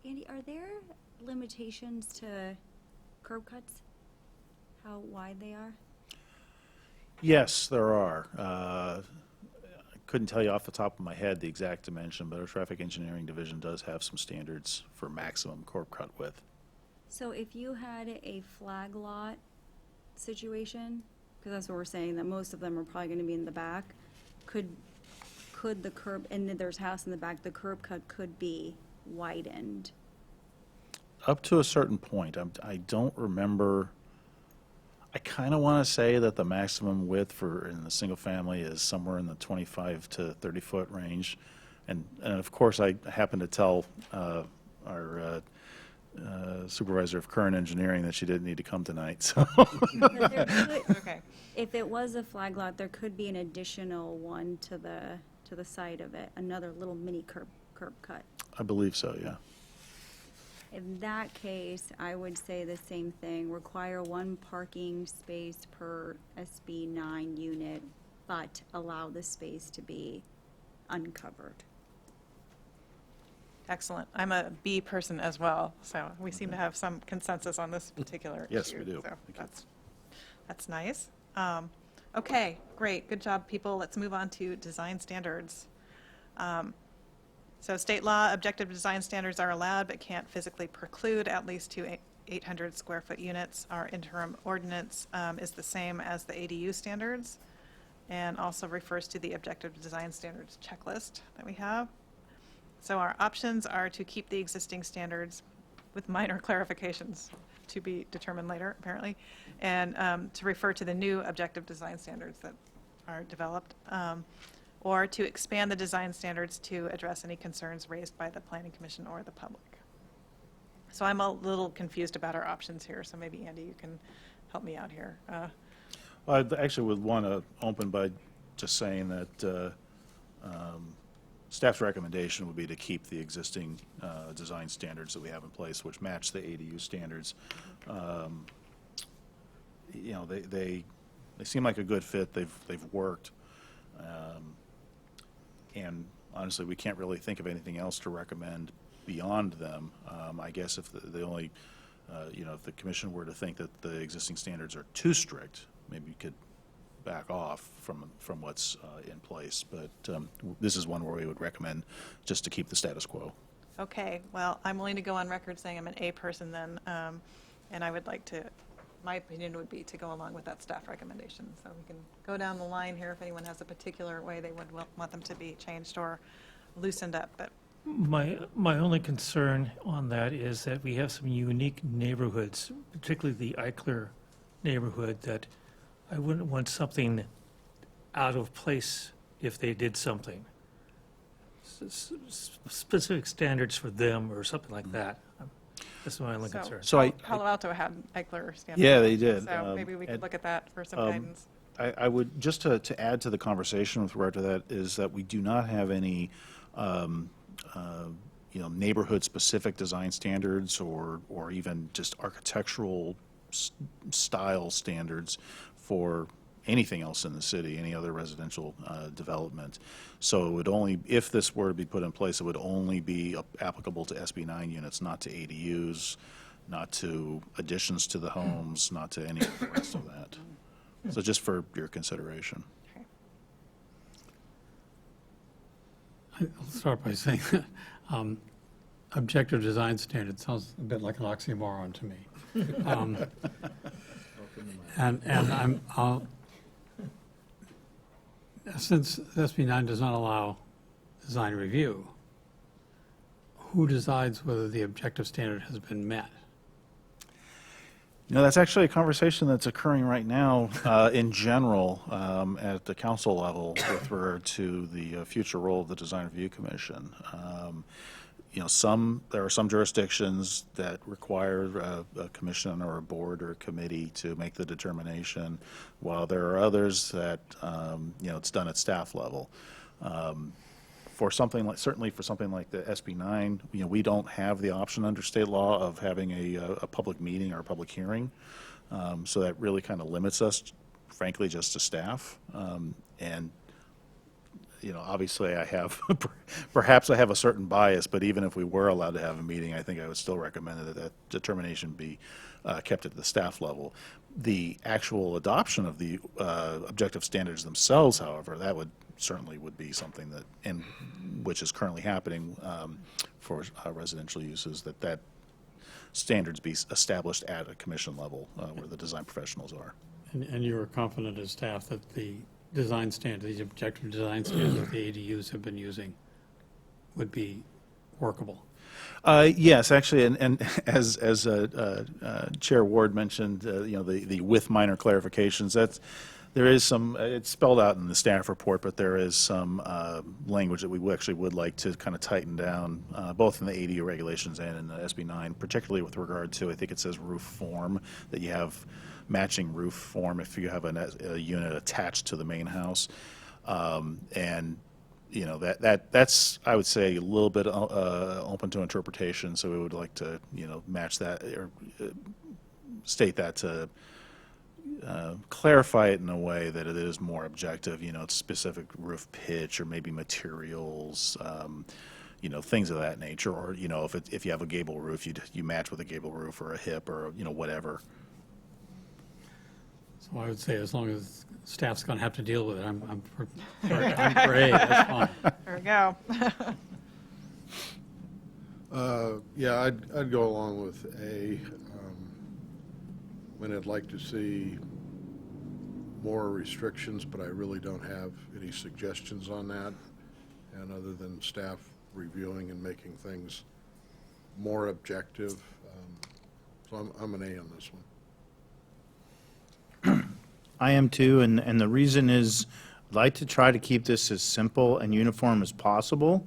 Andy, are there limitations to curb cuts? How wide they are? Yes, there are. I couldn't tell you off the top of my head the exact dimension, but our traffic engineering division does have some standards for maximum curb cut width. So if you had a flag lot situation, because that's what we're saying, that most of them are probably going to be in the back, could the curb, and then there's a house in the back, the curb cut could be widened? Up to a certain point. I don't remember. I kind of want to say that the maximum width in the single family is somewhere in the 25 to 30 foot range. And of course, I happen to tell our supervisor of current engineering that she didn't need to come tonight, so. But there could, Okay. if it was a flag lot, there could be an additional one to the side of it, another little mini curb cut. I believe so, yeah. In that case, I would say the same thing, require one parking space per SB 9 unit, but allow the space to be uncovered. Excellent. I'm a B person as well, so we seem to have some consensus on this particular issue. Yes, we do. So Thank you. that's nice. Okay, great. Good job, people. Let's move on to design standards. So state law, objective design standards are allowed but can't physically preclude at least 800 square foot units. Our interim ordinance is the same as the ADU standards and also refers to the objective design standards checklist that we have. So our options are to keep the existing standards with minor clarifications to be determined later, apparently, and to refer to the new objective design standards that are developed, or to expand the design standards to address any concerns raised by the Planning Commission or the public. So I'm a little confused about our options here, so maybe Andy, you can help me out here. I actually would want to open by just saying that staff's recommendation would be to keep the existing design standards that we have in place, which match the ADU standards. You know, they seem like a good fit. They've worked, and honestly, we can't really think of anything else to recommend beyond them. I guess if the only, you know, if the commission were to think that the existing standards are too strict, maybe you could back off from what's in place. But this is one where we would recommend just to keep the status quo. Okay, well, I'm willing to go on record saying I'm an A person then, and I would like to, my opinion would be to go along with that staff recommendation. So we can go down the line here if anyone has a particular way they would want them to be changed or loosened up, but My only concern on that is that we have some unique neighborhoods, particularly the Eichler neighborhood, that I wouldn't want something out of place if they did something. Specific standards for them or something like that. That's my only concern. So Palo Alto had Eichler standards. Yeah, they did. So maybe we could look at that for some guidance. I would, just to add to the conversation with regard to that, is that we do not have any you know, neighborhood-specific design standards or even just architectural style standards for anything else in the city, any other residential development. So it would only, if this were to be put in place, it would only be applicable to SB 9 units, not to ADUs, not to additions to the homes, not to any of the rest of that. So just for your consideration. I'll start by saying that objective design standard sounds a bit like an oxymoron to me. And since SB 9 does not allow design review, who decides whether the objective standard has been met? You know, that's actually a conversation that's occurring right now in general at the council level with regard to the future role of the Design Review Commission. You know, there are some jurisdictions that require a commission or a board or a committee to make the determination, while there are others that, you know, it's done at staff level. For something like, certainly for something like the SB 9, you know, we don't have the option under state law of having a public meeting or a public hearing. So that really kind of limits us, frankly, just to staff. And, you know, obviously I have, perhaps I have a certain bias, but even if we were allowed to have a meeting, I think I would still recommend that determination be kept at the staff level. The actual adoption of the objective standards themselves, however, that certainly would be something that, and which is currently happening for residential uses, that standards be established at a commission level where the design professionals are. And you are confident as staff that the design standard, these objective design standards that the ADUs have been using would be workable? Yes, actually, and as Chair Ward mentioned, you know, the with minor clarifications, there is some, it's spelled out in the staff report, but there is some language that we actually would like to kind of tighten down, both in the ADU regulations and in the SB 9, particularly with regard to, I think it says roof form, that you have matching roof form if you have a unit attached to the main house. And, you know, that's, I would say, a little bit open to interpretation, so we would like to, you know, match that or state that to clarify it in a way that it is more objective, you know, it's specific roof pitch or maybe materials, you know, things of that nature. Or, you know, if you have a gable roof, you match with a gable roof or a hip or, you know, whatever. So I would say as long as staff's going to have to deal with it, I'm for A, that's fine. There we go. Yeah, I'd go along with A. I mean, I'd like to see more restrictions, but I really don't have any suggestions on that. And other than staff reviewing and making things more objective, so I'm an A on this one. I am too, and the reason is, I'd like to try to keep this as simple and uniform as possible.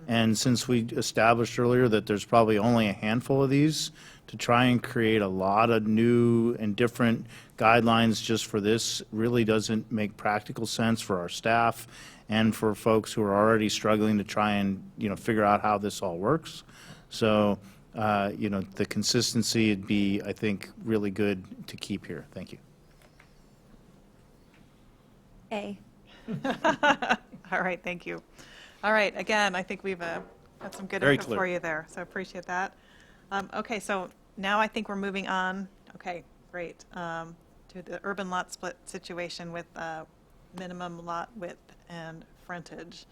And since we established earlier that there's probably only a handful of these, to try and create a lot of new and different guidelines just for this really doesn't make practical sense for our staff and for folks who are already struggling to try and, figure out how this all works. So, the consistency would be, I think, really good to keep here. Thank you. A. All right, thank you. All right, again, I think we've got some good Very input clear. for you there, so appreciate that. Okay, so now I think we're moving on, okay, great, to the urban lot split situation with minimum lot width and frontage.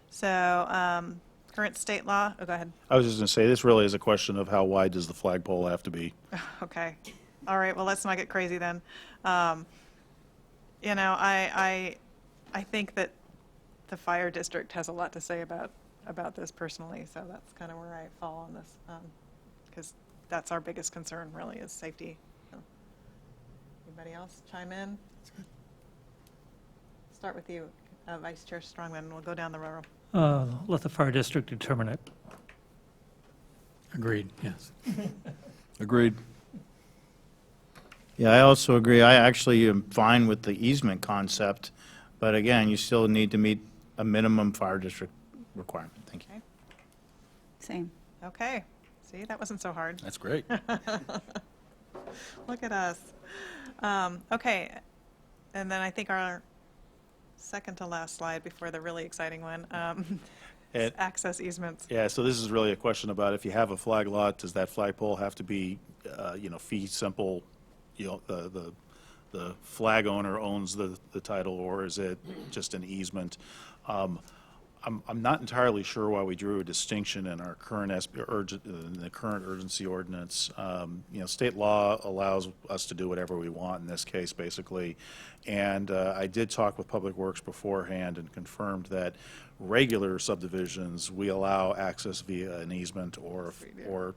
So, current state law, oh, go ahead. I was just going to say, this really is a question of how wide does the flagpole have to be? Okay, all right, well, let's not get crazy then. I think that the fire district has a lot to say about this personally, so that's kind of where I fall on this, because that's our biggest concern, really, is safety. Anybody else chime in? Start with you, Vice Chair Strongman, we'll go down the row. Let the fire district determine it. Agreed, yes. Agreed. Yeah, I also agree. I actually am fine with the easement concept, but again, you still need to meet a minimum fire district requirement. Thank you. Okay. Same. Okay, see, that wasn't so hard. That's great. Look at us. Okay, and then I think our second to last slide before the really exciting one, is And- access easements. Yeah, so this is really a question about if you have a flag lot, does that flagpole have to be, fee simple? The flag owner owns the title, or is it just an easement? I'm not entirely sure why we drew a distinction in our current in the current urgency ordinance. State law allows us to do whatever we want in this case, basically. And I did talk with Public Works beforehand and confirmed that regular subdivisions, we allow access via an easement or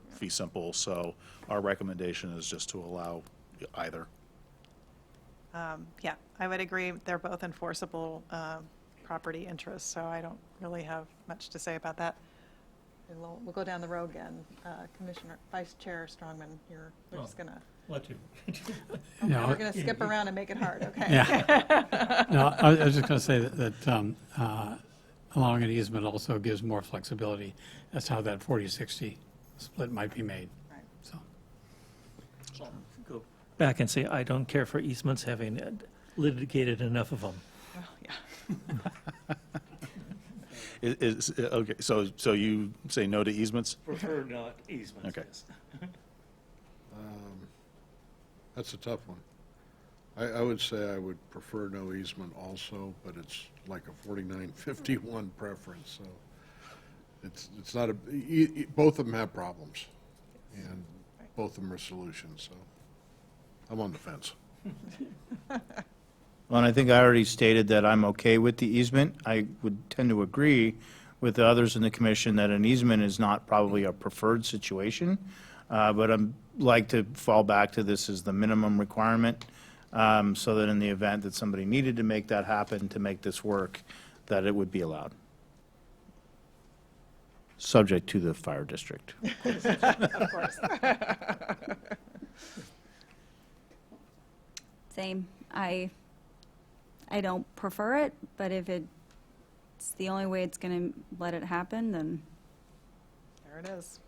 fee simple. So our recommendation is just to allow either. Yeah, I would agree. They're both enforceable property interests, so I don't really have much to say about that. And we'll go down the row again. Commissioner, Vice Chair Strongman, we're just gonna, Let you. Yeah, we're gonna skip around and make it hard, okay? Yeah. No, I was just going to say that allowing an easement also gives more flexibility as to how that 40-60 split might be made. Right. So, Go back and say, I don't care for easements, having litigated enough of them. Well, yeah. Okay, so you say no to easements? Prefer not easements. Okay. That's a tough one. I would say I would prefer no easement also, but it's like a 49-51 preference, so it's not both of them have problems, and both of them are solutions, so I'm on the fence. Well, and I think I already stated that I'm okay with the easement. I would tend to agree with the others in the commission that an easement is not probably a preferred situation, but I'd like to fall back to this as the minimum requirement, so that in the event that somebody needed to make that happen, to make this work, that it would be allowed. Subject to the fire district. Of course. Same. I don't prefer it, but if it's the only way it's going to let it happen, then There it is.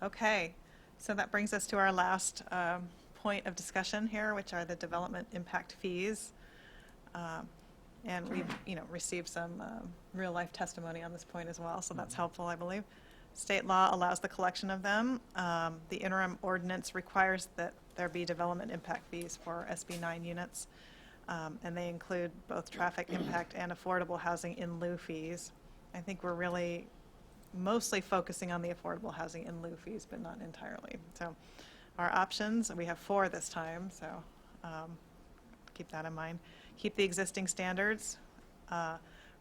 Okay, so that brings us to our last point of discussion here, which are the development impact fees. And we've, received some real-life testimony on this point as well, so that's helpful, I believe. State law allows the collection of them. The interim ordinance requires that there be development impact fees for SB 9 units, and they include both traffic impact and affordable housing in lieu fees. I think we're really mostly focusing on the affordable housing in lieu fees, but not entirely. So our options. We have 4 this time, so keep that in mind. Keep the existing standards.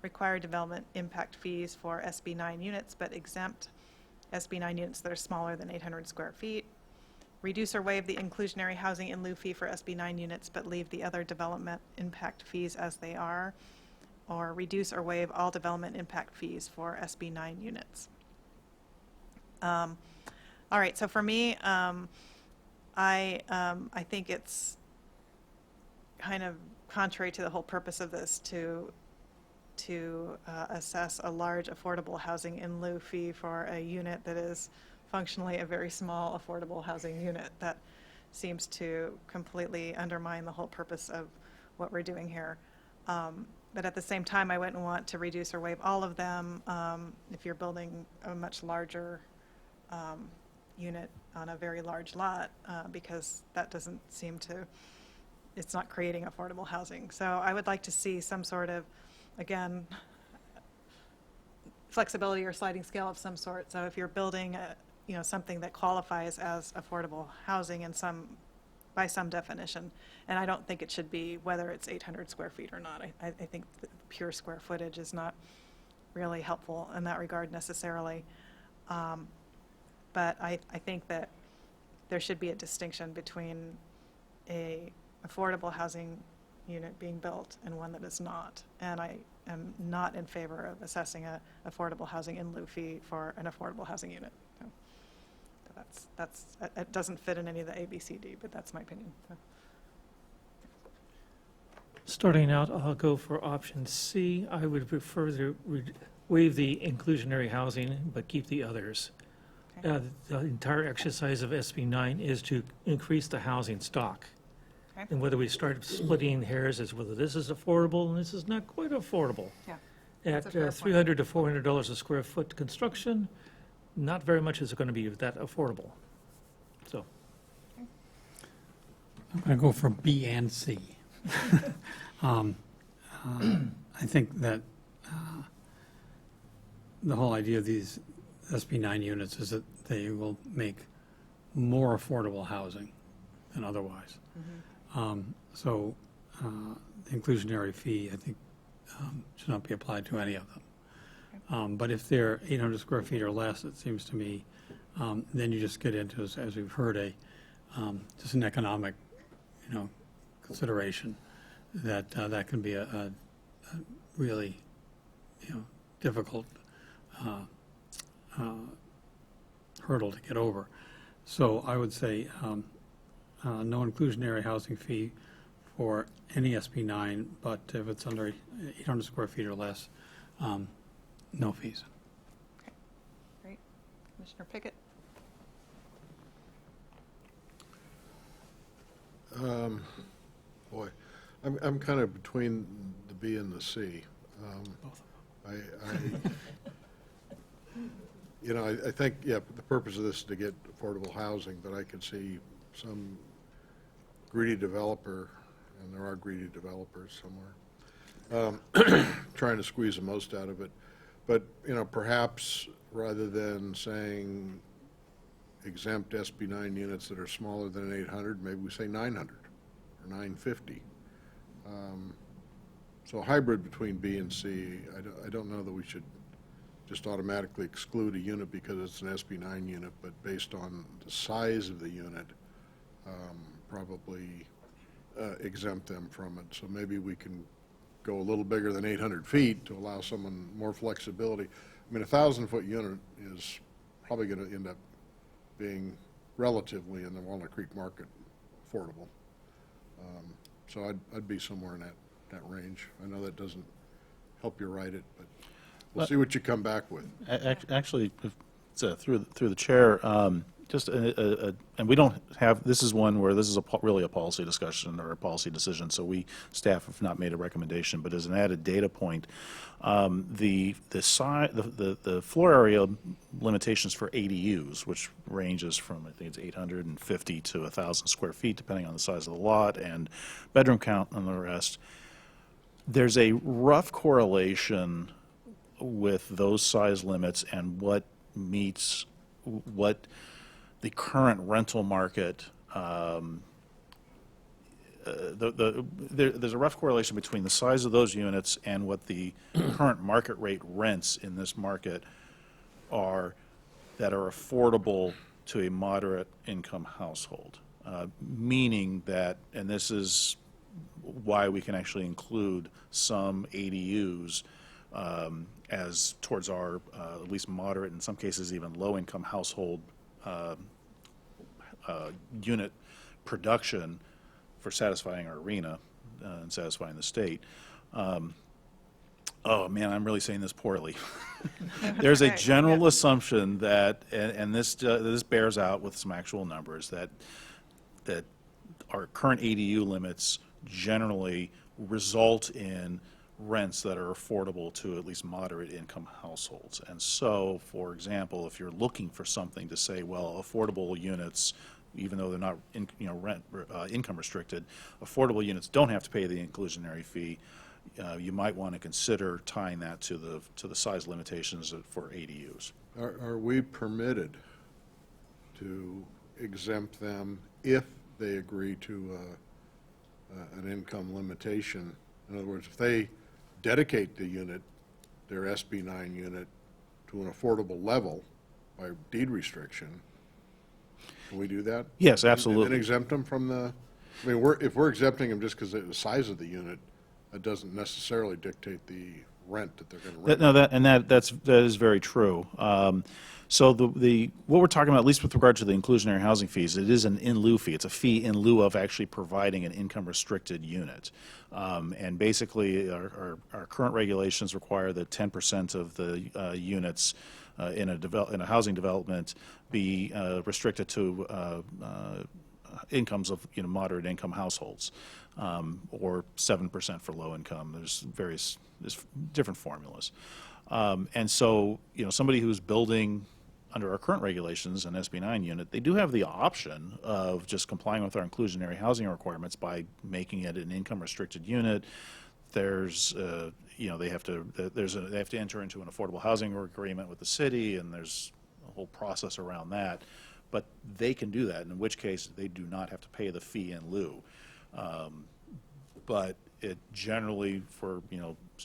Require development impact fees for SB 9 units, but exempt SB 9 units that are smaller than 800 square feet. Reduce or waive the inclusionary housing in lieu fee for SB 9 units, but leave the other development impact fees as they are. Or reduce or waive all development impact fees for SB 9 units. All right, so for me, I think it's kind of contrary to the whole purpose of this to assess a large affordable housing in lieu fee for a unit that is functionally a very small affordable housing unit. That seems to completely undermine the whole purpose of what we're doing here. But at the same time, I wouldn't want to reduce or waive all of them if you're building a much larger unit on a very large lot, because that doesn't seem to, it's not creating affordable housing. So I would like to see some sort of, again, flexibility or sliding scale of some sort. So if you're building something that qualifies as affordable housing in by some definition, and I don't think it should be whether it's 800 square feet or not. I think the pure square footage is not really helpful in that regard necessarily. But I think that there should be a distinction between a affordable housing unit being built and one that is not. And I am not in favor of assessing a affordable housing in lieu fee for an affordable housing unit. So it doesn't fit in any of the A, B, C, D, but that's my opinion. So. Starting out, I'll go for option C. I would prefer to waive the inclusionary housing, but keep the others. Okay. The entire exercise of SB 9 is to increase the housing stock. Okay. And whether we start splitting hairs as whether this is affordable and this is not quite affordable. Yeah. At That's a fair $300 to $400 a square foot construction, not very much is going to be that affordable. So, I'm going to go for B and C. I think that the whole idea of these SB 9 units is that they will make more affordable housing than otherwise. So the inclusionary fee, I think, should not be applied to any of them. But if they're 800 square feet or less, it seems to me, then you just get into, as we've heard, just an economic, consideration that that can be a really, difficult hurdle to get over. So I would say no inclusionary housing fee for any SB 9, but if it's under 800 square feet or less, no fees. Okay, great. Commissioner Pickett? Boy, I'm kind of between the B and the C. I think, yeah, the purpose of this is to get affordable housing, but I could see some greedy developer, and there are greedy developers somewhere, trying to squeeze the most out of it. But, perhaps rather than saying exempt SB 9 units that are smaller than 800, maybe we say 900 or 950. So a hybrid between B and C. I don't know that we should just automatically exclude a unit because it's an SB 9 unit, but based on the size of the unit, probably exempt them from it. So maybe we can go a little bigger than 800 feet to allow someone more flexibility. I mean, a 1,000-foot unit is probably going to end up being relatively in the Walnut Creek market affordable. So I'd be somewhere in that range. I know that doesn't help you write it, but we'll see what you come back with. Actually, through the chair, just and we don't have, this is one where this is really a policy discussion or a policy decision, so staff have not made a recommendation, but as an added data point, the floor area limitations for ADUs, which ranges from, I think it's 850 to 1,000 square feet, depending on the size of the lot and bedroom count and the rest, there's a rough correlation with those size limits and what meets what the current rental market, there's a rough correlation between the size of those units and what the current market rate rents in this market are that are affordable to a moderate income household. Meaning that, and this is why we can actually include some ADUs as towards our at least moderate, in some cases even low-income household unit production for satisfying our arena and satisfying the state. Oh, man, I'm really saying this poorly. There's a Okay, general yeah. assumption that, and this bears out with some actual numbers, that our current ADU limits generally result in rents that are affordable to at least moderate income households. And so, for example, if you're looking for something to say, well, affordable units, even though they're not income restricted, affordable units don't have to pay the inclusionary fee. You might want to consider tying that to the size limitations for ADUs. Are we permitted to exempt them if they agree to an income limitation? In other words, if they dedicate the unit, their SB 9 unit, to an affordable level by deed restriction, can we do that? Yes, And absolutely. exempt them from the, I mean, if we're exempting them just because of the size of the unit, that doesn't necessarily dictate the rent that they're going to rent. No, that is very true. So what we're talking about, at least with regard to the inclusionary housing fees, it is an in lieu fee. It's a fee in lieu of actually providing an income restricted unit. And basically, our current regulations require that 10% of the units in a housing development be restricted to incomes of moderate income households, or 7% for low income. There's different formulas. And so, somebody who's building under our current regulations, an SB 9 unit, they do have the option of just complying with our inclusionary housing requirements by making it an income restricted unit. There's, they have to enter into an affordable housing agreement with the city, and there's a whole process around that. But they can do that, in which case they do not have to pay the fee in lieu. But it generally, for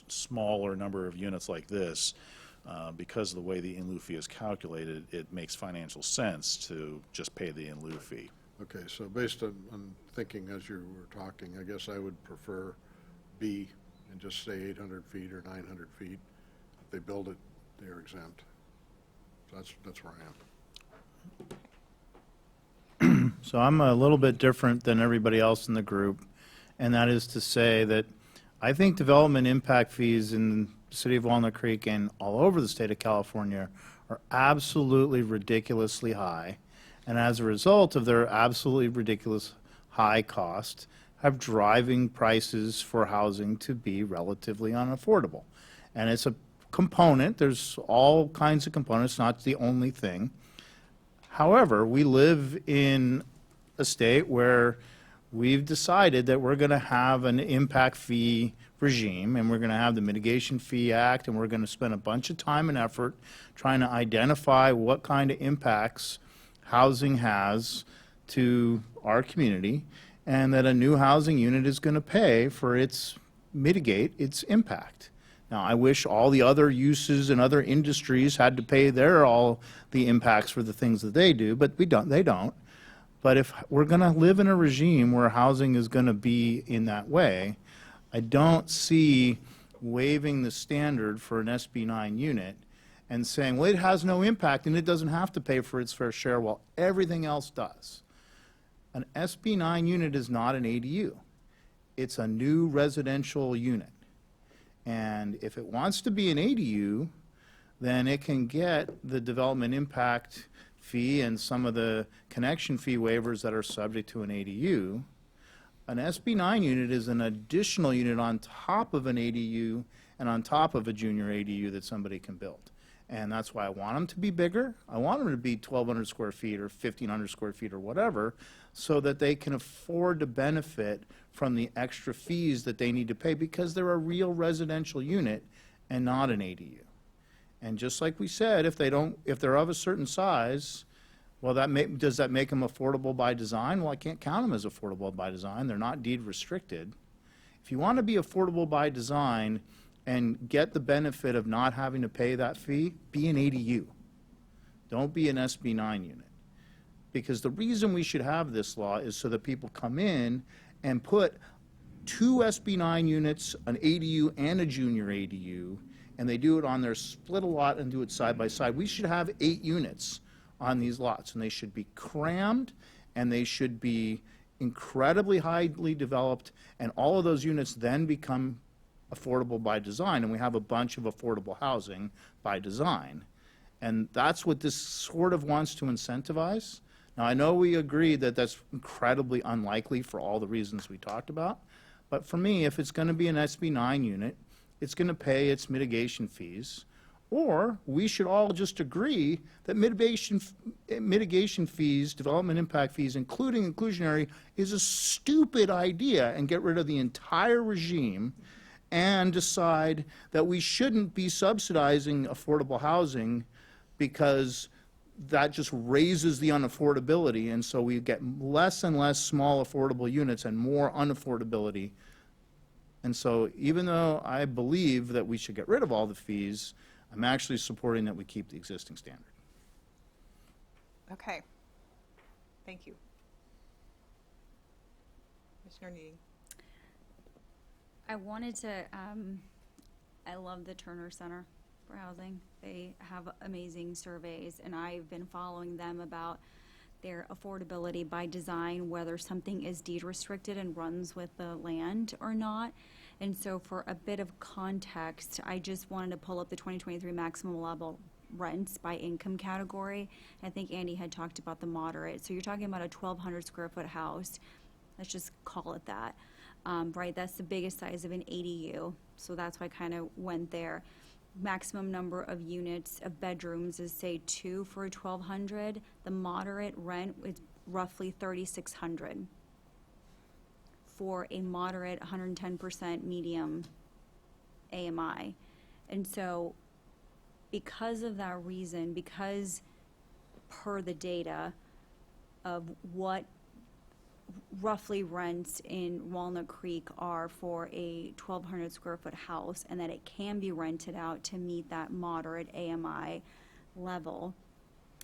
smaller number of units like this, because of the way the in lieu fee is calculated, it makes financial sense to just pay the in lieu fee. Okay, so based on thinking as you were talking, I guess I would prefer B and just say 800 feet or 900 feet. If they build it, they're exempt. So that's where I am. So I'm a little bit different than everybody else in the group, and that is to say that I think development impact fees in the city of Walnut Creek and all over the state of California are absolutely ridiculously high, and as a result of their absolutely ridiculous high cost, have driving prices for housing to be relatively unaffordable. And it's a component. There's all kinds of components, not the only thing. However, we live in a state where we've decided that we're going to have an impact fee regime, and we're going to have the Mitigation Fee Act, and we're going to spend a bunch of time and effort trying to identify what kind of impacts housing has to our community, and that a new housing unit is going to pay for mitigate its impact. Now, I wish all the other uses and other industries had to pay all the impacts for the things that they do, but they don't. But if we're going to live in a regime where housing is going to be in that way, I don't see waiving the standard for an SB 9 unit and saying, well, it has no impact and it doesn't have to pay for its fair share while everything else does. An SB 9 unit is not an ADU. It's a new residential unit. And if it wants to be an ADU, then it can get the development impact fee and some of the connection fee waivers that are subject to an ADU. An SB 9 unit is an additional unit on top of an ADU and on top of a junior ADU that somebody can build. And that's why I want them to be bigger. I want them to be 1,200 square feet or 1,500 square feet or whatever, so that they can afford to benefit from the extra fees that they need to pay because they're a real residential unit and not an ADU. And just like we said, if they're of a certain size, Well, does that make them affordable by design? Well, I can't count them as affordable by design. They're not deed restricted. If you want to be affordable by design and get the benefit of not having to pay that fee, be an ADU. Don't be an SB 9 unit. Because the reason we should have this law is so that people come in and put 2 SB 9 units, an ADU and a junior ADU, and they do it on their split a lot and do it side by side. We should have 8 units on these lots, and they should be crammed, and they should be incredibly highly developed, and all of those units then become affordable by design, and we have a bunch of affordable housing by design. And that's what this sort of wants to incentivize. Now, I know we agree that that's incredibly unlikely for all the reasons we talked about, but for me, if it's going to be an SB 9 unit, it's going to pay its mitigation fees, or we should all just agree that mitigation fees, development impact fees, including inclusionary, is a stupid idea, and get rid of the entire regime and decide that we shouldn't be subsidizing affordable housing because that just raises the unaffordability, and so we get less and less small affordable units and more unaffordability. And so even though I believe that we should get rid of all the fees, I'm actually supporting that we keep the existing standard. Okay. Thank you. Commissioner Needing. I wanted to, I love the Turner Center for Housing. They have amazing surveys, and I've been following them about their affordability by design, whether something is deed restricted and runs with the land or not. And so for a bit of context, I just wanted to pull up the 2023 maximum level rents by income category. I think Andy had talked about the moderate. So you're talking about a 1,200 square foot house. Let's just call it that. Right, that's the biggest size of an ADU. So that's why I kind of went there. Maximum number of units of bedrooms is, say, 2 for a 1,200. The moderate rent is roughly 3,600 for a moderate 110% medium AMI. And so because of that reason, because per the data of what roughly rents in Walnut Creek are for a 1,200 square foot house, and that it can be rented out to meet that moderate AMI level,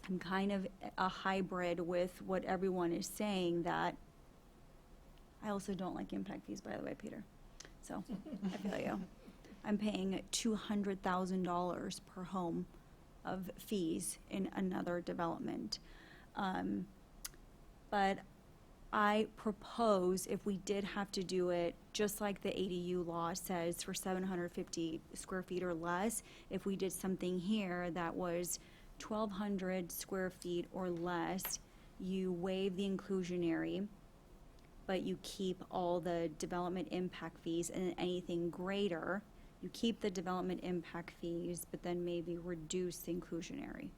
I'm kind of a hybrid with what everyone is saying, that I also don't like impact fees, by the way, Peter. So I feel you. I'm paying $200,000 per home of fees in another development. But I propose, if we did have to do it, just like the ADU law says, for 750 square feet or less, if we did something here that was 1,200 square feet or less, you waive the inclusionary, but you keep all the development impact fees, and then anything greater, you keep the development impact fees, but then maybe reduce the inclusionary.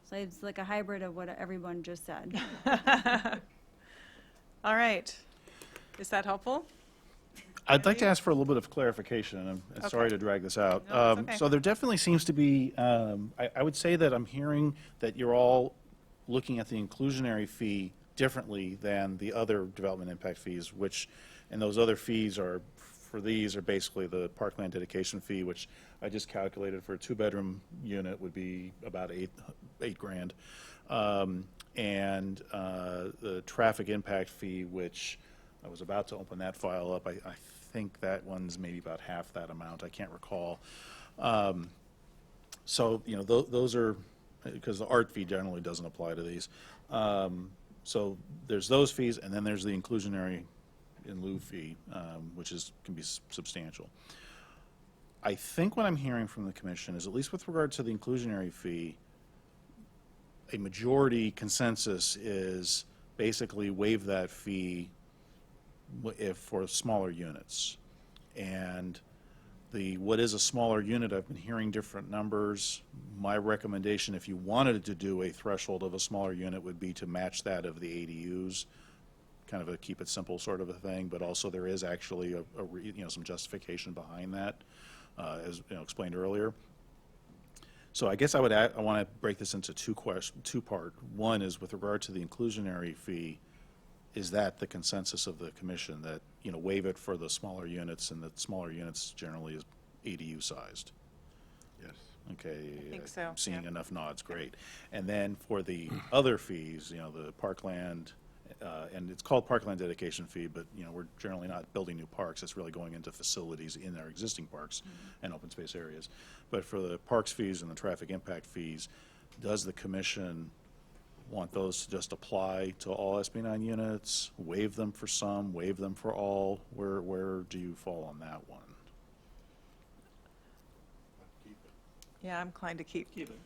So it's like a hybrid of what everyone just said. All right. Is that helpful? I'd like to ask for a little bit of clarification, and I'm sorry to drag this out. No, it's okay. So there definitely seems to be, I would say that I'm hearing that you're all looking at the inclusionary fee differently than the other development impact fees, which, and those other fees are, for these, are basically the parkland dedication fee, which I just calculated for a 2-bedroom unit would be about eight grand. And the traffic impact fee, which I was about to open that file up, I think that one's maybe about half that amount. I can't recall. So, you know, those are, because the art fee generally doesn't apply to these. So there's those fees, and then there's the inclusionary in lieu fee, which can be substantial. I think what I'm hearing from the commission is, at least with regard to the inclusionary fee, a majority consensus is basically waive that fee if for smaller units. And what is a smaller unit, I've been hearing different numbers. My recommendation, if you wanted to do a threshold of a smaller unit, would be to match that of the ADUs, kind of a keep it simple sort of a thing, but also there is actually some justification behind that, as explained earlier. So I guess I want to break this into two part. One is with regard to the inclusionary fee, is that the consensus of the commission that, waive it for the smaller units, and that smaller units generally is ADU sized? Yes. Okay. I think so, Seeing yeah. enough nods, great. And then for the other fees, the parkland, and it's called parkland dedication fee, but, we're generally not building new parks. It's really going into facilities in our existing parks and open space areas. But for the parks fees and the traffic impact fees, does the commission want those to just apply to all SB9 units, waive them for some, waive them for all? Where do you fall on that one? Keep it. Yeah, I'm inclined to keep. Keep it.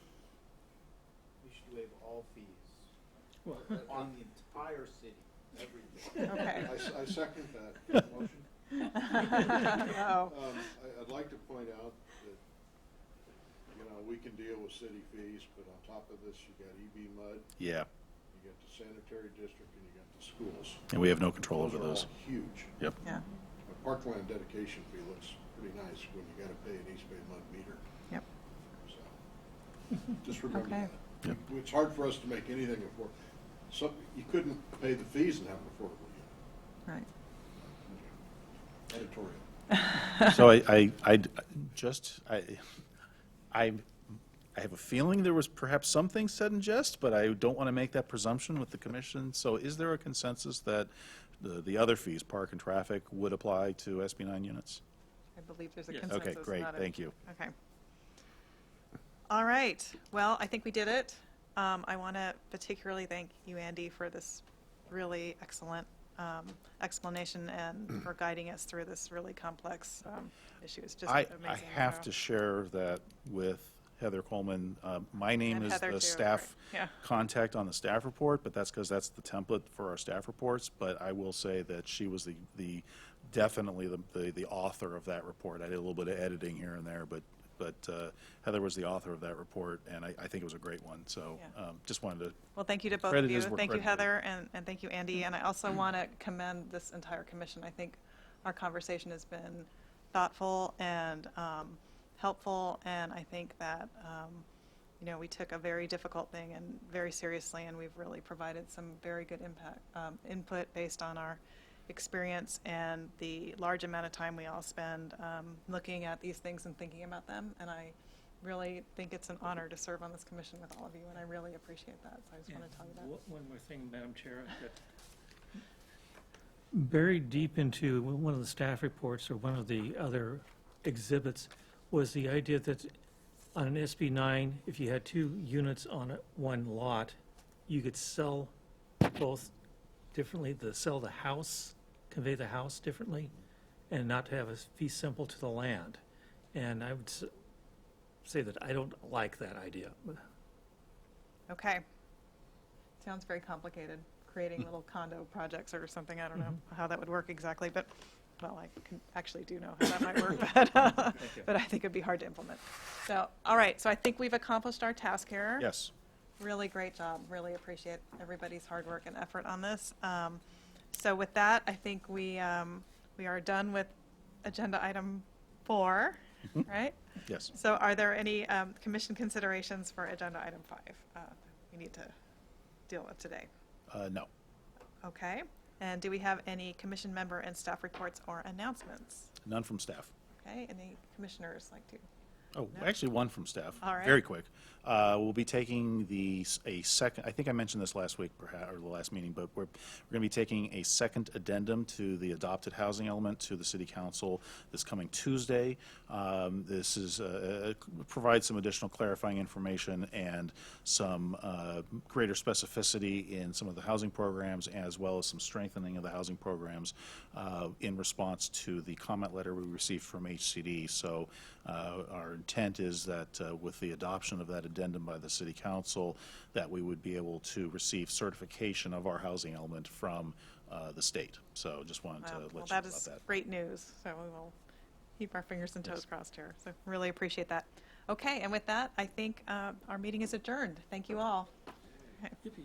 We should waive all fees Well, on the entire city, everything. Okay. I second that motion. Oh, I'd like to point out that, we can deal with city fees, but on top of this, you got EB mud, Yeah, you got the sanitary district, and you got the schools. and we have no control over are all those. huge. Yep. yeah, A parkland dedication fee looks pretty nice when you gotta pay an East Bay mud meter, yep, so. Just remember Okay. that. Yep. It's hard for us to make anything affordable. So, you couldn't pay the fees and have an affordable unit. right. Editorial. So I have a feeling there was perhaps something said in jest, but I don't want to make that presumption with the commission. So is there a consensus that the other fees, park and traffic, would apply to SB9 units? I believe there's a Yes. consensus. Okay, great, about it. thank you. Okay. All right, well, I think we did it. I want to particularly thank you, Andy, for this really excellent explanation and for guiding us through this really complex issue. It's just I amazing. have to share that with Heather Coleman. My name And is Heather the too, staff right, yeah. contact on the staff report, but that's because that's the template for our staff reports. But I will say that she was definitely the author of that report. I did a little bit of editing here and there, but Heather was the author of that report, and I think it was a great one. So Yeah. just wanted to. Well, thank you to both of Credit you. is where Thank you, credit is. Heather, and thank you, Andy. And I also want to commend this entire commission. I think our conversation has been thoughtful and helpful, and I think that, we took a very difficult thing and very seriously, and we've really provided some very good input based on our experience and the large amount of time we all spend looking at these things and thinking about them. And I really think it's an honor to serve on this commission with all of you, and I really appreciate that. So I just want to tell you that. One more thing, Madam Chair. That buried deep into one of the staff reports or one of the other exhibits was the idea that on an SB9, if you had 2 units on one lot, you could sell both differently, sell the house, convey the house differently, and not to have a fee simple to the land. And I would say that I don't like that idea. Okay. Sounds very complicated, creating little condo projects or something. I don't know how that would work exactly, but, well, I actually do know how that might work, but I think it'd be hard to implement. So, all right, so I think we've accomplished our task here. Yes. Really great job. Really appreciate everybody's hard work and effort on this. So with that, I think we are done with agenda item 4, right? Yes. So are there any commission considerations for agenda item 5 we need to deal with today? No. Okay. And do we have any commission member and staff reports or announcements? None from staff. Okay. Any commissioners like to? Oh, No? actually, one from staff. All right. Very quick. We'll be taking a second, I think I mentioned this last week, perhaps, or the last meeting, but we're going to be taking a second addendum to the adopted housing element to the city council this coming Tuesday. This is provide some additional clarifying information and some greater specificity in some of the housing programs, as well as some strengthening of the housing programs in response to the comment letter we received from HCD. So our intent is that with the adoption of that addendum by the city council, that we would be able to receive certification of our housing element from the state. So just wanted to let you know Well, about that is that. great news. So we will keep our fingers and toes crossed here. So really appreciate that. Okay, and with that, I think our meeting is adjourned. Thank you all. Yippee.